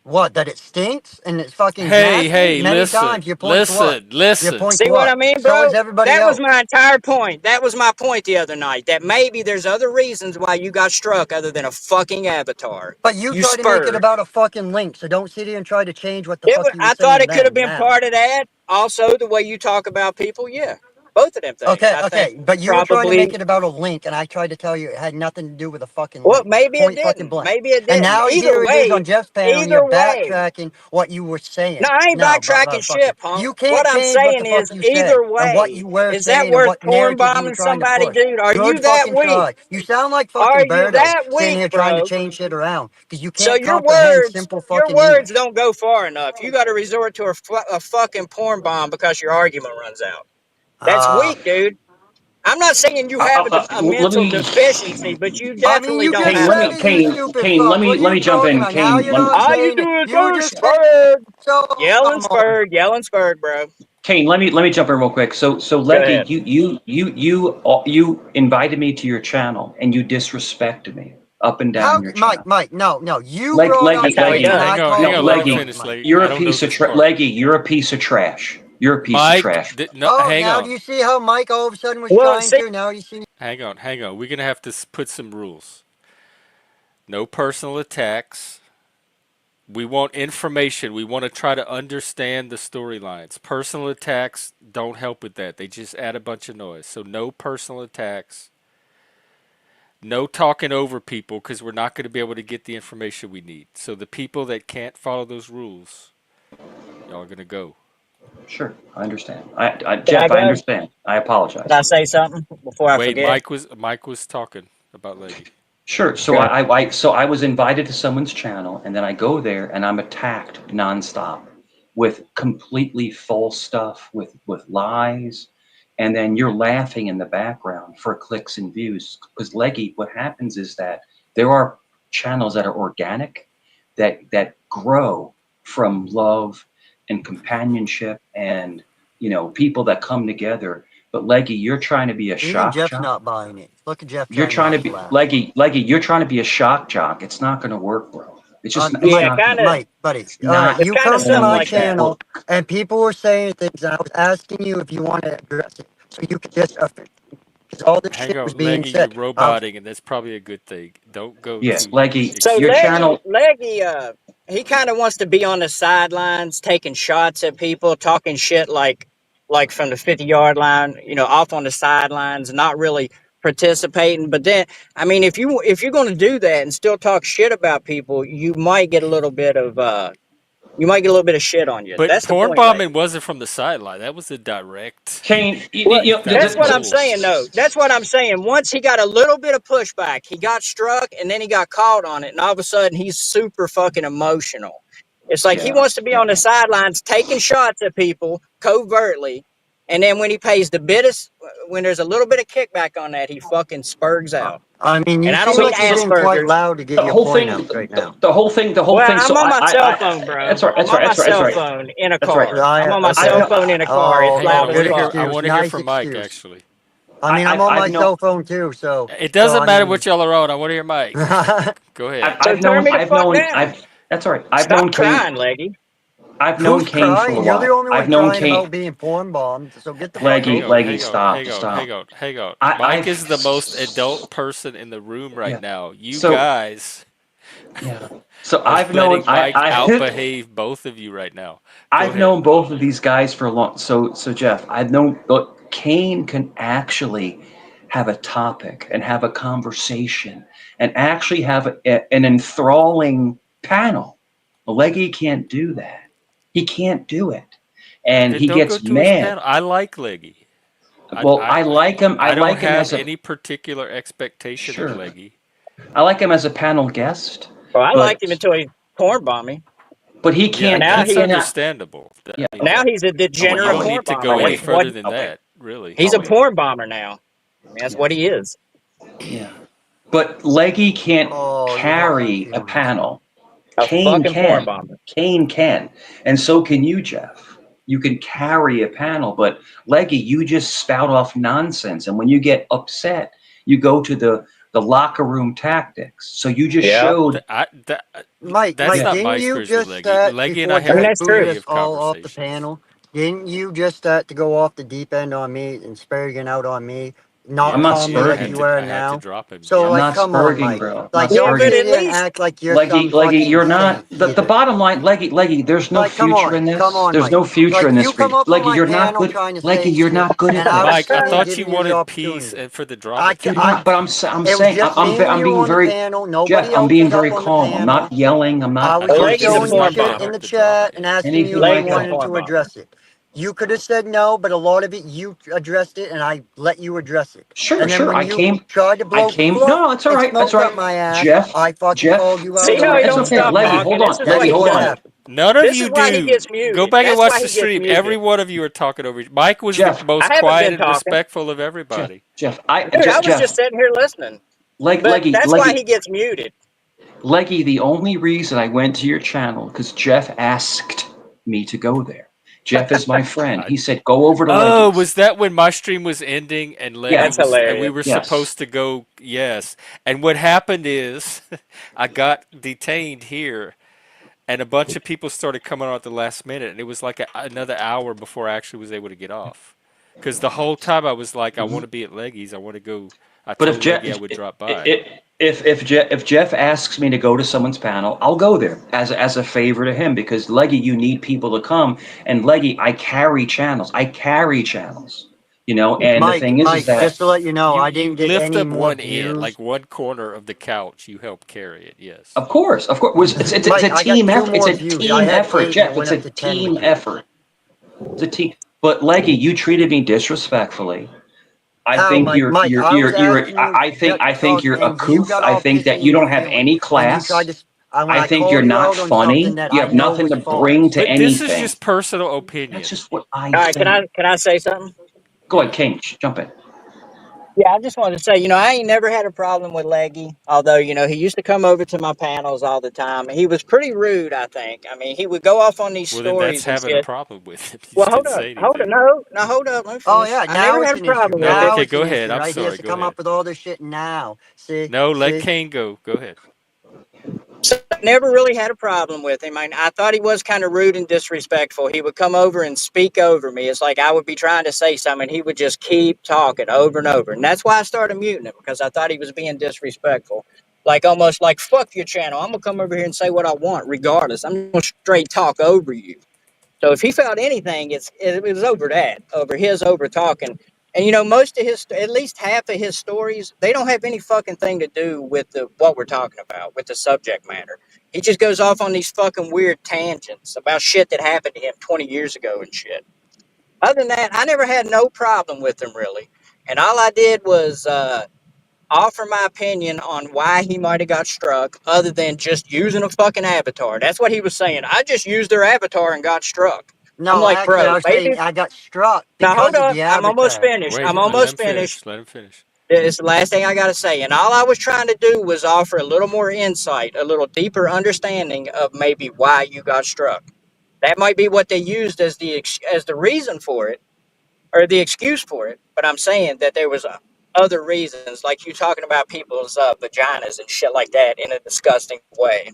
What? That it stinks and it's fucking Hey, nasty? hey, Many times. listen, Your point to what? listen, Your listen. point to See what I what? mean, So bro? is everybody That was else. my entire point. That was my point the other night. That maybe there's other reasons why you got struck other than a fucking avatar. But you You try to make it spurred. about a fucking link, so don't sit here and try to change what the fuck you were I thought saying it could have then been now. part of that. Also, the way you talk about people, yeah, both of them things. Okay, I think okay, but you were trying to make probably. it about a link, and I tried to tell you it had nothing to do with a fucking Well, link. maybe it Point fucking didn't. blank. Maybe it And didn't. now here it is on Jeff's panel, and you're Either way. backtracking what you were No, saying. I ain't No, but backtracking fucking, shit, punk. you What can't I'm change what the saying fuck is, you said either and what way, you were is that saying and worth what porn narrative you were bombing trying to somebody, push. dude? Are you Good that fucking weak? try. You sound like Are fucking you Berto that sitting weak, here trying to bro? change shit around because you So can't comprehend simple your fucking words English. don't go far enough. You got to resort to a fucking porn bomb because your argument runs out. That's weak, dude. I'm not saying you have a Let mental me, deficiency, but you I mean, definitely you don't just Kane, have let said me, one. it, you Kane, stupid Kane, fuck. What are let you me jump talking in. about? Now Kane, you're not All you saying do it. is You go just said Spurg, so. yelling Come on. Spurg, yelling Spurg, bro. Kane, let me jump in real quick. So Go Leggy, ahead. you invited me to your channel and you disrespected me up and How, down your channel. Mike, no. You brought Leggy, up That's how he links, Leggy, and does. I Hang called on, you let him out on Leggy, it, finish, Mike. Lee. you're I a don't know piece of this part. Leggy, you're a piece of trash. You're a piece of Mike, trash. no, Oh, hang now do on, you see how Mike all of a sudden was Well, trying see, to? Now you see. hang on, hang on. We're gonna have to put some rules. No personal attacks. We want information. We want to try to understand the storylines. Personal attacks don't help with that. They just add a bunch of noise. So no personal attacks. No talking over people because we're not going to be able to get the information we need. So the people that can't follow those rules, y'all are going to go. Sure, I understand. can I Jeff, I go? understand. I Can I apologize. say something before I Wait, forget? Mike was talking about Leggy. Sure. So Good. I was invited to someone's channel, and then I go there and I'm attacked nonstop with completely false stuff, with lies, and then you're laughing in the background for clicks and views. Because Leggy, what happens is that there are channels that are organic, that grow from love and companionship, and people that come together. But Leggy, you're trying to be a Even shock Jeff's jock. not buying it. Look at Jeff You're trying trying to not to be laugh. Leggy, you're trying to be a shock jock. It's not going to work, bro. It's just it's Yeah, not going kind to of. work. Mike, buddy. It's All right, not It's you kind of come to something going my like that. to channel, work. and people were saying things, and I was asking you if you want to address it, so you could just because all this Hang shit was on, being Leggy, you're said. I was, roboting, and that's probably a good thing. Don't go Yes, to Leggy, So your extreme. channel. Leggy, he kind of wants to be on the sidelines, taking shots at people, talking shit like from the 50-yard line, off on the sidelines, not really participating. But then, I mean, if you're going to do that and still talk shit about people, you might get a little bit of shit on you. But That's the porn point, Leggy. bombing wasn't from the sideline. That was a direct. Kane, Well, That was that's what I'm bold. saying, though. That's what I'm saying. Once he got a little bit of pushback, he got struck, and then he got caught on it, and all of a sudden he's super fucking emotional. It's like he yeah, wants to be on the sidelines taking shots at people covertly, and then when he pays the bittest, when there's a little bit of kickback on that, he fucking spurgs out. I mean, And you I don't seem mean like you're being quite Asperger's. loud to get the your whole point thing, out right now. the whole Well, thing. I'm So on my cell phone, bro. that's right, I'm that's right, on my that's right, that's cell right, phone in a that's right. car. I'm on my I've cell no, phone in a car. It's Hang on, loud I as want Good to hear. fuck. I excuse. want to hear Nice from Mike. excuse. Actually, I mean, I'm on I've my known, cell phone too, so it doesn't I matter mean, what y'all are on. I want to hear Mike. Go ahead. So turn me the fuck down. That's all right. Stop crying, Leggy. I've known who's Kane for a crying? You're the while. only I've one known crying about Kane. being porn bombed. So get the fuck Hang Leggy, over on, it. Leggy, hang on, stop, hang on, stop. hang on, hang on. Mike I've is the most adult person in the room right yeah. now. You So guys yeah. So are I've known letting Mike I outbehave both of you right now. Go I've ahead. known both of these guys for a long. So Jeff, I've known. Look, Kane can actually have a topic and have a conversation and actually have an enthralling panel. Leggy can't do that. He can't do it, and Then he don't go gets to his mad. panel. I like Leggy. Well, I like him. I I don't like him have as a any particular expectation of sure. Leggy. I like him as a panel guest, Well, I liked him but until he porn bombed me. he Yeah, can't. Now He that's cannot. understandable. Yeah. I mean, now he's a Oh wait. you degenerate Oh don't wait. porn need to bomber. go Oh any wait. further than Oh wait. that, really. He's Oh a wait. porn bomber now. I mean, that's Yeah. what he is. Yeah. But Leggy can't Oh, you hurt my carry a feelings. panel. A Kane fucking porn can. bomber. Kane can. And so can you, Jeff. You can carry a panel, but Leggy, you just spout off nonsense. And when you get upset, you go to the locker room tactics. So you just Yeah. showed Mike, That's not didn't my you experience with just Leggy. Leggy and I before have Jeff had that's booted true. plenty us of all off the conversations. panel? Didn't you just to go off the deep end on me and spurging out on me, not I'm not calm me like spurging. you are I had to now? drop him. So Yeah. I'm like, not come on, spurging, Mike. bro. I'm Like, not Yeah, don't but sit spurging. at here and least, act like you're Leggy, some Leggy, fucking you're not saint the either. bottom line, Leggy, there's no Like, come future in on, come this. on, There's Mike. no future Like, in you this for come you. up on Leggy, my you're not panel good. trying to Leggy, say you're shit, not good and at I was Mike, I this. trying to thought give you you the wanted peace opportunity. and for the drama to You're end. not, but I'm It was saying just me and I'm you being on the very panel. Jeff. Nobody I'm else being was very up on the calm. I'm panel. not yelling. I'm I not. was I can't just say Leggy's a showing you porn anything shit like in bomber. the The drama chat and end. asking you anything if you like Leggy's a that. wanted porn to bomber. address it. You could have said no, but a lot of it you addressed it, and I let you address it. Sure, And then sure. when you tried to blow No, fluff no, it's all and right. That's smoke all up right. my ass, Jeff, I fucking called Jeff. you See out It's how on he it's it, don't and okay. stop you Leggy, left. hold talking? This on. is That's why Leggy, he just hold what gets. on. happened. None of This you is why he do. gets Go muted. back and That's watch why the he gets stream. Every muted. one of you are talking over. Mike was the Jeff, most I haven't quiet been and talking, respectful of Jeff, everybody. Jeff. dude. I was Jeff. just sitting here listening. But Leggy, that's why he gets muted. Leggy. The only reason I went to your channel because Jeff asked me to go there. Jeff is my friend. I, He said, "Go over to oh, Leggy's." was that when my stream was ending and Leggy That's Yeah. was, and we hilarious. were Yes. supposed to go? Yes. And what happened is, I got detained here, and a bunch of people started coming on at the last minute, and it was like another hour before I actually was able to get off. Because the whole time I was like, I want to be at Leggy's. I want to go. I But if told Jeff, Leggy I would drop by. if Jeff asks me to go to someone's panel, I'll go there as a favor to him because Leggy, you need people to come, and Leggy, I carry channels. You know, and the thing is Mike, that just to let you know, I You didn't get lift any up more one end, views. like one corner of the couch. You help carry it. Yes. of course, it's a Mike, I got team 2 effort. It's more a views. I team had effort, 8 and it Jeff. went It's a up to 10 with team you. effort. It's a team. But Leggy, you treated me disrespectfully. I How, think Mike? Mike, I was asking you I to think talk, you're a and you coof. got I all think that pissy you in your don't have feelings, any and you tried class. to. When I I think you're called you not out on something funny. that You I have know nothing was to bring false. to But this is anything. just personal That's opinion. just what I All right, think. can I say something? Go Yeah. ahead, King. Jump in. Yeah, I just wanted to say, I ain't never had a problem with Leggy, although, he used to come over to my panels all the time. He was pretty rude, I think. I mean, he would go off on these Well, then that's stories and having a shit. problem with him. You Well, just didn't say hold up, anything. no, hold up, let me Oh finish. yeah, I now never it's had a an issue. problem with No, it. Now okay, it's go an ahead. issue, I'm right? He has sorry. to Go come ahead. up with all this shit now. See, No, let see. Kane go. Go ahead. So I never really had a problem with him. I thought he was kind of rude and disrespectful. He would come over and speak over me. It's like I would be trying to say something, he would just keep talking over and over. And that's why I started muting him, because I thought he was being disrespectful. Like almost like, fuck your channel. I'm gonna come over here and say what I want, regardless. I'm gonna straight talk over you. So if he felt anything, it was over that, over his over talking. And most of his, at least half of his stories, they don't have any fucking thing to do with what we're talking about, with the subject matter. He just goes off on these fucking weird tangents about shit that happened to him 20 years ago and shit. Other than that, I never had no problem with him really. And all I did was offer my opinion on why he might have got struck, other than just using a fucking avatar. That's what he was saying. I just used their avatar and got struck. I'm No, like, actually, bro, I was maybe. saying I got struck Now hold because of up. the I'm almost avatar. finished. Wait, I'm let almost him finished. finish. Let him finish. It's the last thing I got to say. And all I was trying to do was offer a little more insight, a little deeper understanding of maybe why you got struck. That might be what they used as the reason for it, or the excuse for it. But I'm saying that there was other reasons, like you talking about people's vaginas and shit like that in a disgusting way.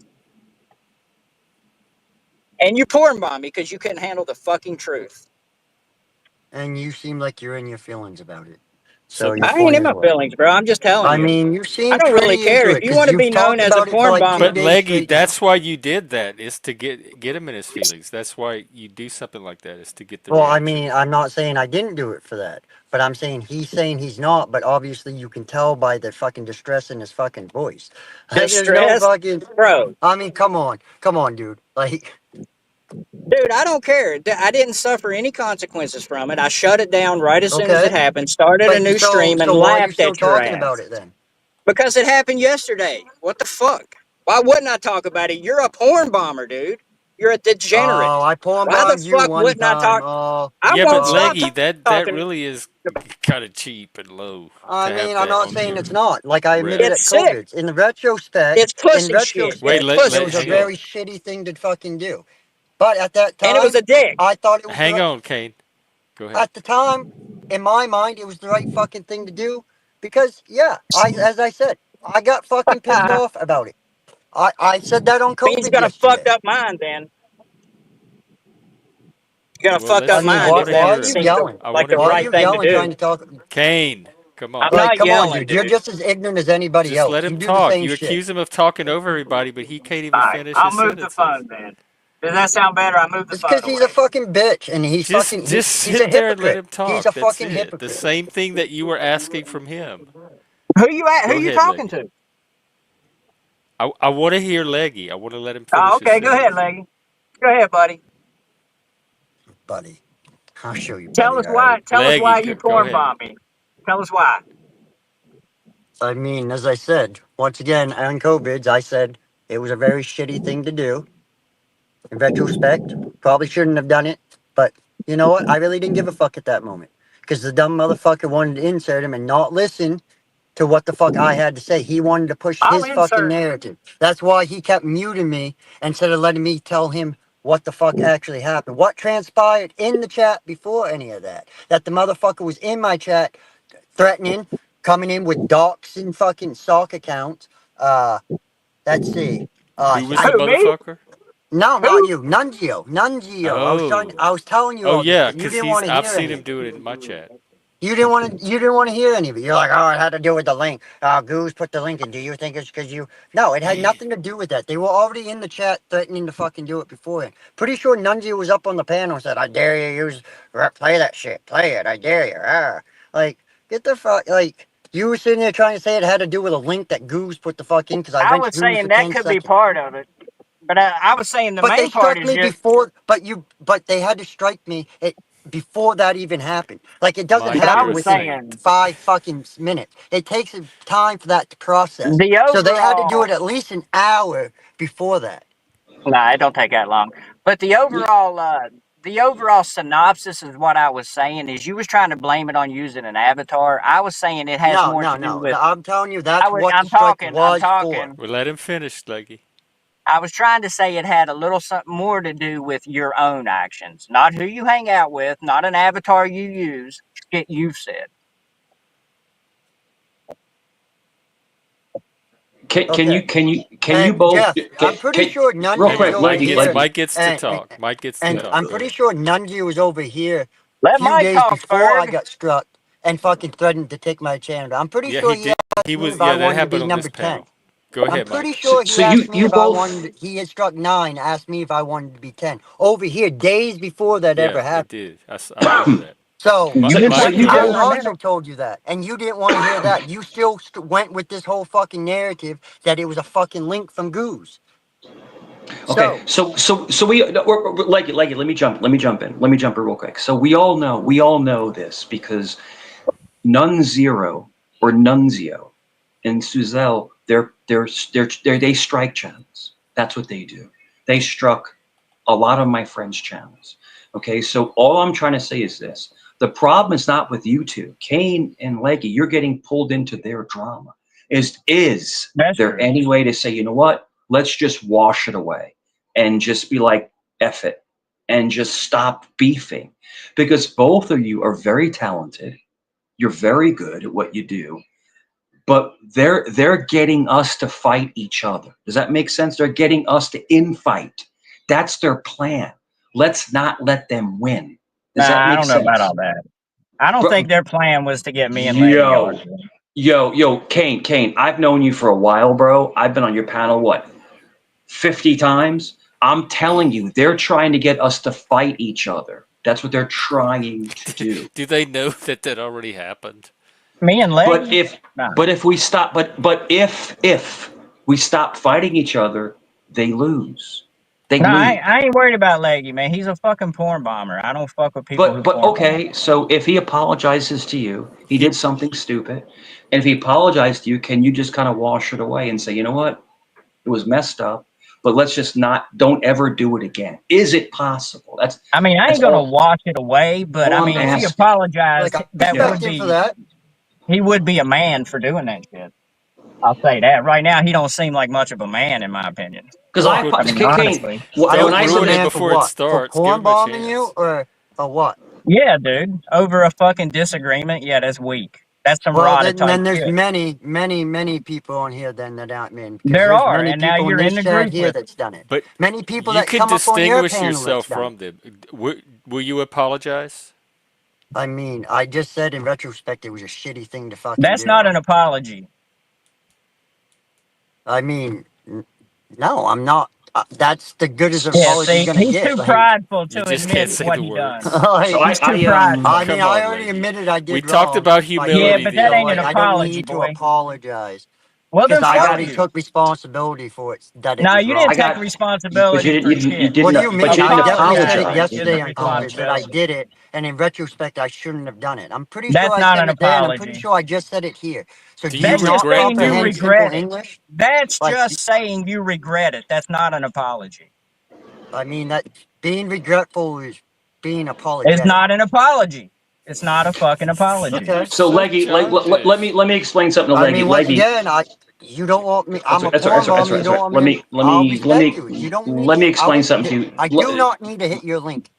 And you porn bomb me because you couldn't handle the fucking truth. And you seem like you're in your feelings about it. So So your I ain't point in is my what? feelings, bro. I'm just telling I you. mean, you I seem don't really pretty care. into If it you because want to you've be known talked as a about it for porn like 2 bomber, But days Leggy, straight now. that's why you did that, is to get him in his feelings. That's why you do something like that, is to get the Well, I reaction. mean, I'm not saying I didn't do it for that, but I'm saying he's not. But obviously, you can tell by the fucking distress in his fucking voice. There's no distressed, fucking. bro. I mean, come on, dude. Like, Dude, I don't care. I didn't suffer any consequences from it. I shut it down right as soon as it okay, happened, started a but new so stream, and so why are you laughed still at your talking ass. about it then? Because it happened yesterday. What the fuck? Why wouldn't I talk about it? You're a porn bomber, dude. You're a degenerate. Oh, I porn Why the bombed you fuck one wouldn't I time. talk? Oh, I Yeah, won't but stop Leggy, that talking. really is kind of cheap and low I to mean, have I'm that not on saying your it's not. Like I admitted rep. at It's sick. COVID. In the retrospect, It's pussy shit. Wait, It's it pussy was a hang shit. on, very shitty thing to fucking do. But at that And it was time, a dick. I thought it was hang on, Kane. Go ahead. at the time, in my mind, it was the right fucking thing to do. Because yeah, as I said, I got fucking pissed off about it. I said that on Means you COVID got a fucked yesterday. up mind, then. You got a Well, fucked I up mean, I mind why if want to that are hear you him. seems yelling? I like want to the Why hear are right you him. thing to yelling, do. trying to talk? Kane, come on. I'm Like, not come on, yelling, dude. You're dude. just as ignorant as anybody Just else. let You him do the talk. same You shit. accuse him of talking over everybody, but he can't even All right, finish I'll his move the sentences. phone, then. Does that sound better? I move the It's because phone he's a away. fucking bitch, and he's Just fucking he's a sit there and let hypocrite. him He's talk. a That's fucking it. The hypocrite. same thing that you were asking from him. Who you at? Who Go you ahead, talking Leggy. to? I want to hear Leggy. I want to let him Oh, finish his okay. Go ahead, sentence. Leggy. Go ahead, buddy. Buddy, I'll show you, Tell buddy. us All why. right. Tell us Leggy, why you go porn ahead. bomb me. Tell us why. I mean, as I said, once again on COVID, I said it was a very shitty thing to do. In retrospect, probably shouldn't have done it. But you know what? I really didn't give a fuck at that moment because the dumb motherfucker wanted to insert him and not listen to what the fuck I had to say. He wanted to push I'll his fucking insert. narrative. That's why he kept muting me instead of letting me tell him what the fuck actually happened. What transpired in the chat before any of that. That the motherfucker was in my chat threatening, coming in with docs and fucking sock accounts. Let's see. Who was the Who, me? motherfucker? No, not Who? you. Nunzio. Oh. I was telling you Oh all this yeah, shit. You cause didn't want to I've hear seen any him of it. do it in my chat. You didn't want to hear any of it. You're like, oh, it had to do with the link. Goose put the link in. Do you think it's because you? No, it had nothing to do with that. They were already in the chat threatening to fucking do it beforehand. Pretty sure Nunzio was up on the panel and said, I dare you play that shit. Play it. I dare you. Like, get the fuck, like, you were sitting there trying to say it had to do with a link that Goose put the fuck in because I I went was Goose saying for that 10 could be seconds. part of it, but I was saying the But they main part struck is me just before, but they had to strike me before that even happened. Like it doesn't But Mike, I you're happen a was within saint. saying 5 fucking minutes. It takes time for that to process. the So they had to do overall. it at least an hour before that. Nah, it don't take that long. But the overall synopsis is what I was saying is you was trying to blame it on using an avatar. I was saying it has No, more no, to do no. with. I'm telling you, that's what the I'm strike talking. I'm was for. talking. Well, let him finish, Leggy. I was trying to say it had a little something more to do with your own actions, not who you hang out with, not an avatar you use. Shit you've said. Okay. Can you And both Jeff, I'm pretty sure real Nunji Hang was quick, on, over Mike gets here, Leggy. Mike gets to talk. Mike gets to and talk. I'm Go pretty ahead. sure Nunji was over here Let few Mike days talk, before I Ferg. got struck and fucking threatened to take my channel. I'm pretty Yeah, sure he he did. asked He me was. if I Yeah, that wanted to happened be on this number 10. panel. Go I'm ahead, pretty Mike. sure he So asked me you if I both wanted. He had struck 9. Asked me if I wanted to be 10. Over here, days before that ever Yeah, he happened. did. I remember that. So you You've been so Mike, putting you I together a both also minute. told you that, and you didn't want to hear that. You still went with this whole fucking narrative that it was a fucking link from Goose. okay. So So Leggy, let me jump in. Let me jump in real quick. So we all know this because Nunzio or Nunzio and Suzel, they strike channels. That's what they do. They struck a lot of my friends' channels. Okay, so all I'm trying to say is this. The problem is not with you two. Kane and Leggy, you're getting pulled into their drama. Is That's there true. any way to say, you know what? Let's just wash it away and just be like, F it, and just stop beefing? Because both of you are very talented. You're very good at what you do, but they're getting us to fight each other. Does that make sense? They're getting us to infight. That's their plan. Let's not let them win. Does that Nah, I make don't know about sense? all that. I don't Bro, think their plan was to get me and Leggy arguing. yo, Kane, I've known you for a while, bro. I've been on your panel, what, 50 times? I'm telling you, they're trying to get us to fight each other. That's what they're trying to do. do they know that already happened? Me and Leggy? But if we stop, but if we stop fighting each other, they lose. They No, lose. I ain't worried about Leggy, man. He's a fucking porn bomber. I don't fuck with people who But porn bomb. okay, so if he apologizes to you, he did something stupid, and if he apologized to you, can you just kind of wash it away and say, you know what, it was messed up. but let's just don't ever do it again. Is it possible? I mean, I that's ain't gonna all- wash it away, but all I I'm mean, if he asking. apologized, Like, I that respect would him be for that. he would be a man for doing that shit. I'll say that. Right now, he don't seem like much of a man, in my opinion. Because Why? I mean, Kane, honestly. I when don't I think a ruin said it man for before it what? For starts. Give porn him a bombing you chance. or what? Yeah, dude. Over a fucking disagreement, yeah, that's weak. That's some Well, rotted type then there's shit. many people on here then that aren't men. Because There there's are, many and now people in you're this in the chat group here with that's done it. But Many people you that can come up on your distinguish panel yourself that's done from it. them. Will you apologize? I mean, I just said in retrospect it was a shitty thing to fucking That's do. not an apology. I mean, no, I'm not. That's the good as Yeah, apology see, you're gonna he's get. too Like, prideful You to just admit can't say what the he done. words. So like, He's too prideful. I Come mean, I on, already lady. admitted I did We wrong. talked about by Yeah, humility but the doing that so, other ain't like, an night. I don't apology, need to boy. apologize Well, because then I fuck already you. took responsibility for it. That it No, was you wrong. didn't take but responsibility you for didn't, you shit. What didn't, do you but mean? you I didn't definitely said it apologize. Is the yesterday, Unconscious, that I responsibility. did it, and in retrospect, I shouldn't have done it. I'm pretty That's sure I not said an it there, and I'm pretty apology. sure I just said it here. So Do do you you That's just not regret saying you doing comprehend simple regret it. English? That's Like, just saying you regret it. That's not an apology. I mean, that being regretful is being It's apologetic. not an apology. It's not a fucking apology. Okay. So So Leggy, childish. let me explain something to I Leggy. mean, once Leggy, again, you don't want me. I'm a that's right, porn bomb. You that's don't right. want me. I'll respect you. You don't need Let me to. explain something to you. I do not need to hit your link.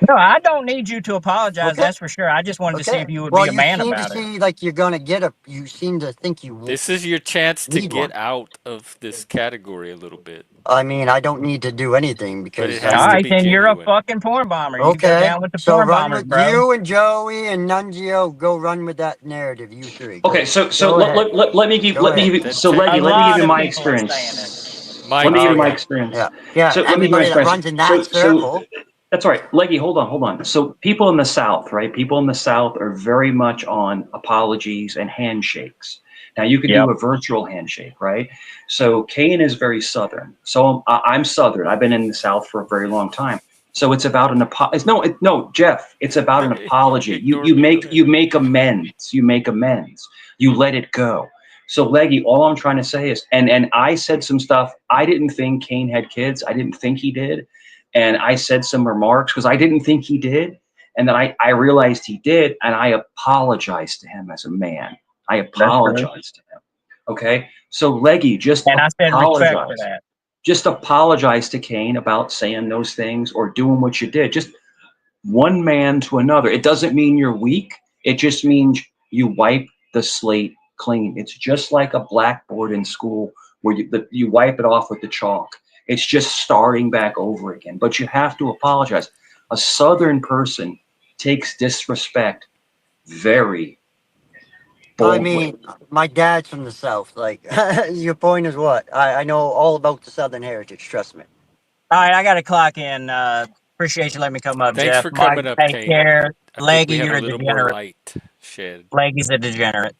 No, I don't need you to apologize. Okay. That's for sure. I just wanted to see Okay. if you would Well, be a you man seem to about it. see like you're gonna get a. You seem to think you This is your chance to need get one. out of this category a little bit. I mean, I don't need to do anything But because it I has All to mean, right, be then you're a genuine. fucking porn bomber. You go okay. down with the So porn run bombers, with bro. you and Joey and Nunzio. Go run with that narrative. You three. Okay, Go. so Go ahead. let me give Go ahead. you That so take, A Leggy, let me give lot you of my people are saying it. experience. Mike, Let me give Oh you my yeah. experience. Yeah. Yeah. So let me give you my Everybody that experience. runs in that So circle. that's all right. Leggy, hold on. So people in the South, right? People in the South are very much on apologies and handshakes. Now you can Yep. do a virtual handshake, right? So Kane is very Southern. So I'm Southern. I've been in the South for a very long time. So it's about an apology. No, Jeff. It's about an apology. ignore You me. Go make ahead. you make amends. You make amends. You let it go. So Leggy, all I'm trying to say is, and I said some stuff. I didn't think Kane had kids. I didn't think he did, and I said some remarks because I didn't think he did, and then I realized he did, and I apologized to him as a man. I That's true. apologized to him. Okay, so Leggy, just And I said respect for apologize. that. Just apologize to Kane about saying those things or doing what you did. Just one man to another. It doesn't mean you're weak. It just means you wipe the slate clean. It's just like a blackboard in school where you wipe it off with the chalk. It's just starting back over again. But you have to apologize. A Southern person takes disrespect very boldly. I mean, my dad's from the South. Like, your point is what? I know all about the Southern heritage. Trust me. All right, I got to clock in. Appreciate you letting me come up, Thanks Jeff. for Mike, coming up, take Kane. care. I think we Leggy, have you're a a little more degenerate. light shed. Leggy's a degenerate.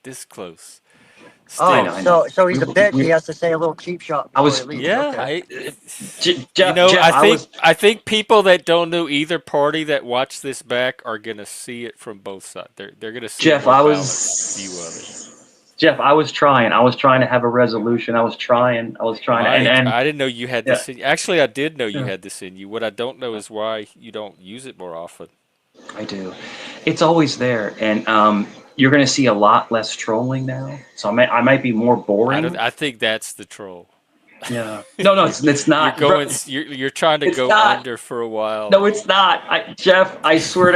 This close. Oh, Still. so he's a bitch. He has to say a little cheap shot before he leaves. Yeah, Okay. Jeff, I think people that don't know either party that watch this back are gonna see it from both sides. They're gonna see Jeff, a more I balanced view of it. Jeff, I was trying to have a resolution. I was trying Mike, and I didn't know you had this yeah. in you. Actually, I did know you Yeah. had this in you. What I don't know is why you don't use it more often. I do. It's always there, and you're going to see a lot less trolling now. So I might be more boring. I think that's the troll. Yeah. No, it's not. You're trying to It's go not. under for a while. No, it's not. Jeff, I swear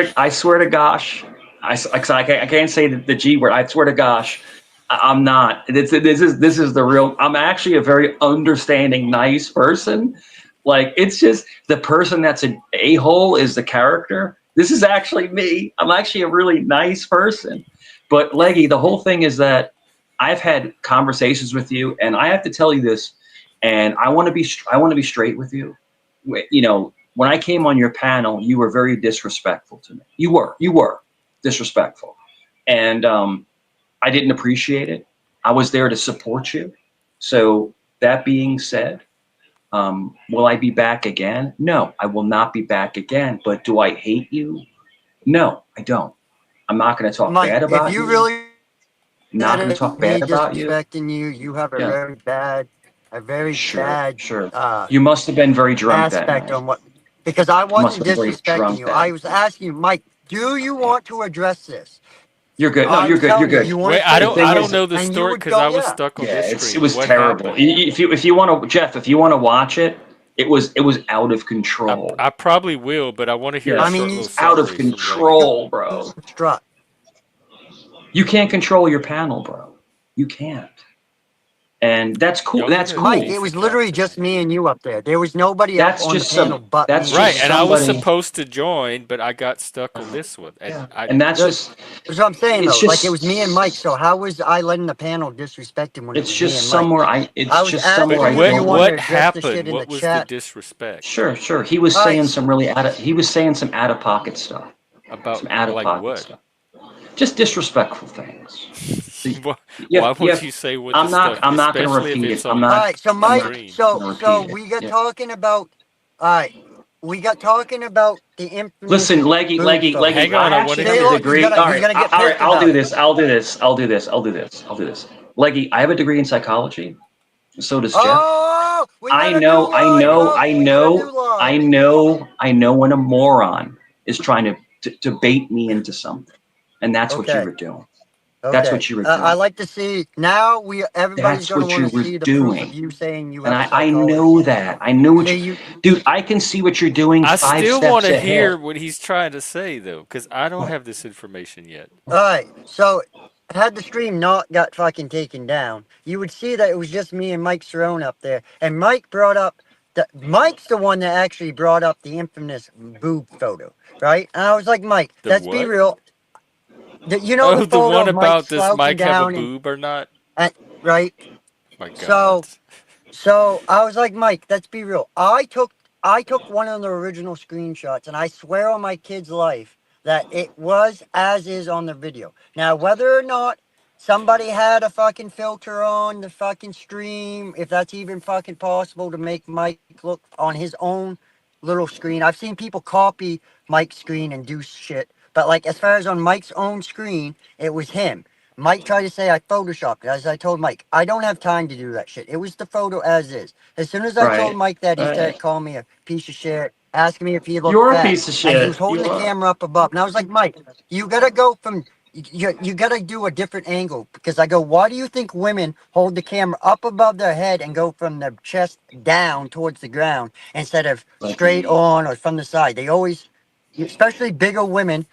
to gosh, I can't say the G word. I swear to gosh, I'm not. This is the real. I'm actually a very understanding, nice person. Like, it's just the person that's an a-hole is the character. This is actually me. I'm actually a really nice person. But Leggy, the whole thing is that I've had conversations with you, and I have to tell you this, and I want to be straight with you. You know, when I came on your panel, you were very disrespectful to me. You were disrespectful, and I didn't appreciate it. I was there to support you. So that being said, will I be back again? No, I will not be back again. But do I hate you? No, I don't. I'm not going to talk Mike, bad about if you you. really not going to Instead talk of me bad about you. disrespecting you, you have a Yeah, very sure, bad sure. You must have been very drunk that aspect night. on what, because I You must wasn't have been very disrespecting drunk you. that I night. was asking you, Mike, do you want to address this? You're good. No, I you're was good. You're telling you, good. you want Wait, to I say The don't thing I no, don't is, know the and you story would because go, I was yeah. stuck on yeah, this it screen. was What terrible. happened? If you want to, Jeff, if you want to watch it, it was out of I control. I probably will, but I want to hear a I Yes, mean, little it's out of summary from Leggy. control, bro. Struck. You can't control your panel, bro. You can't. And that's cool. Y'all That's need to Mike, cool. it beef was it out literally just tonight. me and you up there. There was nobody up That's on the just panel some. but That's me and Right, just you. and I was somebody. supposed to join, but I got stuck on this one, and Yeah, I and that's That- just. That's what I'm saying It's though. Like it was me and Mike. just. So how was I letting the panel disrespect him when it It's was me just and Mike? somewhere. It's I was just asking somewhere But I you if you don't. wanted to what address the shit happened? in the What was the chat. disrespect Sure. He was All right, saying some really He was saying some out of pocket stuff. about Some out of like pocket what? stuff. Just disrespectful things. So Why would you say what the stuff, I'm not going to especially if repeat it. it's I'm on all not. right. So I'm Mike, not stream? so going to so repeat it. we got Yeah. talking about. All right, we got talking about the infamous Listen, Leggy. boob photo. Hang I on, I want actually to have Stay a hear low. it. degree. All He's right. gonna get All right. pissed I'll about do it. this. I'll do this. Leggy, I have a degree in psychology. So does Jeff. Oh, we got I a new know. line, folks. We got a new line. I know when a moron is trying to bait me into something, and that's what you Okay. were doing. That's Okay. what you were I doing. like to see now. Everybody's That's gonna what want you to were see the proof of doing. you saying you And have I psychology. know that. I know what See, you, dude. I can see what you're doing I 5 still want steps to ahead. hear what he's trying to say though, because I don't have this information yet. all right. So, had the stream not got fucking taken down, you would see that it was just me and Mike Cerrone up there, and Mike brought up Mike's the one that actually brought up the infamous boob photo, right? And I was like, Mike, The let's be what? real. You know the Oh, the photo one of Mike about does slouching Mike have a down boob or not? right? My God. So I was like, Mike, let's be real. I took one of the original screenshots, and I swear on my kid's life that it was as is on the video. Now, whether or not somebody had a fucking filter on the fucking stream, if that's even fucking possible to make Mike look on his own little screen. I've seen people copy Mike's screen and do shit, but like as far as on Mike's own screen, it was him. Mike tried to say I photoshopped it. As I told Mike, I don't have time to do that shit. It was the photo as is. As soon as I told Right. Mike that, he started Right. calling me a piece of shit, asking me if he looked You're a fat. piece of And he was shit. holding You the are. camera up above. And I was like, Mike, you gotta go from you gotta do a different angle. Because I go, why do you think women hold the camera up above their head and go from their chest down towards the ground instead of straight on or from the side? They always, especially bigger women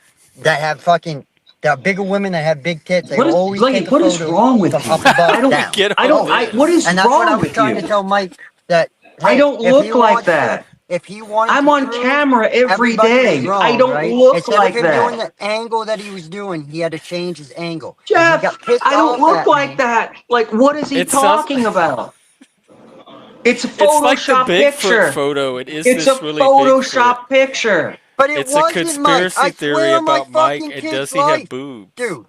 that have fucking there are bigger women that have big tits. They What is always Leggy? take a What is photo wrong with from you? up above I don't. down. Get I on don't. What is And that's what I wrong was with trying to you? tell Mike that I hey, don't if he look like wants to, that. if he wanted I'm to on prove camera every everybody was day. I wrong, don't right? look Instead like of him doing that. the angle that he was doing, he had to change his angle. And he Jeff, got pissed I don't off look at like me. that. Like, what is he It sounds talking about? It's a it's like the Photoshop Bigfoot picture. photo. And is It's a this really Bigfoot? Photoshop picture. But it It's a wasn't Mike. conspiracy I theory swear on my about Mike, fucking and kid's does he have life. boobs?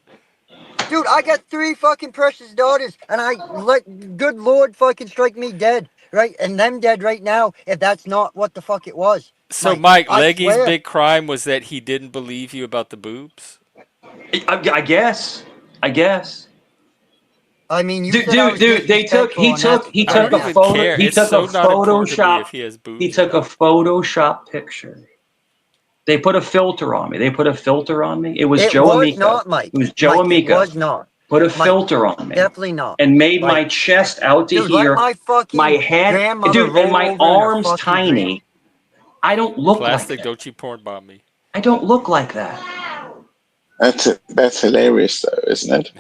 Dude, I got 3 fucking precious daughters, and I let good Lord fucking strike me dead, right? And them dead right now if that's not what the fuck it was. So, Mike, Mike, I Leggy's swear. big crime was that he didn't believe you about the boobs? I guess. I guess. I mean, you Dude, said I was they took. disrespectful, and that's He I took don't a yeah. even photo. care. He It's took so a not important to me Photoshop. if he has boobs. He took a Photoshop picture. They put a filter on me. It was It Joe was Amico. not, Mike. It was Joe Mike, it Amico. was not. Put a Mike, filter on me definitely not. and made Like, my chest out to dude, let here. my My fucking head, grandmother dude, and roll my over in her arms fucking grave. tiny. I don't look like Plastic, that. don't you porn bomb me. I don't look like that. That's hilarious, though, isn't it?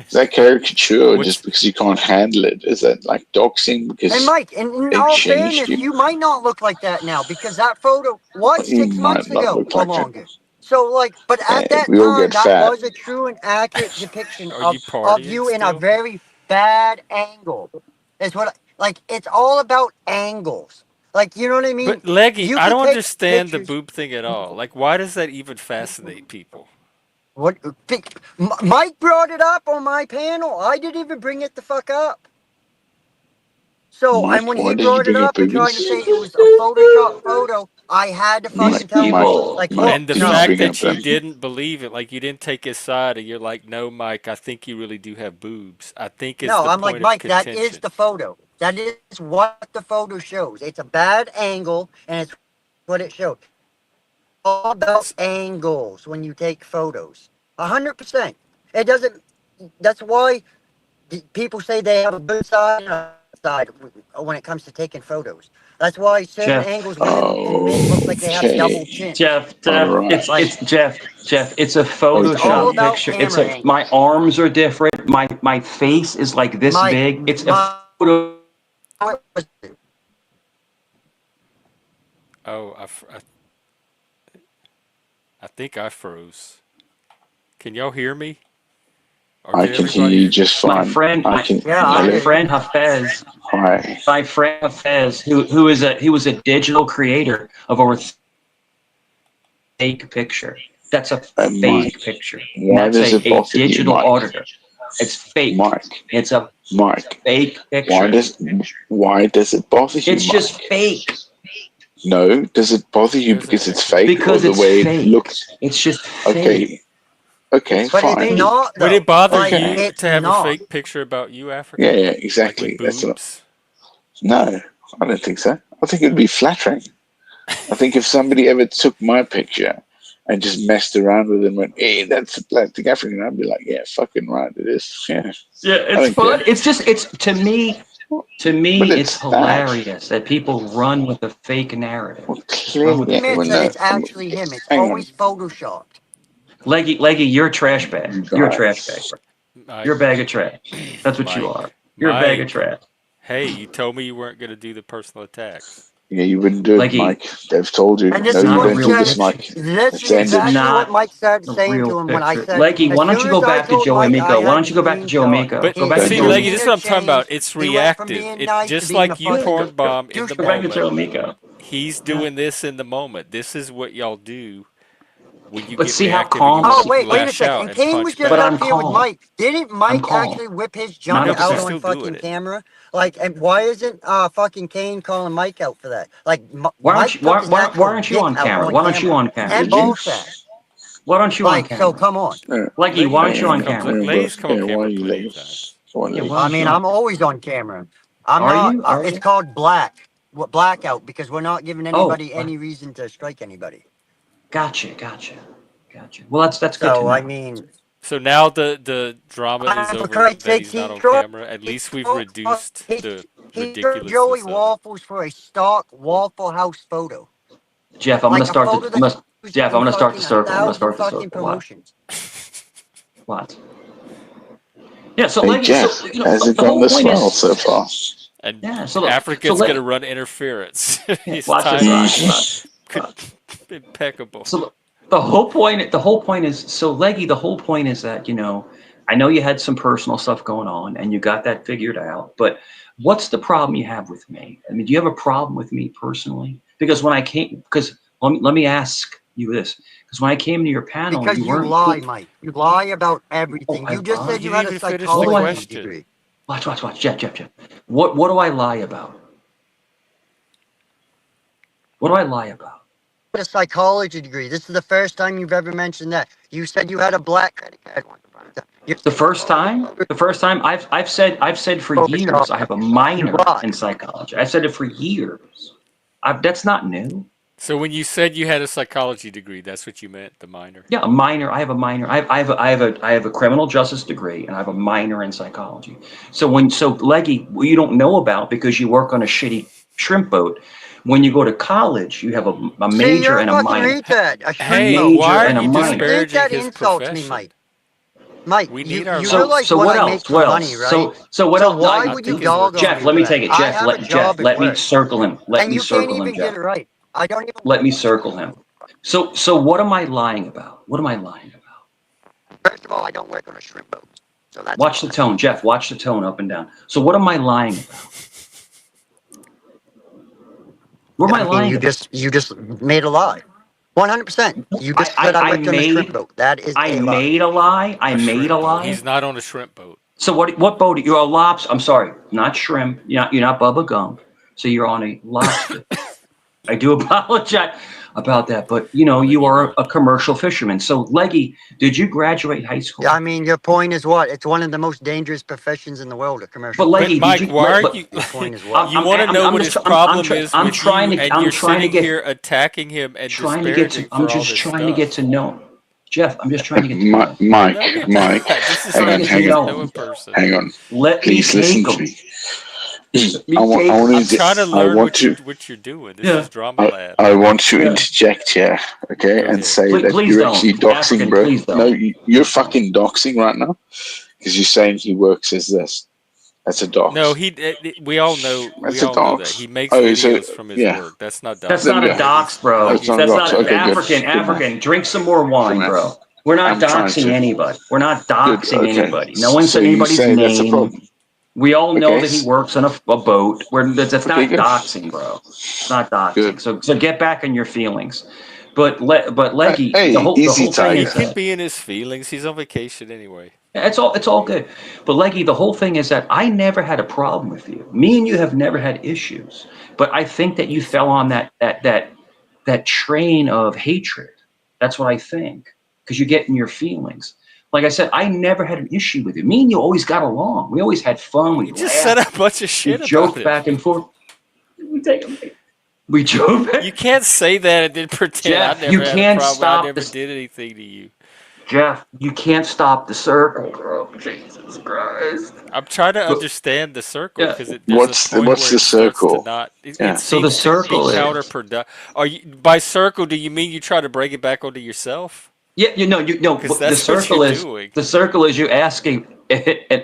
Is that caricature What's just because you can't handle it? Is that like doxing And because Mike, in they all changed fairness, you? you might not look like that now because that photo was You 6 might months not ago look or like that. longer. So, like, but at that We all time, get that fat. was a true and accurate depiction are you of partying you in a still? very bad angle. Is what, like, it's all about angles. Like, you know what I mean? But Leggy, You I could don't take understand the pictures. boob thing at all. Like, why does that even fascinate people? What? Mike brought it up on my panel. I didn't even bring it the fuck up. So, Mike, and when why he did you brought it bring up up and tried to boobies? say it was a Photoshop photo, I had to Mike, fucking tell Mike. people- Like, Mike, look, And the can you fact bring that up you them? didn't believe it, like you didn't take his side, and you're like, "No, Mike, I think you really do have boobs." I think it's no, the I'm like, point of Mike, that contention. is the photo. That is what the photo shows. It's a bad angle, and it's what it showed. All about angles when you take photos. 100%. It doesn't. That's why people say they have a good side and a bad side when it comes to taking photos. That's why certain Jeff. angles women and men look like they have double Okay. chin. Jeff, All right. it's Jeff. It's a It's all Photoshop about picture. It's camera a my angles. arms are different. My face is like this Mike, big. It's a Mike, photo. Oh, I think I froze. Can y'all hear me? Or I can can hear everybody? you just My fine. friend, I can. Yeah, I my hear you. friend Hafez, Hi. my friend Hafez, he was a digital creator of over fake picture. That's a Mike, fake picture. And why that's does it a bother you, digital Mike? auditor. It's fake. Mike, It's a Mike, fake why picture. does it bother you, It's Mike? just fake. No, does it bother you Doesn't because it's actually. fake Because or the it's way it fake. looks? It's just fake. Okay, okay, But it's fine. not Would though. it bother Like you Okay. it's to have a not. fake picture about you, Africa? Yeah, yeah, Like exactly. with That's what. boobs? No, I don't think so. I think it'd be flattering. I think if somebody ever took my picture and just messed around with it and went, "Hey, that's a plastic African," I'd be like, "Yeah, fucking right, it is." Yeah, Yeah, I it's don't fun. care. It's just to me, But it's it's bad. hilarious that people run with a fake narrative. Well, Just run with clearly, a fake Admits well, that no, it's actually him. It's hang on, always photoshopped. Leggy, you're a trash bag. you You're a trash bag, guys. bro. You're a bag of trash. That's what you Mike, are. You're a bag of Mike. trash. Hey, you told me you weren't going to do the personal attacks. Yeah, you wouldn't do it, Leggy, Mike. They've told you. And it's this No, is you not a what don't he real do said. this, picture. Mike. This It's is It's ended. exactly what not Mike started a saying real to him when I picture. said, Leggy, as why don't soon you as go I back to told Joe Mike I Amico? Why had don't you go back to green Joe shot, Amico? But Go his back to Okay, see, Joe go. Leggy, Amico. this is demeanor what I'm talking about. changed. It's He went from reactive. being It nice to just being a like you fucking corn bomb in the Go back to douchebag. Joe moment. Amico. He's Yeah. doing this in the moment. This is what y'all do when you But get see how reactive and you calm. Oh, want to wait a lash second. out And and Kane was punch just But back. up I'm here with calm. Mike. Didn't I'm Mike calm. actually whip his I junk know, but out you're 100%. on still fucking doing it. camera? Like, and why isn't fucking Kane calling Mike out for that? Like, Why Mike aren't you? took his Why actual aren't you dick on out camera? on Why aren't you camera on camera? and Did you? ball sack. Why aren't you on Like, so camera? come on. Leggy, why aren't Leggy you on come, camera? Leggy's come on Yeah, why camera are you plenty late? of times. Come on, Yeah, late. why I aren't you mean, on? I'm always on camera. I'm Are not. you? Are It's you? called blackout because we're not giving Oh, anybody any reason to strike anybody. gotcha. Well, that's good to So I know. mean, So now the drama is for over Christ's that sakes, he's not he on drove. camera. At He least we've drove. reduced the He drove Joey ridiculousness of it. Waffles for a stock Waffle House photo, Jeff, I'm gonna like a start the. photo I'm that's gonna, used Jeff, I'm in gonna start the fucking circle. I'm gonna 1,000 start the fucking circle. Watch. promotions. Watch. Yeah. So, Hey, Leggy, Jeff, so how's it the gone whole this point well is. so far? And Yeah. So Africa's going to Leggy, run interference. yeah, His watch this. timing Watch. is Watch. impeccable. So the whole point is so Leggy. The whole point is that I know you had some personal stuff going on and you got that figured out. But what's the problem you have with me? I mean, do you have a problem with me personally? Because when I came, let me ask you this. Because when I came to your panel, Because you you weren't lie, cool. Mike. You lie about Oh, everything. I You just lie. said You you had didn't a even finish the What do I? psychology question. degree. Watch, Jeff. What do I lie about? What do I lie about? A psychology degree. This is the first time you've ever mentioned that. You said you had a black credit card. The first time I've said for years I have a minor in psychology. I've said it for years. That's not new. So when you said you had a psychology degree, that's what you meant, the minor? Yeah, a minor. I have a minor. I have a criminal justice degree, and I have a minor in psychology. So Leggy, you don't know about because you work on a shitty shrimp boat. When you go to college, you have a See, major you're a and a fucking minor. retard. A Hey, shrimp boat. why are and a you You minor. think disparaging that his insults me, profession? Mike? Mike, We you need our you So realize so what what I else? make for What money, else? right? So what So else? why I would you think his dog work's on Jeff, me let for me that? take it. I Jeff, have a Jeff, job at let me work, circle him. Let and me you can't circle him, even get Jeff. it right. I don't even. Let me circle him. So what am I lying about? What am I lying about? First of all, I don't work on a shrimp boat, so that's Watch the tone, Jeff. Watch the tone up and down. So what am I lying about? What am I I mean, lying you about? just made a lie. 100%. You just said I worked on a shrimp boat. That is I a lie. made a lie. I a made a shrimp boat. lie. He's not on a shrimp boat. So what boat? You're a lobster. I'm sorry, not shrimp. You're not Bubba Gump. So you're on a lobster. I do apologize about that, but you know, you are a commercial fisherman. So, Leggy, did you graduate high school? I mean, your point is what? It's one of the most dangerous professions in the world, a commercial. But Leggy, Mike, did you, why are but, you? Your point is what? You want to know what his problem is I'm with trying you, to, and I'm you're trying to sitting get, here attacking him and trying to get to, disparaging I'm for all just this trying to get stuff. to know. Jeff, I'm just trying to get to know. No, you're Mike, not. This is hang how on, you hang get to on, know a person. hang on. Let Please me listen take to them. me. I'm trying to learn what you're doing. This is Drama Lab. I want to interject here, okay, and say that Please you're don't. actually doxing, African, bro. please don't. No, you're fucking doxing right now because you're saying he works as this. That's a dox. No, we all know. That's We a all know dox. that he makes Oh, videos so, from his yeah. work. That's not dox. That's not a dox, bro. That's not That's dox. not Okay, good. African. Good African, man. drink some more wine, Good man. bro. We're not I'm trying doxing to. anybody. We're not Good. doxing Okay. anybody. No one So said you anybody's say that's a name. problem? We all know Okay. that he works on a boat. That's Okay, not good. doxing, bro. It's not doxing. Good. So get back in your feelings. But Leggy, Hey, the whole easy, thing Tiger. He is can that be in his feelings. He's on vacation anyway. it's all good. But Leggy, the whole thing is that I never had a problem with you. Me and you have never had issues. But I think that you fell on that train of hatred. That's what I think. Because you get in your feelings. Like I said, I never had an issue with you. Me and you always got along. We always had fun. We You just said a bunch of shit we joked about back it. and forth. We joke back. You can't say that and then pretend Jeff, I never you had can't a problem. stop I never this- did anything to you. Jeff, you can't stop the circle, bro. Jesus Christ. I'm trying to understand the circle Yeah. because there's What's a point what's where the it starts circle? to not. It Yeah. So the seems to circle be is- counterproductive. Are you by circle? Do you mean you try to bring it back onto yourself? Yeah, you know, Because the that's what circle you're is doing. the circle is you ask an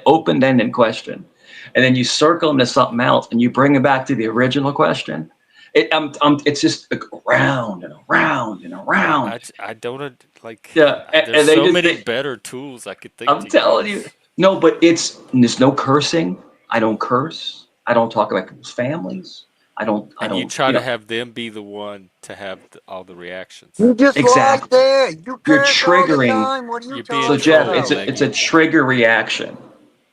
open-ended question, and then you circle into something else, and you bring it back to the original question. It's just around and around and around. I don't like. Yeah, There's and they so just many think- better tools I could think. I'm to telling use. you, no, but there's no cursing. I don't curse. I don't talk about people's families. I don't. You try to know. have them be the one to have all the reactions. You just Exactly. right there. You You're curse all the triggering. time. What are you You're being talking So Jeff, about? it's a trigger reaction.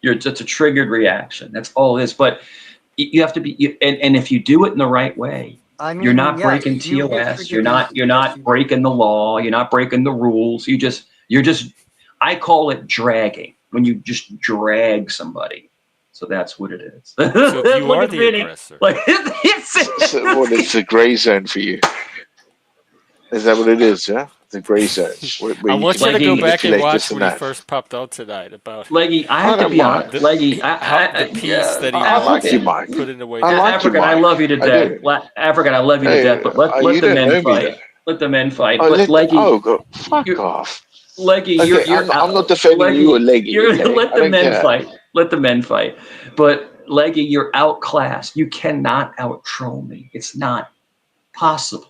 It's a triggered reaction. That's all it is. But you have to be, and if you do it in the right way, I mean, you're not yes, breaking you get TOS. You're triggered not easy. breaking the law. You're not breaking the rules. You're just. I call it dragging when you just drag somebody. So that's what it is. So if you Look are at the Vinny. aggressor. Like, So what? It's a gray zone for you. Is that what it is? Yeah, the gray zone. Where I want you to Leggy, go back and manipulate watch this when he that. first popped on tonight about Leggy, I have I to be don't honest. mind. Leggy, the piece that he I like you, Mike. put in the way. I like you, African, I Mike. love you to I death. do. African, I love you to Hey, death. But let you the don't know men me, fight. though. Let the men fight. Oh, But Leggy, go fuck you're- off. Leggy, Okay, you're I'm not defending you or Leggy. Okay? Let I the don't men care. fight. Let the men fight. But Leggy, you're outclassed. You cannot out troll me. It's not possible.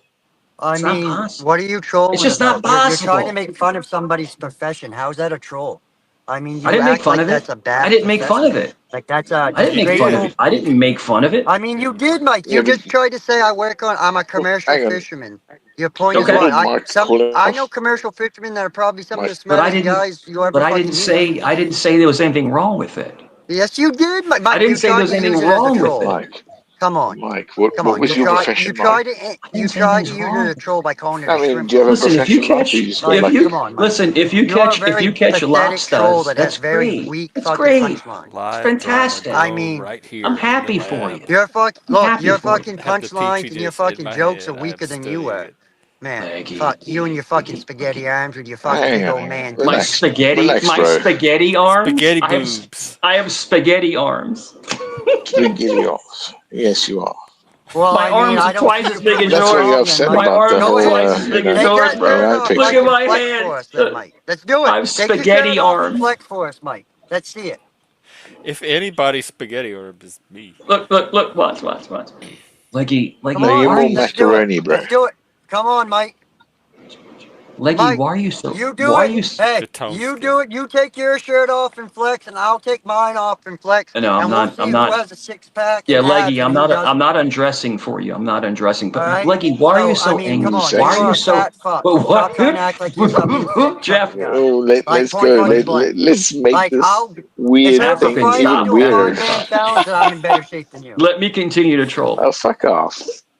I It's not mean, possible. what are you trolling It's just not about? You're trying possible. to make fun of somebody's profession. How's that a troll? I mean, you I didn't make act fun like of that's it. a bad I didn't make fun of profession. it. Like that's a I didn't make fun of it. I didn't make fun of it. I mean, you did, Mike. Yeah, You but- just tried to say I'm a commercial hang on. fisherman. Your point Okay. is what? Mark, call it I off. know commercial fishermen that are probably some of the But I smartest didn't. guys you ever But I fucking didn't meet. say. I didn't say there was anything wrong with it. Yes, you did, Mike. I didn't You say there tried was to anything use it as a wrong with troll. it. Mike, Come on. Mike, what Come on. was your profession, You tried Mike? to didn't say anything's use it wrong. as a troll by calling it I a mean, shrimp. do you have a Listen, if profession, you Mike? catch, Or you just got Like, lucky? come on, Mike. listen, if you You're a catch very lobsters, pathetic troll that that's has very great. weak That's fucking great. punchline. Live It's fantastic. drama I dome mean, right here. I'm in the happy for lab. you. Your I'm happy for you. fucking I have the punchlines petri and your dish in fucking my jokes head. are I weaker am than you studying were. it. Man, Leggy, fuck you and your fucking Leggy. spaghetti arms with your fucking Hang big on, old hang man. on. My Relax, spaghetti, relax, my bro. spaghetti arms. Spaghetti I have, boobs. I have spaghetti arms. Spaghetti off. Yes, you are. Well, My I mean, arms I are don't twice see as you big proving as it That's what yours. you're wrong then, upset Mike. My about arms the are Go whole, ahead. twice as big as Take yours, that bro. shirt AI off, Look Mike, at picture. and my flex hands. for us then, Mike. Let's do I'm it. Take your spaghetti shirt off and arms. flex for us, Mike. Let's see it. If anybody's spaghetti orb is me. Look, watch. Leggy, Come No, you're on, why are more Mike. you, Let's do it. macaroni, bro. Let's do it. Come on, Mike. Leggy, Mike, why are you so, you do why are it. you, Hey, The tone you skin. do it. You take your shirt off and flex, and I'll take mine off and flex. no, And we'll see who has a six pack yeah, and abs Leggy, and who doesn't. I'm not undressing for you. I'm not undressing, All but right. Leggy, why are you So, I so mean, angry? come on. Sexy. Why are You're you a so, fat fuck. well, Stop what? trying to act like you're some big thick Jeff, tough guy. Oh, Like, let's point go. blank blank. Let's make Like, this if weird half the thing price stop. even you do a weirder. 5-man challenge, then I'm in better shape than you. Let me continue to troll. Oh, fuck off.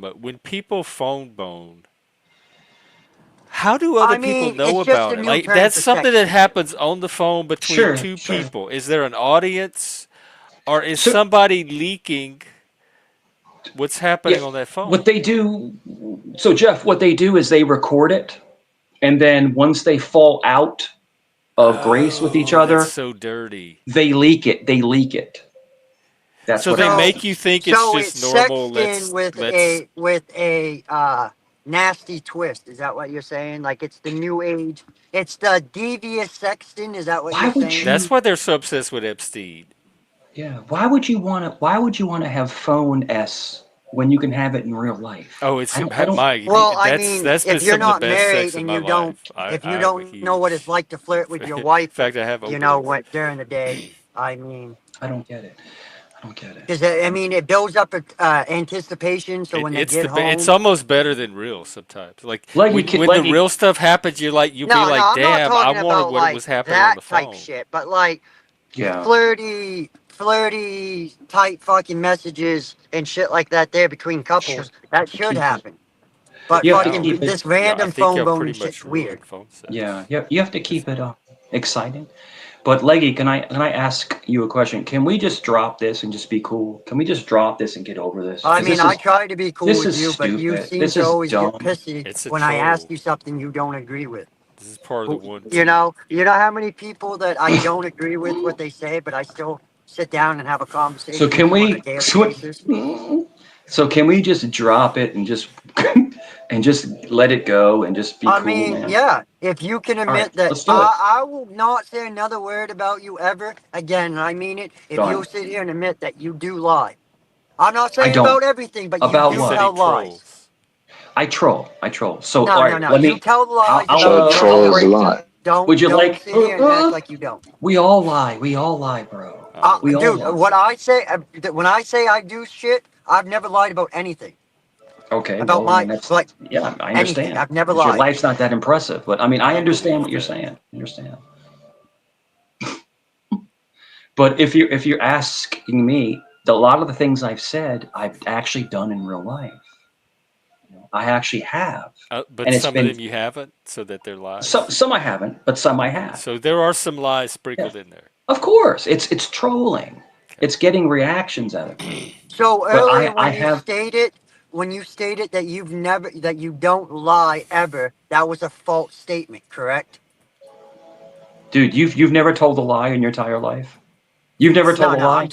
drama. When people phone bone, how do I other people mean, know it's just about a it? new Like turn of that's something that perspective. happens on the phone between Sure, two sure. people. Is there an audience, or is So somebody leaking what's yeah, happening on that phone? what they do. So Jeff, what they do is they record it, And then once they fall out of grace with each other, That's so dirty. they leak it. They leak it. That's So what they happens. make you think it's So just it's normal. sexting with a nasty twist. Is that what you're saying? Like it's the new age. It's the devious sexting. Is that what Why you're would saying? That's you? why they're so obsessed with Epstein. Yeah. Why would you want to? Why would you want to have phone S when you can have it in real life? Oh, it's I don't. Mike. Well, I That's mean, been if you're some of the not best married sex of and my you don't, life. if you I'm a don't know what it's huge. like to flirt with your In wife, fact, I have you know openings. what during the day. I mean, I don't get it. I don't get it. because I mean, it builds up anticipation. So when they It's get it's home, almost better than real sometimes. Like Leggy, when the Leggy, real stuff happens, you'll be no, like, I'm not damn, I talking wanted about what like was happening on that the type phone. shit, but like yeah. flirty type fucking messages and shit like that there between Sure. couples. That should Keep it. happen. But You have to fucking keep it. this Yeah, I random think phone y'all pretty boning much shit's weird. ruined phone sex. Yeah. You have to It's- keep it exciting. But Leggy, can I ask you a question? Can we just drop this and just be cool? Can we just drop this and get over this? I 'Cause mean, I try to be cool this with is you, but you stupid. seem This to is always get dumb. pissy It's a when I ask troll. you something you don't agree with. This is part of the one. You know how many people that I don't agree with what they say, but I still sit down and have a So conversation can with them on a we? daily So, basis. so can we just drop it and just and just let it go and just be I cool, mean, man? yeah, if you can All right, admit that let's do it. I will not say another word about you ever again, and I mean it. If you'll Done. sit here and admit that you do lie. I'm not I saying don't. about everything, but you About He do said what? he tell lies. trolls. I troll. I troll. So No, all no, right, no. let You me. tell lies I'll So a about your troll is a story. lie. would you Don't like? sit here and act like you don't. We all lie. We all lie, bro. I don't We lie. all Dude, lie. what I say, when I say I do shit, I've never lied about anything. Okay, About well, I mean my, that's like, yeah, I anything. understand. I've never 'Cause your lied. life's not that impressive, but I mean, I I understand believe what you're that. saying. I understand. But if you're asking me, a lot of the things I've said, I've actually done in real life. You know, I actually have, But and it's some of been them you haven't, so that they're lies. some I haven't, but some I have. So there are some lies Yeah, sprinkled in there. of course, it's trolling. Okay. It's getting reactions out of me. So But earlier I have, when you stated that that you don't lie ever, that was a false statement, correct? dude, you've never told a lie in your entire life. You've never told No, a no, lie.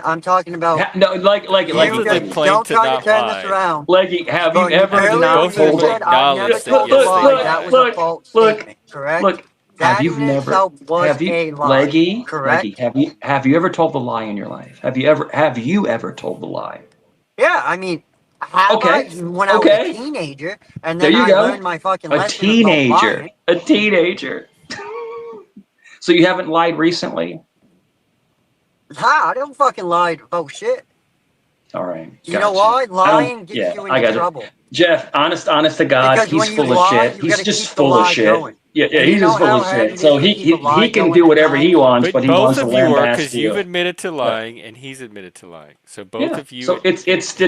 I'm talking about No, like you. Both of them Just claim don't to try to not turn this lie. around. Leggy, have you But ever And earlier not when you told a said I've never acknowledge that told a yes, they lie, that was a lie. false look, statement, correct? look. Have That you in never? itself was Have you, a lie, Leggy? correct? Have you ever told a lie in your life? Have you ever told a lie? Yeah, I mean, have I Okay, when I was a okay. teenager, and There then you I go. learned my fucking A lesson about teenager. lying. A teenager. So you haven't lied recently? Ha! I don't fucking lie about shit. All right, You know gotcha. why? I don't. Lying gets Yeah, you I into got it. trouble. Jeff, honest to God, Because he's when you full of lie, shit. you He's gotta just keep the full of lie shit. going. Yeah, And he's you know just full how of hard shit. it So is to keep a lie he can going do at whatever he times. wants, But but he both wants to of you are, lambast because you've you. admitted to Right. lying and he's admitted to lying. So both Yeah. of you So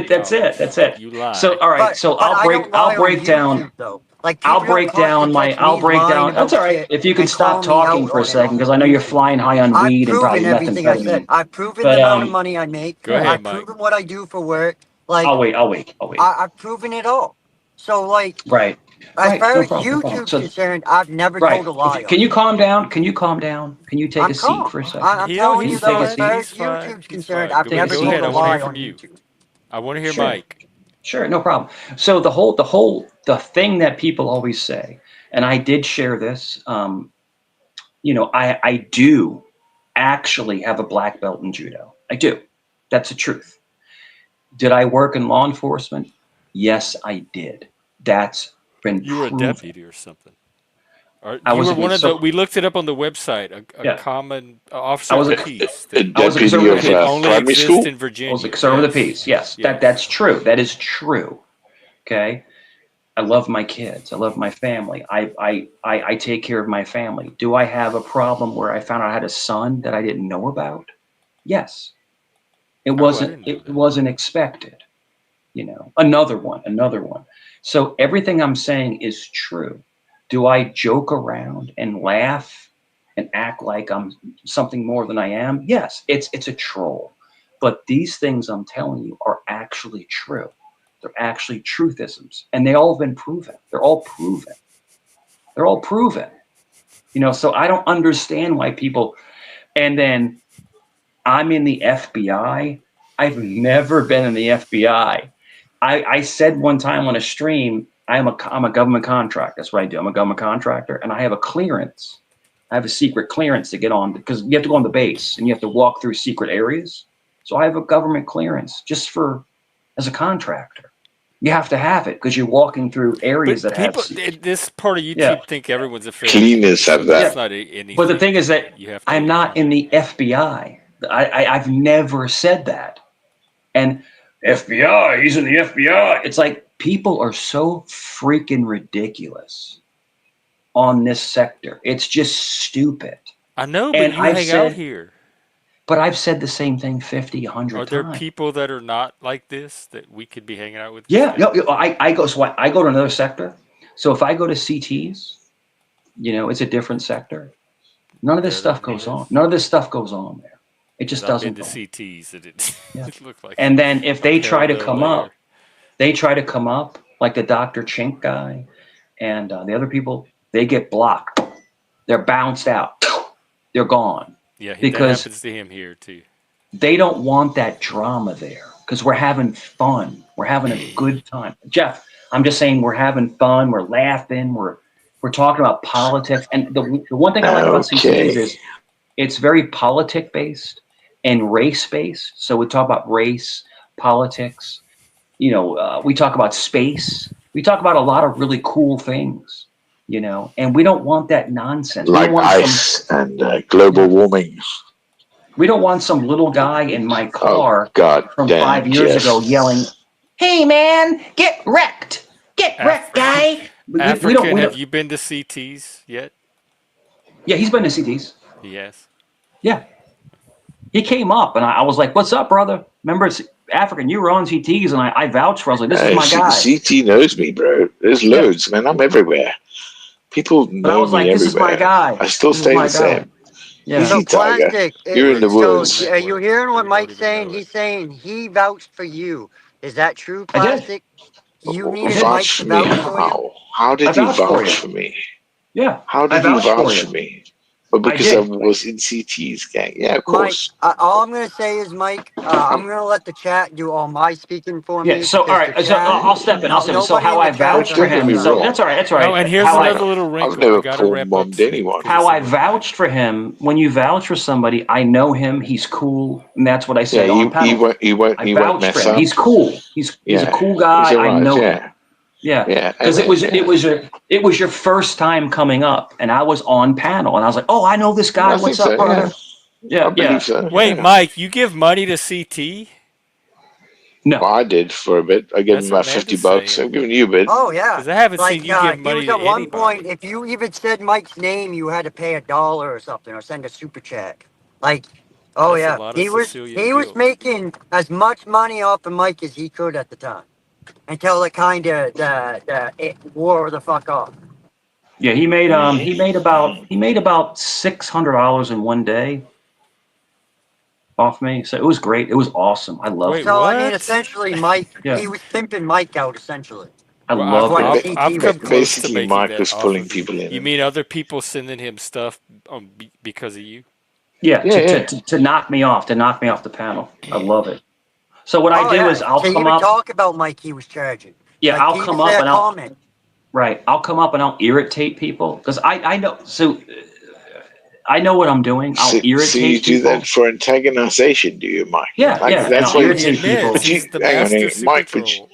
that's it. acknowledge That's that it. you lie. So all right. So But I don't I'll lie on break down. YouTube though. Like people don't catch I'll me break lying down. That's about all right. shit If you can and stop call me talking out for a on it on second, because I know you're YouTube. flying high on I've weed and probably proven everything I said. methamphetamine. I've proven But the amount of money I make. Go ahead, I've Mike. proven what I do for work. Like I'll wait. I've proven it all. So like Right. as Right. far No as problem. No problem. YouTube's So concerned, I've never right. told a lie Can on you it. calm down? Can you calm down? Can you take I'm a seat calm. for a second? I'm telling Can you you He's take though, a as fine. far seat? as He's fine. YouTube's He's concerned, fine. I've Take a never Go seat told ahead. a I for a want to hear lie second. on from you. YouTube. I want to hear Sure. Mike. Sure, no problem. So the thing that people always say, and I did share this, I do actually have a black belt in judo. I do. That's the truth. Did I work in law enforcement? Yes, I did. That's been You were a proven. deputy or something. Or I you was were a one of the. so We looked it up on the website. A yeah. common I officer was of a the peace. A I was a deputy conservative of And it peace. only primary exists school. in I was Virginia. a conservative Yes. peace. Yes, Yes. that's true. That is true. Okay. I love my kids. I love my family. I take care of my family. Do I have a problem where I found out I had a son that I didn't know about? Yes. It Oh, I didn't know that. wasn't expected. Another one. So everything I'm saying is true. Do I joke around and laugh and act like I'm something more than I am? Yes, it's a troll. But these things I'm telling you are actually true. They're actually truthisms, and they all have been proven. They're all proven. They're all proven. You know, so I don't understand why people. And then I'm in the FBI. I've never been in the FBI. I said one time on a stream, I'm a government contractor. That's what I do. I'm a government contractor, and I have a clearance. I have a secret clearance to get on because you have to go on the base and you have to walk through secret areas. So I have a government clearance just as a contractor. You have to have it because you're walking through areas But that people, have. this part of YouTube Yeah. think everyone's a fake. Cleaners So have that's that. not anything. But the thing is that You have to I'm be not in the FBI. I've never said that. And FBI, he's in the FBI. It's like people are so freaking ridiculous on this sector. It's just stupid. I know, but And you I've hang out said, here. but I've said the same thing 50, Are 100 there times. people that are not like this that we could be hanging out with? Yeah, instead? no, I go to another sector. So if I go to CTs, you know, it's a different sector. None of this Better stuff than goes this. on. None of this stuff goes on there. It just 'Cause I've doesn't been to go on. CTs and it, Yeah. it looked like. And then if a they try to parallel come layer. up, they try to come up like the Dr. Chink guy and the other people, they get blocked. They're bounced out. They're gone Yeah, that because happens to him here too. they don't want that drama there because we're having fun. We're having a good time. Jeff, I'm just saying we're having fun. We're laughing. We're talking about politics. And the one thing I like about CTs Okay. is it's very politic based and race based. So we talk about race, politics. You know, we talk about space. We talk about a lot of really cool things, you know, and we don't want that nonsense. We Like don't want ice and global warming. we don't want some little guy in my car Oh, God from damn, 5 years Jeff. ago yelling, "Hey man, get wrecked. Get wrecked, guy." We African, don't, have you been to CTs yet? yeah, he's been to CTs. He has. Yeah. He came up and I was like, "What's up, brother? Remember it's African, you were on CTs," and I vouched for. I was like, "This is my guy." CT knows me, bro. There's loads, man. I'm everywhere. People But I know was me like, "This everywhere. is my guy. I still This is stay my the guy." same. Yeah. So Easy, Tiger. plastic. You're in the So woods. are you hearing what We don't Mike's even saying? know He's it. saying he vouched for you. Is that true, I did. plastic? You I needed did. Mike Vouch to for me vouch for you. how? How I did he vouched for vouch you. for me? Yeah. How I did he vouched for vouch you. for me? But I because I did. was in CT's gang. Yeah, of Mike, course. all I'm gonna say is, Mike, I'm gonna let the chat do all my speaking for Yeah. me So all because the right. So chat, I'll step in. I'll step in. So nobody how in the I chat vouched is for Don't get him. me So wrong. that's all right. That's all Oh, right. and here's How I another little I've wrinkle. never I gotta porn wrap up bombed soon anyone. because how it's I a little. vouched for him. When you vouch for somebody, I know him. He's cool, and that's what I Yeah, said on he panel. won't he won't I he won't vouched for mess him. up. He's cool. He's a Yeah, cool he's guy. I alright. know him. Yeah, Yeah, yeah, because and it was your first time coming up, and I was on panel, and I was like, "Oh, I know this guy. I think What's up, so. brother?" Yeah, I Yeah, yeah. believe so. Wait, Yeah. Mike, you give money to CT? No, Well, I did for a bit. I gave him That's about what $50. Amanda's saying. I'm giving you a bit. Oh yeah, Because I haven't seen like you give he money was to at one point. anybody. If you even said Mike's name, you had to pay $1 or something, or send a super chat. Like, oh That's a yeah, lot of Sicilian he was guilt. making as much money off of Mike as he could at the time, until it kind of it wore the fuck off. yeah. He made about $600 in one day off me, so it was great. It was awesome. I loved Wait, it. So I mean, what? essentially, Mike, Yeah, he was pimping Mike out. Essentially, I Well, loved what it. I've CT come was doing. close to Basically, making Mike that was off pulling of you. people in. You mean other people sending him stuff because of you? Yeah, Yeah, to knock me off the panel. I love it. So what I Oh do yeah, is I'll to come even up. talk about Mike, he was charging. Yeah, Like I'll to even come say up a and I'll comment. right. I'll come up and I'll irritate people because I know. So I know what I'm doing. I'll so you irritate do people. that for antagonization, do you, Mike? Yeah, Like yeah, and that's I'll why. He irritate people. admits But you he's the hang on, master super Mike. troll.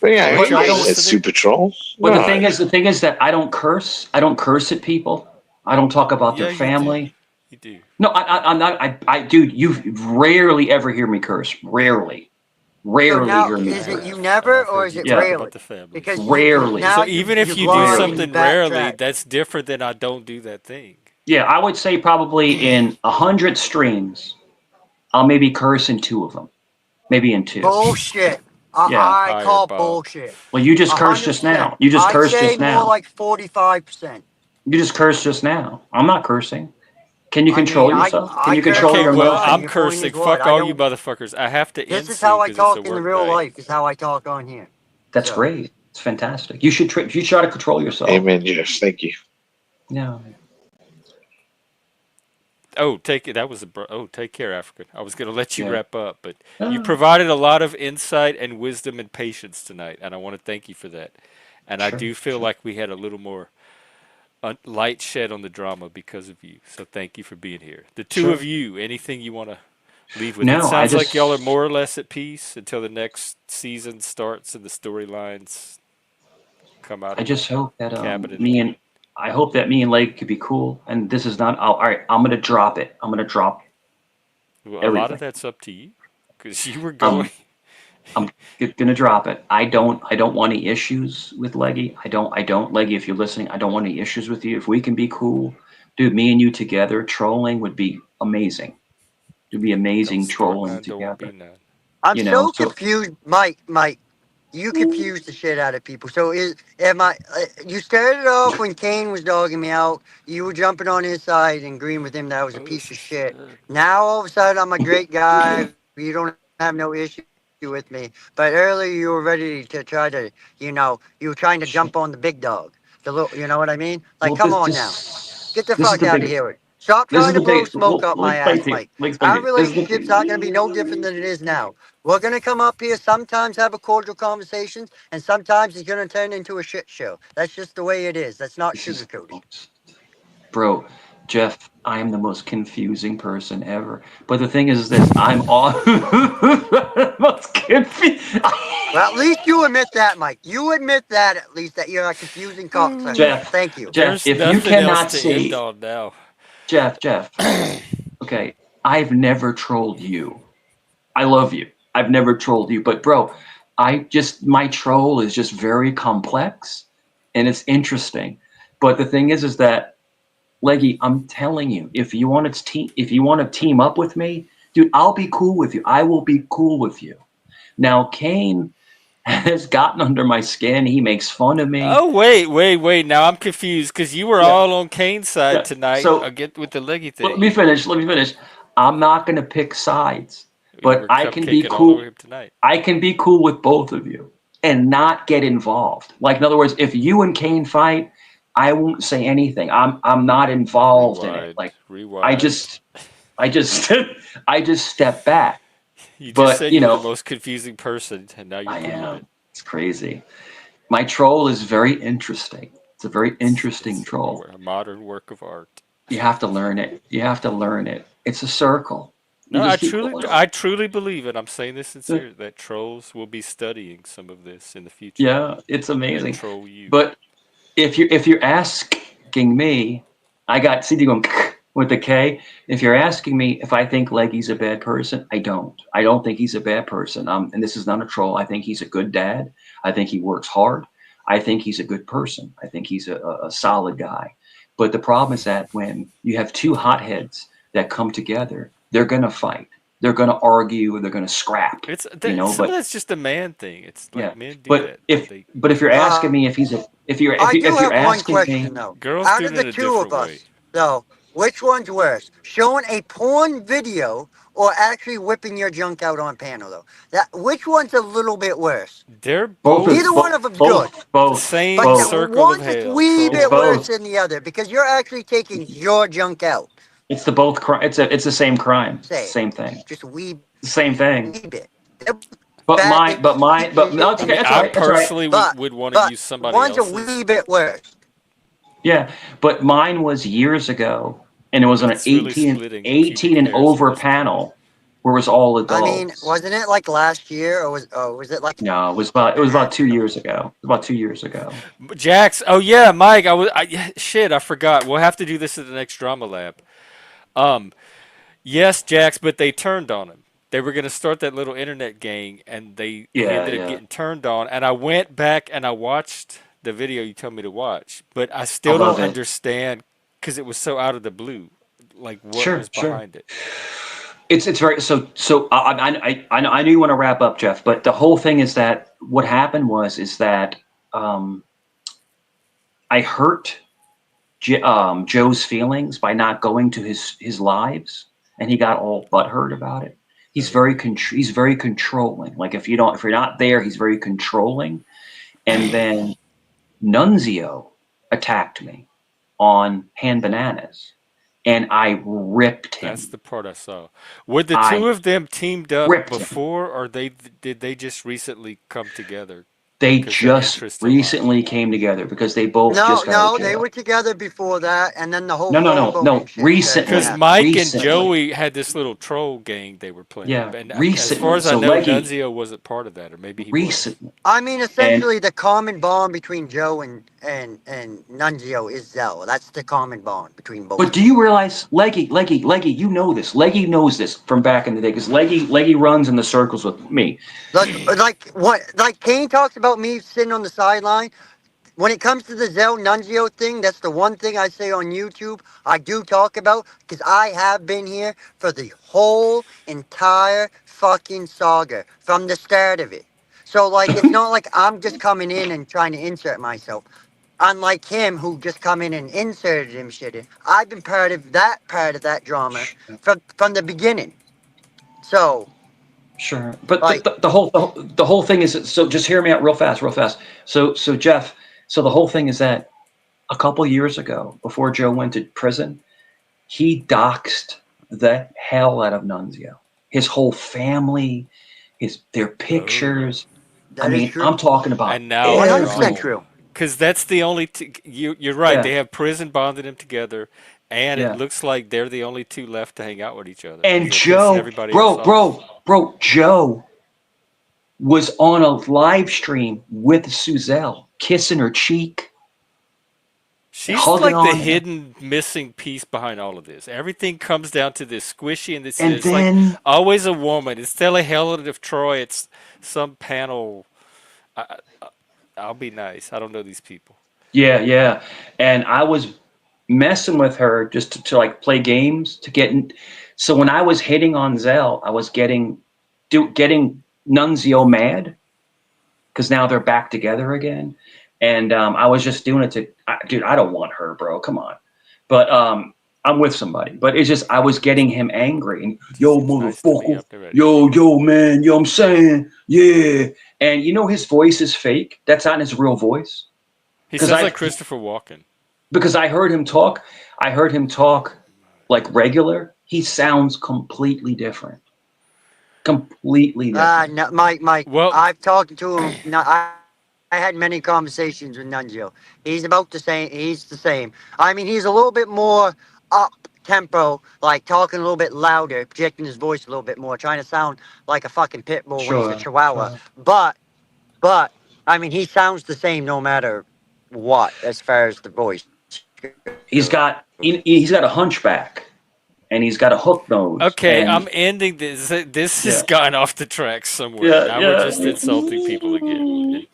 But yeah, Don't But y'all I he's don't. a listen to him? super troll. But No, the thing is that I don't curse. I don't curse at people. I don't talk about Yeah, their you do. family. You do. No, I'm not. Dude, you rarely ever hear me curse. Rarely So now, hear me is it curse. you And never, I've or heard is you it Yeah, talk rarely? about the family. Because rarely. now So even if you've you do lied, Rarely. you something rarely, backtracked. that's different than I don't do that thing. Yeah, I would say probably in 100 streams, I'll maybe curse in 2 of them, maybe in 2. Bullshit. Yeah. I Higher, call Bob. bullshit. Well, you just cursed just 100%. now. You just I'd cursed say just more now. like 45%. You just cursed just now. I'm not cursing. Can you I control mean, yourself? Can I you curse control all Okay, your the well, emotions? time. I'm Your point cursing. is what? Fuck I all you don't. motherfuckers. I have to This end is how soon I because it's a talk in the work real night. life. Is how I talk on here. That's So great. It's fantastic. You should try to control yourself. amen, Jeff. Thank you. No. Oh, take it. That was a. Oh, take care, African. I was going to let you Yeah. wrap up, but you No. provided a lot of insight and wisdom and patience tonight, and I want to thank you for that. And I Sure. do feel Sure. like we had a little more light shed on the drama because of you. So thank you for being here. The two Sure. of you, anything you want to leave with? It No, I sounds like y'all are just more or less at peace until the next season starts and the storylines come out I of the just hope that cabinet me again. and I hope that me and Leg could be cool. And this is not. All right, I'm gonna drop it. I'm gonna drop Well, a lot of everything. that's up to you because you were going. I'm I'm gonna drop it. I don't want any issues with Leggy. I don't Leggy. If you're listening, I don't want any issues with you. If we can be cool, dude, me and you together trolling would be amazing. It'd be Don't amazing start trolling none. There won't be together. none. I'm You know. so So confused, Mike. You confuse the shit out of people. So am I? You started off when Kane was dogging me out. You were jumping on his side and agreeing with him that I was a Oh piece of shit. shit. Now all of a sudden I'm a great guy. You don't have no issue with me. But earlier you were ready to try to, you were trying to jump on the big dog. The little, you know what I mean? Like, well, come on now, get the this is fuck the out of big. here. Stop This is trying to the blow big. smoke Well, up let me my explain ass, to you. Mike. Let me explain Our to you. This is relationship's not going to be no different than it is now. We're going to come up here sometimes, have a cordial conversation, and sometimes it's going to turn into a shit show. That's just the way it is. That's not this is sugarcoating. bro, Jeff. I am the most confusing person ever. But the thing is this: I'm all most confused. Well, at least you admit that, Mike. You admit that at least that you're a confusing cocksucker. Jeff, Thank you. Jeff, There's if you nothing else cannot to end see, on now. Jeff, okay, I've never trolled you. I love you. I've never trolled you, but bro, my troll is just very complex and it's interesting. But the thing is that Leggy, I'm telling you, if you want to team up with me, dude, I'll be cool with you. I will be cool with you. Now, Kane has gotten under my skin. He makes fun of me. Oh wait! Now I'm confused because you were Yeah, all on Kane's side yeah. tonight. So I get with the leggy let thing. me finish. Let me finish. I'm not gonna pick sides, You but were I can be cupcaking all over cool. him tonight. I can be cool with both of you and not get involved. Like in other words, if you and Kane fight, I won't say anything. I'm not involved in it. Like I Rewind. just I just I just step back. You just But said you you were the know, most confusing person, and now you're I proving am. it. It's crazy. My troll is very interesting. It's a very interesting It's troll. a modern work of art. You have to learn it. You have to learn it. It's a circle. You No, I just keep truly, going. I truly believe it. I'm saying this Yeah, sincerely. That trolls will be studying some of this in the future yeah, it's and amazing. troll you. But if you're asking me, I got CD going with the K. If you're asking me if I think Leggy's a bad person, I don't. I don't think he's a bad person. And this is not a troll. I think he's a good dad. I think he works hard. I think he's a good person. I think he's a solid guy. But the problem is that when you have two hotheads that come together, they're gonna fight. They're gonna argue. They're gonna scrap. It's some of But that's just a man thing. It's yeah. like men do But that. if They but if you're asking me if I do if you're have one asking me, question though. girls Out do of it the in a two of different way. us, though, which one's worse? Showing a porn video or actually whipping your junk out on panel though? Which one's a little bit worse? They're both both Neither one of them's good. the same But both. circle of one's a hell. wee It's bit Trolling. worse both. than the other because you're actually taking your junk out. It's the both crime. It's the same crime. It's the Say, same thing. just a wee The same thing. bit. But Bad no, it's okay. That's all I right. That's all right. personally but would want to use somebody one's a else's. wee bit worse. Yeah, but mine was years ago, and it was on an It's really 18 splitting pubic and hairs in over this case. panel, where it was all I mean, adults. wasn't it like last year or was it like No, it was about 2 years ago. About 2 years ago. Jax, oh yeah, Mike, shit, I forgot. We'll have to do this at the next drama lab. Yes, Jax, but they turned on him. They were going to start that little internet gang, and he Yeah, ended up yeah. getting turned on. And I went back and I watched the video you told me to watch, but I I still love don't it. understand because it was so out of the blue, like what Sure, was sure. behind it. It's very so. I knew you want to wrap up, Jeff, but the whole thing is that what happened is that I hurt Joe's feelings by not going to his lives, and he got all butthurt about it. He's very controlling. Like if you're not there, he's very controlling. And then Nunzio attacked me, on Pan Bananas, and I ripped him. That's the part I saw. Were the I two of them teamed up ripped him. before, or did they just recently come together They because their just interests align? recently came together because they both No, just got out no, of they jail. were together before that, and then the whole No, no, phone no, boning no. shit started Recently, Because happening. Mike and recently. Joey had this little troll gang they were playing, Yeah, and as far recently. as I So know, Leggy, Nunzio wasn't part of that, or maybe he was. recently. I mean, And essentially, the common bond between Joe and Nunzio is Zell. That's the common bond between both but of do them. you realize, Leggy, you know this. Leggy knows this from back in the day because Leggy runs in the circles with me. Like Kane talks about me sitting on the sideline. When it comes to the Zell Nunzio thing, that's the one thing I say on YouTube I do talk about because I have been here for the whole entire fucking saga from the start of it. So, like, it's not like I'm just coming in and trying to insert myself. Unlike him, who just come in and inserted him shit in. I've been part of that drama from the beginning. So, Sure, but like, the whole thing is, so just hear me out real fast. So Jeff, so the whole thing is that a couple years ago, before Joe went to prison, he doxed the hell out of Nunzio, his whole family, their Oh, pictures. I that is mean, true. I'm talking about and now they're 100% everything. all true. because that's the only. You're right. Yeah, They have prison bonded them together, and it yeah. looks like they're the only two left to hang out with each other And because they're pissing Joe, everybody else off. Joe was on a live stream with Suzelle, kissing her cheek, She's hugging like the on her. hidden missing piece behind all of this. Everything comes down to this squishy, and And it's like then, always a woman. Instead of Helen of Troy, it's some panel. I, I- I'll be nice. I don't know these people. yeah. And I was messing with her just to like play games to get. So when I was hitting on Zell, I was getting Nunzio mad because now they're back together again. And I was just doing it dude, I don't want her, bro. Come on. But I'm with somebody. But it's just, I was getting him angry. And, yo, Seems nice to me. motherfucker. I've never had Yo, man. Yo, I'm saying, yeah. And you know his voice is fake. That's not his real voice. He 'Cause sounds like Christopher Walken. Because I heard him talk like regular. He sounds completely different. Completely different. No, Mike, Well, I've talked to him. No, I had many conversations with Nunzio. He's about the same. He's the same. I mean, he's a little bit more up tempo, like talking a little bit louder, projecting his voice a little bit more, trying to sound like a fucking pit bull when he's a chihuahua. But, I mean, he sounds the same no matter what, as far as the voice. He's got a hunchback, and he's got a hook nose. okay, and I'm ending this. This has Yeah. gone off the tracks somewhere. Yeah, Now we're yeah. just insulting people again.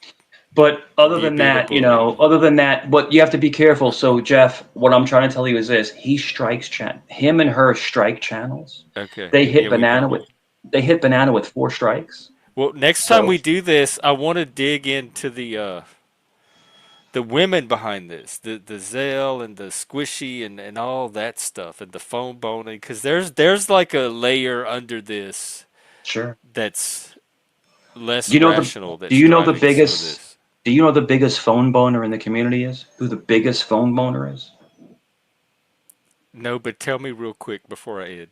But other You than being a that, bully. but you have to be careful. So Jeff, what I'm trying to tell you is this: he strikes him and her strike channels. Okay. They hit Yeah, we banana know. with 4 strikes. Well, next time So we do this, I want to dig into the women behind this, the Zell and the Squishy and all that stuff, and the phone boning, because there's like a layer under this sure. that's less Do you know rational. do you know the That's driving some of biggest this. do you know the biggest phone boner in the community is? Who the biggest phone boner is? No, but tell me real quick before I end.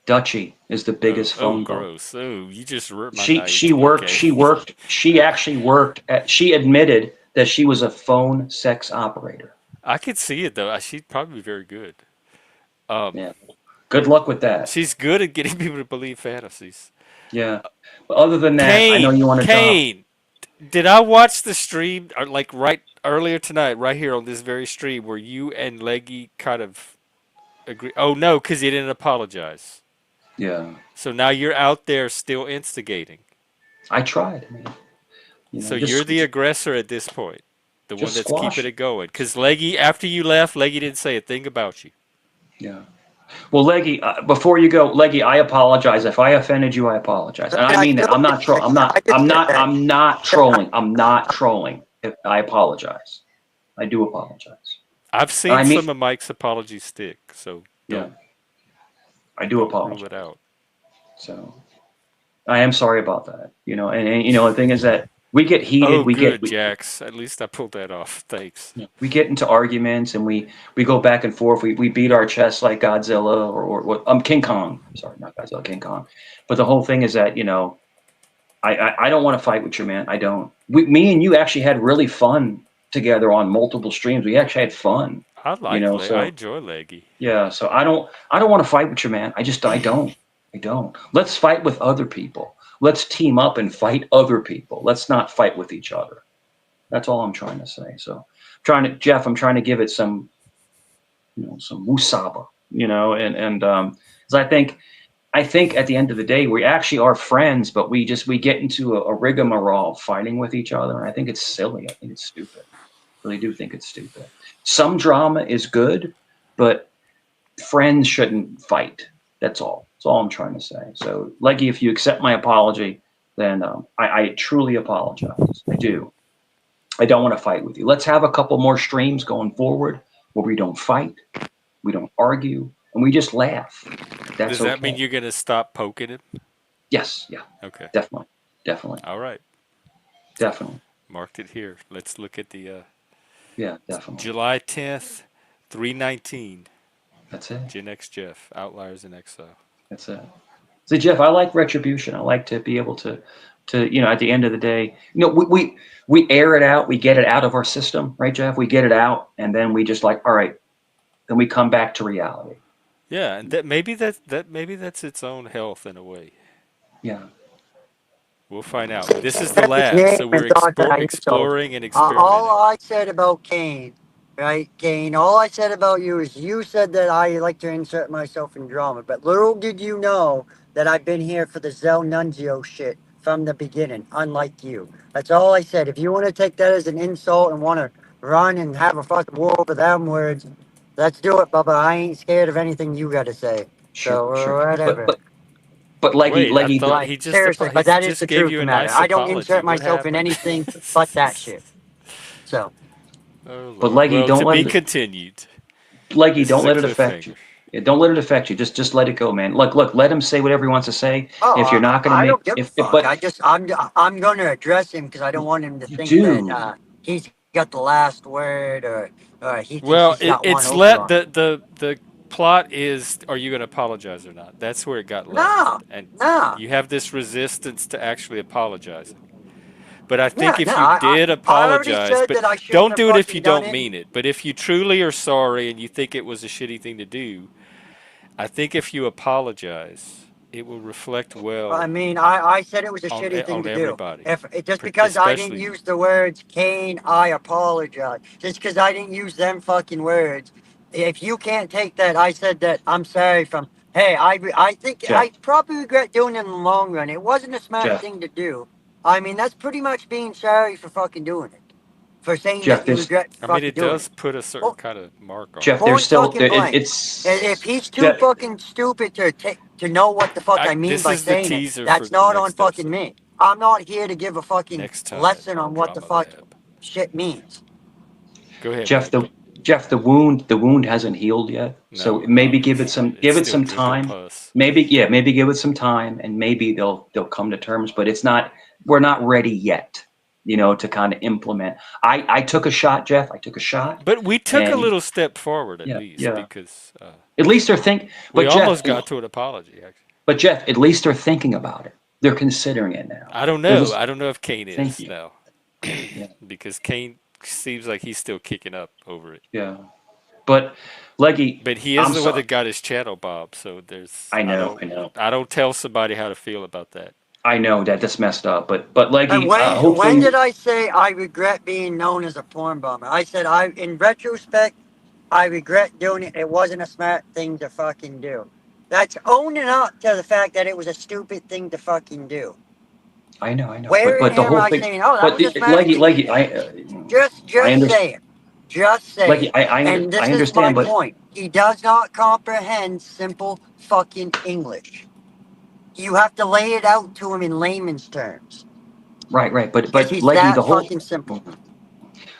Dutchie is the biggest Oh, phone boner. gross. Oh, you just ripped my She night. she admitted that she was a phone sex operator. I could see it though. She'd probably be very good. Yeah. Good luck with that. She's good at getting people to believe fantasies. Yeah. But other than that, I know you want to talk. Kane, did I watch the stream like right earlier tonight, right here on this very stream, where you and Leggy kind of agree? Oh no, because you didn't apologize. Yeah. So now you're out there still instigating. I tried. I mean, So you're the aggressor at this point, the one just that's squash keeping it going. Because Leggy, after you left, Leggy didn't say a thing about you. Yeah. Well, Leggy, before you go, Leggy, I apologize if I offended you. I apologize, and I mean that. I'm not trolling. I'm not trolling. I apologize. I do apologize. I've seen I mean- some of Mike's apologies stick, so Yeah. I do rule apologize. it out. So I am sorry about that. And the thing is that We get heated. Oh, we good, get Jax. At least I pulled that off. Thanks. we get into arguments and we go back and forth. We beat our chests like Godzilla or what? King Kong. Sorry, not Godzilla, King Kong. But the whole thing is that I don't want to fight with you, man. I don't. Me and you actually had really fun together on multiple streams. We actually had fun. I like I enjoy Leggy. Yeah, so I don't want to fight with you, man. I don't. Let's fight with other people. Let's team up and fight other people. Let's not fight with each other. That's all I'm trying to say. So, Jeff, I'm trying to give it some woosaba, and because I think at the end of the day we actually are friends, but we get into a rigmarole fighting with each other, and I think it's silly. I think it's stupid. I really do think it's stupid. Some drama is good, but friends shouldn't fight. That's all. That's all I'm trying to say. So, Leggy, if you accept my apology, then I truly apologize. I do. I don't want to fight with you. Let's have a couple more streams going forward where we don't fight, we don't argue, and we just laugh. Does that mean you're going to stop poking him? Yes. Yeah. Okay. Definitely. All right. Definitely. Marked it here. Let's look at the yeah, definitely. July 10th, 319. That's it. Gen X Jeff, Outliers in Exile. That's it. See, Jeff, I like retribution. I like to be able to at the end of the day, we air it out, we get it out of our system, right, Jeff? We get it out, and then we just all right, then we come back to reality. Yeah, and maybe that's its own health in a way. Yeah. We'll find out. This is the lab, so we're exploring and experimenting. All I said about Kane, right, Kane, all I said about you is you said that I like to insert myself in drama, but little did you know that I've been here for the Zell Nunzio shit from the beginning, unlike you. That's all I said. If you want to take that as an insult and want to run and have a fucking war over them words, let's do it, Bubba. I ain't scared of anything you got to say. Sure. Whatever. But Leggy, seriously, but that is the truth of the matter. I don't insert myself in anything but that shit. So. But Leggy, don't let it continued. Leggy, don't let it affect you. Yeah, don't let it affect you. Just let it go, man. Look, let him say whatever he wants to say. Oh, if you're not going to make, I'm going to address him because I don't want him to think that he's got the last word or he. Well, the plot is: are you going to apologize or not? That's where it got left. No. You have this resistance to actually apologizing. But I think if you did apologize, but don't do it if you don't mean it. But if you truly are sorry and you think it was a shitty thing to do, I think if you apologize, it will reflect well. I mean, I said it was a shitty thing to everybody. do. Just because I didn't use the words Kane, I apologize. Just because I didn't use them fucking words. If you can't take that, I said that I'm sorry from. Hey, I think Jeff. I probably regret doing it in the long run. It wasn't a smart thing to do. I mean, that's pretty much being sorry for fucking doing it. For saying Jeff, that you regret fucking doing it. it does put a certain kind of mark on Jeff, it. there's still it's if he's too fucking stupid to know what the fuck I mean by saying it, that's not on fucking me. I'm not here to give a fucking lesson on what the fuck shit means. Go ahead, Jeff. The wound hasn't healed yet, so maybe give it some time. Maybe give it some time, and maybe they'll come to terms. But we're not ready yet, to kind of implement. I took a shot, Jeff. But we took a little step forward at least because at least they're thinking. We almost got to an apology, actually. But Jeff, at least they're thinking about it. They're considering it now. I don't know. I don't know if Kane is now, because Kane seems like he's still kicking up over it. Yeah, but Leggy. But he is the one that got his channel, Bob. So there's. I know. I don't tell somebody how to feel about that. I know that's messed up, but Leggy. And when did I say I regret being known as a porn bomber? I said in retrospect, I regret doing it. It wasn't a smart thing to fucking do. That's owning up to the fact that it was a stupid thing to fucking do. I know. Where but the whole thing. saying, that was Leggy, just say it. Just say Leggy, it. And this I understand, is my but point. He does not comprehend simple fucking English. You have to lay it out to him in layman's terms. Right. But he's Leggy, that the whole fucking simple.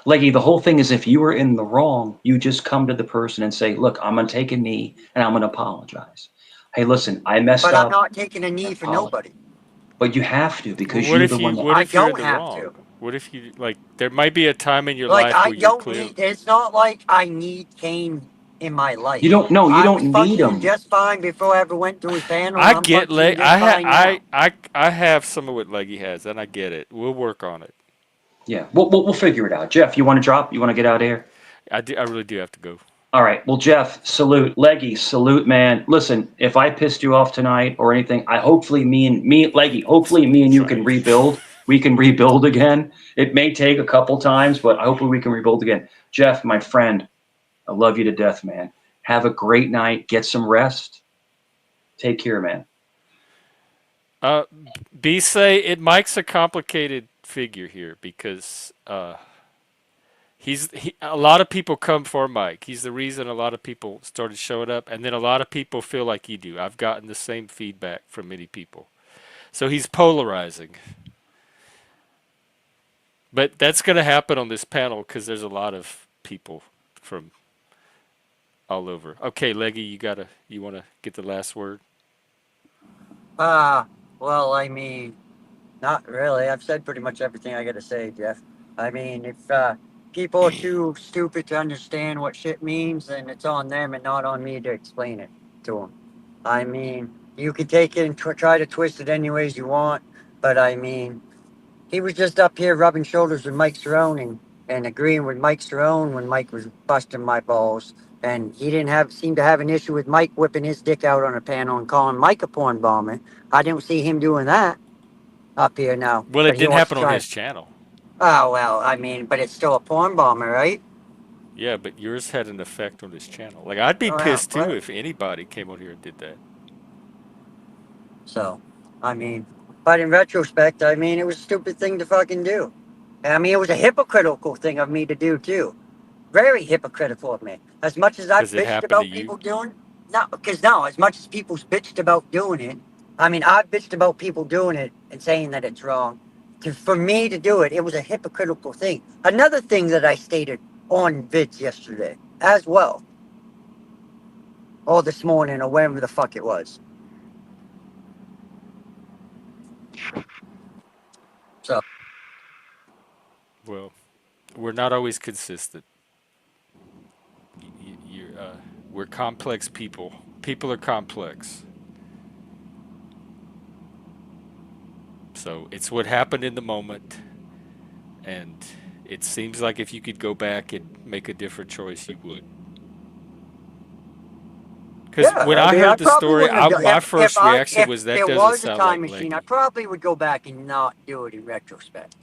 Leggy, the whole thing is if you were in the wrong, you just come to the person and say, "Look, I'm gonna take a knee and I'm gonna apologize. Hey, listen, I messed up." But I'm not taking a knee for nobody. But you have to because you're the one. I don't have to. What if you like? There might be a time in your Like, life I where you're don't clear. need, it's not like I need Kane in my life. You don't know. You I was don't need functioning him. just fine before I ever went to his panel, I and I'm get functioning leg. just fine now. I have some of what Leggy has, and I get it. We'll work on it. Yeah, we'll figure it out. Jeff, you want to drop? You want to get out of here? I do. I really do have to go. All right. Well, Jeff, salute. Leggy, salute, man. Listen, if I pissed you off tonight or anything, hopefully me and you can rebuild. We can rebuild again. It may take a couple times, but hopefully we can rebuild again. Jeff, my friend, I love you to death, man. Have a great night. Get some rest. Take care, man. B say Mike's a complicated figure here because a lot of people come for Mike. He's the reason a lot of people started showing up, and then a lot of people feel like you do. I've gotten the same feedback from many people. So he's polarizing. But that's going to happen on this panel because there's a lot of people from all over. Okay, Leggy, you want to get the last word? Well, I mean, not really. I've said pretty much everything I got to say, Jeff. I mean, if people are too stupid to understand what shit means, then it's on them and not on me to explain it to them. I mean, you can take it and try to twist it any ways you want, but I mean, he was just up here rubbing shoulders with Mike Cerrone and agreeing with Mike Cerrone when Mike was busting my balls. And he didn't seem to have an issue with Mike whipping his dick out on a panel and calling Mike a porn bomber. I didn't see him doing that up here now. Well, But it he didn't wants to happen on try- his channel. Oh, well, I mean, but it's still a porn bomber, right? Yeah, but yours had an effect on his channel. Like, I'd be Oh, yeah, pissed too what? if anybody came on here and did that. So, I mean, but in retrospect, I mean, it was a stupid thing to fucking do. And I mean, it was a hypocritical thing of me to do, too. Very hypocritical of me. As much as I've Does it bitched happen about to you? people doing no, as much as people's bitched about doing it, I mean, I've bitched about people doing it and saying that it's wrong. For me to do it, it was a hypocritical thing. Another thing that I stated on vids yesterday as well. Or this morning, or wherever the fuck it was. So, Well, we're not always consistent. We're complex people. People are complex. So it's what happened in the moment. And it seems like if you could go back and make a different choice, you would. Because yeah, when I mean, heard the probably story, wouldn't have done- my if first I- reaction if was that there doesn't was a sound time like machine, Leggy. I probably would go back and not do it in retrospect.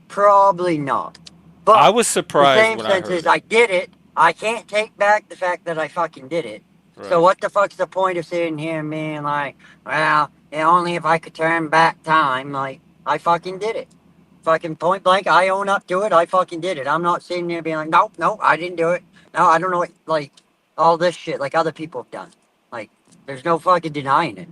Probably not. But I was the surprised same when I sense heard is it. I did it. I can't take back the fact that I fucking did it. So Right. what the fuck's the point of sitting here and being like, well, only if I could turn back time, like, I fucking did it. Fucking point blank, I own up to it, I fucking did it. I'm not sitting there being like, nope, I didn't do it. No, I don't know what, like, all this shit like other people have done. Like, there's no fucking denying it.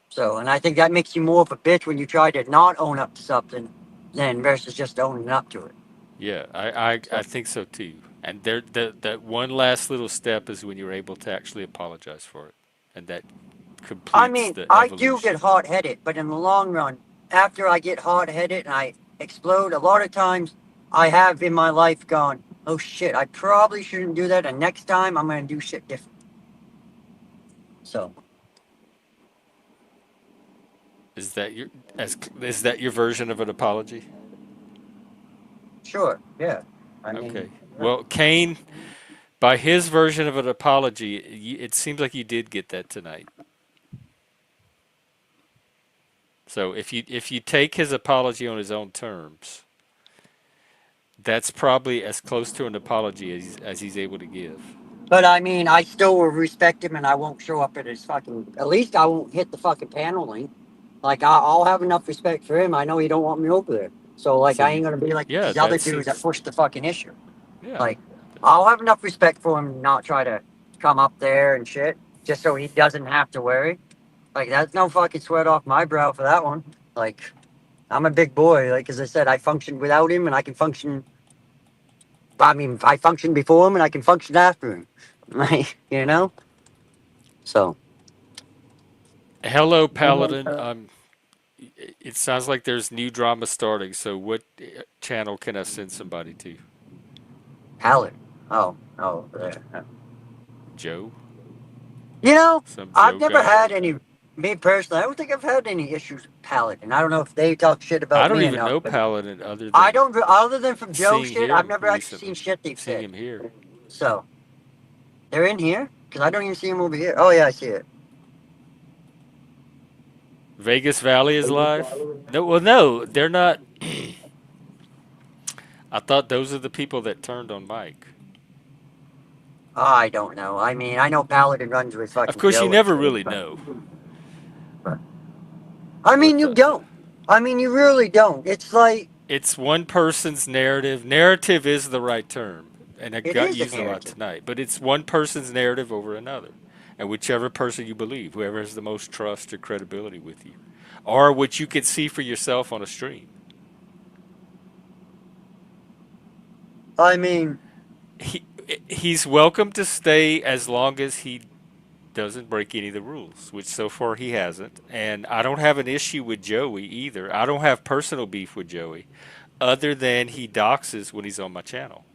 So, and I think that makes you more of a bitch when you try to not own up to something than versus just owning up to it. Yeah, I think so too. And that one last little step is when you're able to actually apologize for it, and that completes I mean, the I evolution. do get hot headed, but in the long run, after I get hot headed and I explode, a lot of times I have in my life gone, oh shit, I probably shouldn't do that, and next time I'm gonna do shit different. So, Is that your version of an apology? sure, yeah. I mean, Okay. Well, Kane, by his version of an apology, it seems like you did get that tonight. So if you take his apology on his own terms, that's probably as close to an apology as he's able to give. But I mean, I still will respect him, and I won't show up at his fucking. At least I won't hit the fucking panel link. Like I'll have enough respect for him. I know he don't want me over there, so like So I ain't gonna be like yeah, these other that's dudes it. that push the fucking issue. Yeah. Like I'll have enough respect for him, to not try to come up there and shit, just so he doesn't have to worry. Like that's no fucking sweat off my brow for that one. Like I'm a big boy. Like as I said, I functioned without him, and I can function. I mean, I functioned before him, and I can function after him. Like you know. So. Hello, Paladin. It sounds like there's new drama starting. So what channel can I send somebody to? Palette. Oh, yeah. Joe? You know, Some I've Joe never guy? had any. Me personally, I don't think I've had any issues with Paladin. I don't know if they talk shit about I don't me or even not, know but Paladin other I than don't. Other than from Joe seeing shit, I've him never actually recently. seen shit they've Seeing said. him here. So they're in here because I don't even see them over here. Oh yeah, I see it. Vegas Valley is live? No, well, no, they're not. I thought those are the people that turned on Mike. I don't know. I mean, I know Paladin runs with fucking Of course, Joe you and never shit, really but- know. I mean, what you the- don't. I mean, you really don't. It's like It's one person's narrative. Narrative is the right term, and it It got is a used a lot narrative. tonight. But it's one person's narrative over another, and whichever person you believe, whoever has the most trust or credibility with you, or what you can see for yourself on a stream. I mean, He's welcome to stay as long as he doesn't break any of the rules, which so far he hasn't. And I don't have an issue with Joey either. I don't have personal beef with Joey, other than he doxes when he's on my channel.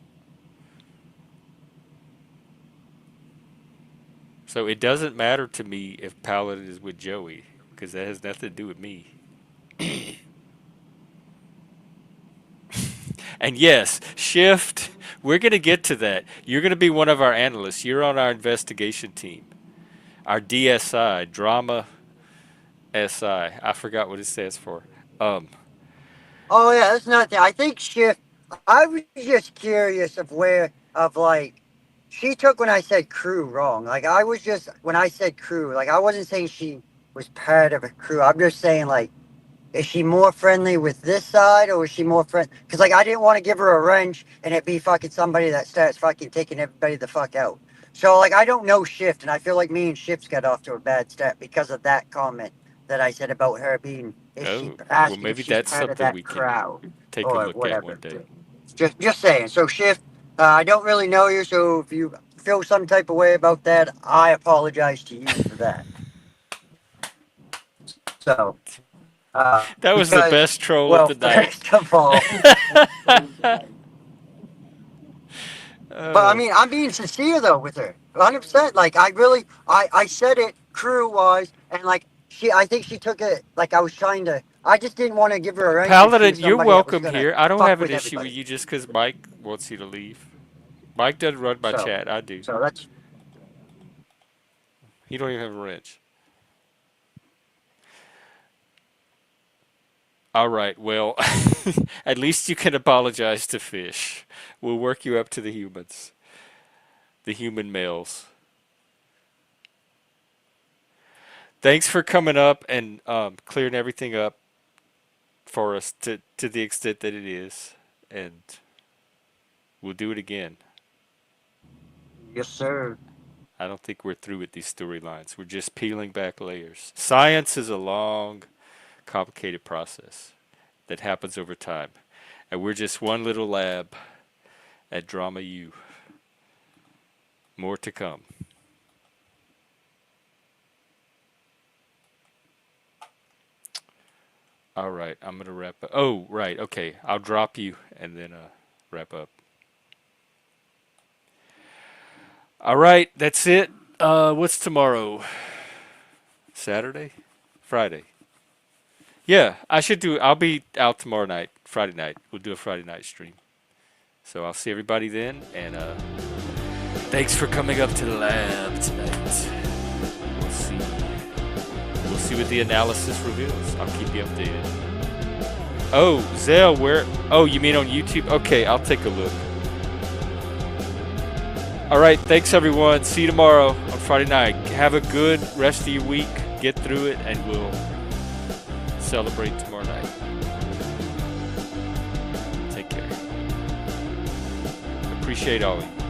So it doesn't matter to me if Paladin is with Joey, because that has nothing to do with me. And yes, Shift, we're going to get to that. You're going to be one of our analysts. You're on our investigation team. Our DSI, Drama SI. I forgot what it stands for. oh yeah, that's nothing. I think Shift. I was just curious of like, she took when I said crew wrong. Like I was just when I said crew, like I wasn't saying she was part of a crew. I'm just saying like, is she more friendly with this side or is she more friend? Because like I didn't want to give her a wrench and it be fucking somebody that starts fucking taking everybody the fuck out. So like I don't know Shift, and I feel like me and Shift got off to a bad start because of that comment that I said about her being. Well, maybe that's something we crowd can take a or look whatever. at one day. Just saying. So Shift, I don't really know you, so if you feel some type of way about that, I apologize to you for that. So. That was the because- best troll well, of the night. First of all, but I mean, I'm being sincere though with her, 100%. Like I said it crew wise, and like I think she took it like I was trying to. I just didn't want to give her a wrench. Paladin, you're welcome here. I don't have an issue with you just because Mike wants you to leave. Mike doesn't run my So- chat. I do. So that's He don't even have a wrench. All right, well, at least you can apologize to Fish. We'll work you up to the humans. The human males. Thanks for coming up and clearing everything up for us to the extent that it is. And we'll do it again. yes, sir. I don't think we're through with these storylines. We're just peeling back layers. Science is a long, complicated process that happens over time. And we're just one little lab at Drama U. More to come. All right, I'm going to wrap up. Oh, right, okay. I'll drop you and then wrap up. All right, that's it. What's tomorrow? Saturday? Friday? Yeah, I'll be out tomorrow night, Friday night. We'll do a Friday night stream. So I'll see everybody then, and thanks for coming up to the lab tonight. We'll see. We'll see what the analysis reveals. I'll keep you updated. Oh, Zell, where? Oh, you mean on YouTube? Okay, I'll take a look. All right, thanks everyone. See you tomorrow on Friday night. Have a good rest of your week. Get through it, and we'll celebrate tomorrow night. Take care. Appreciate all of you.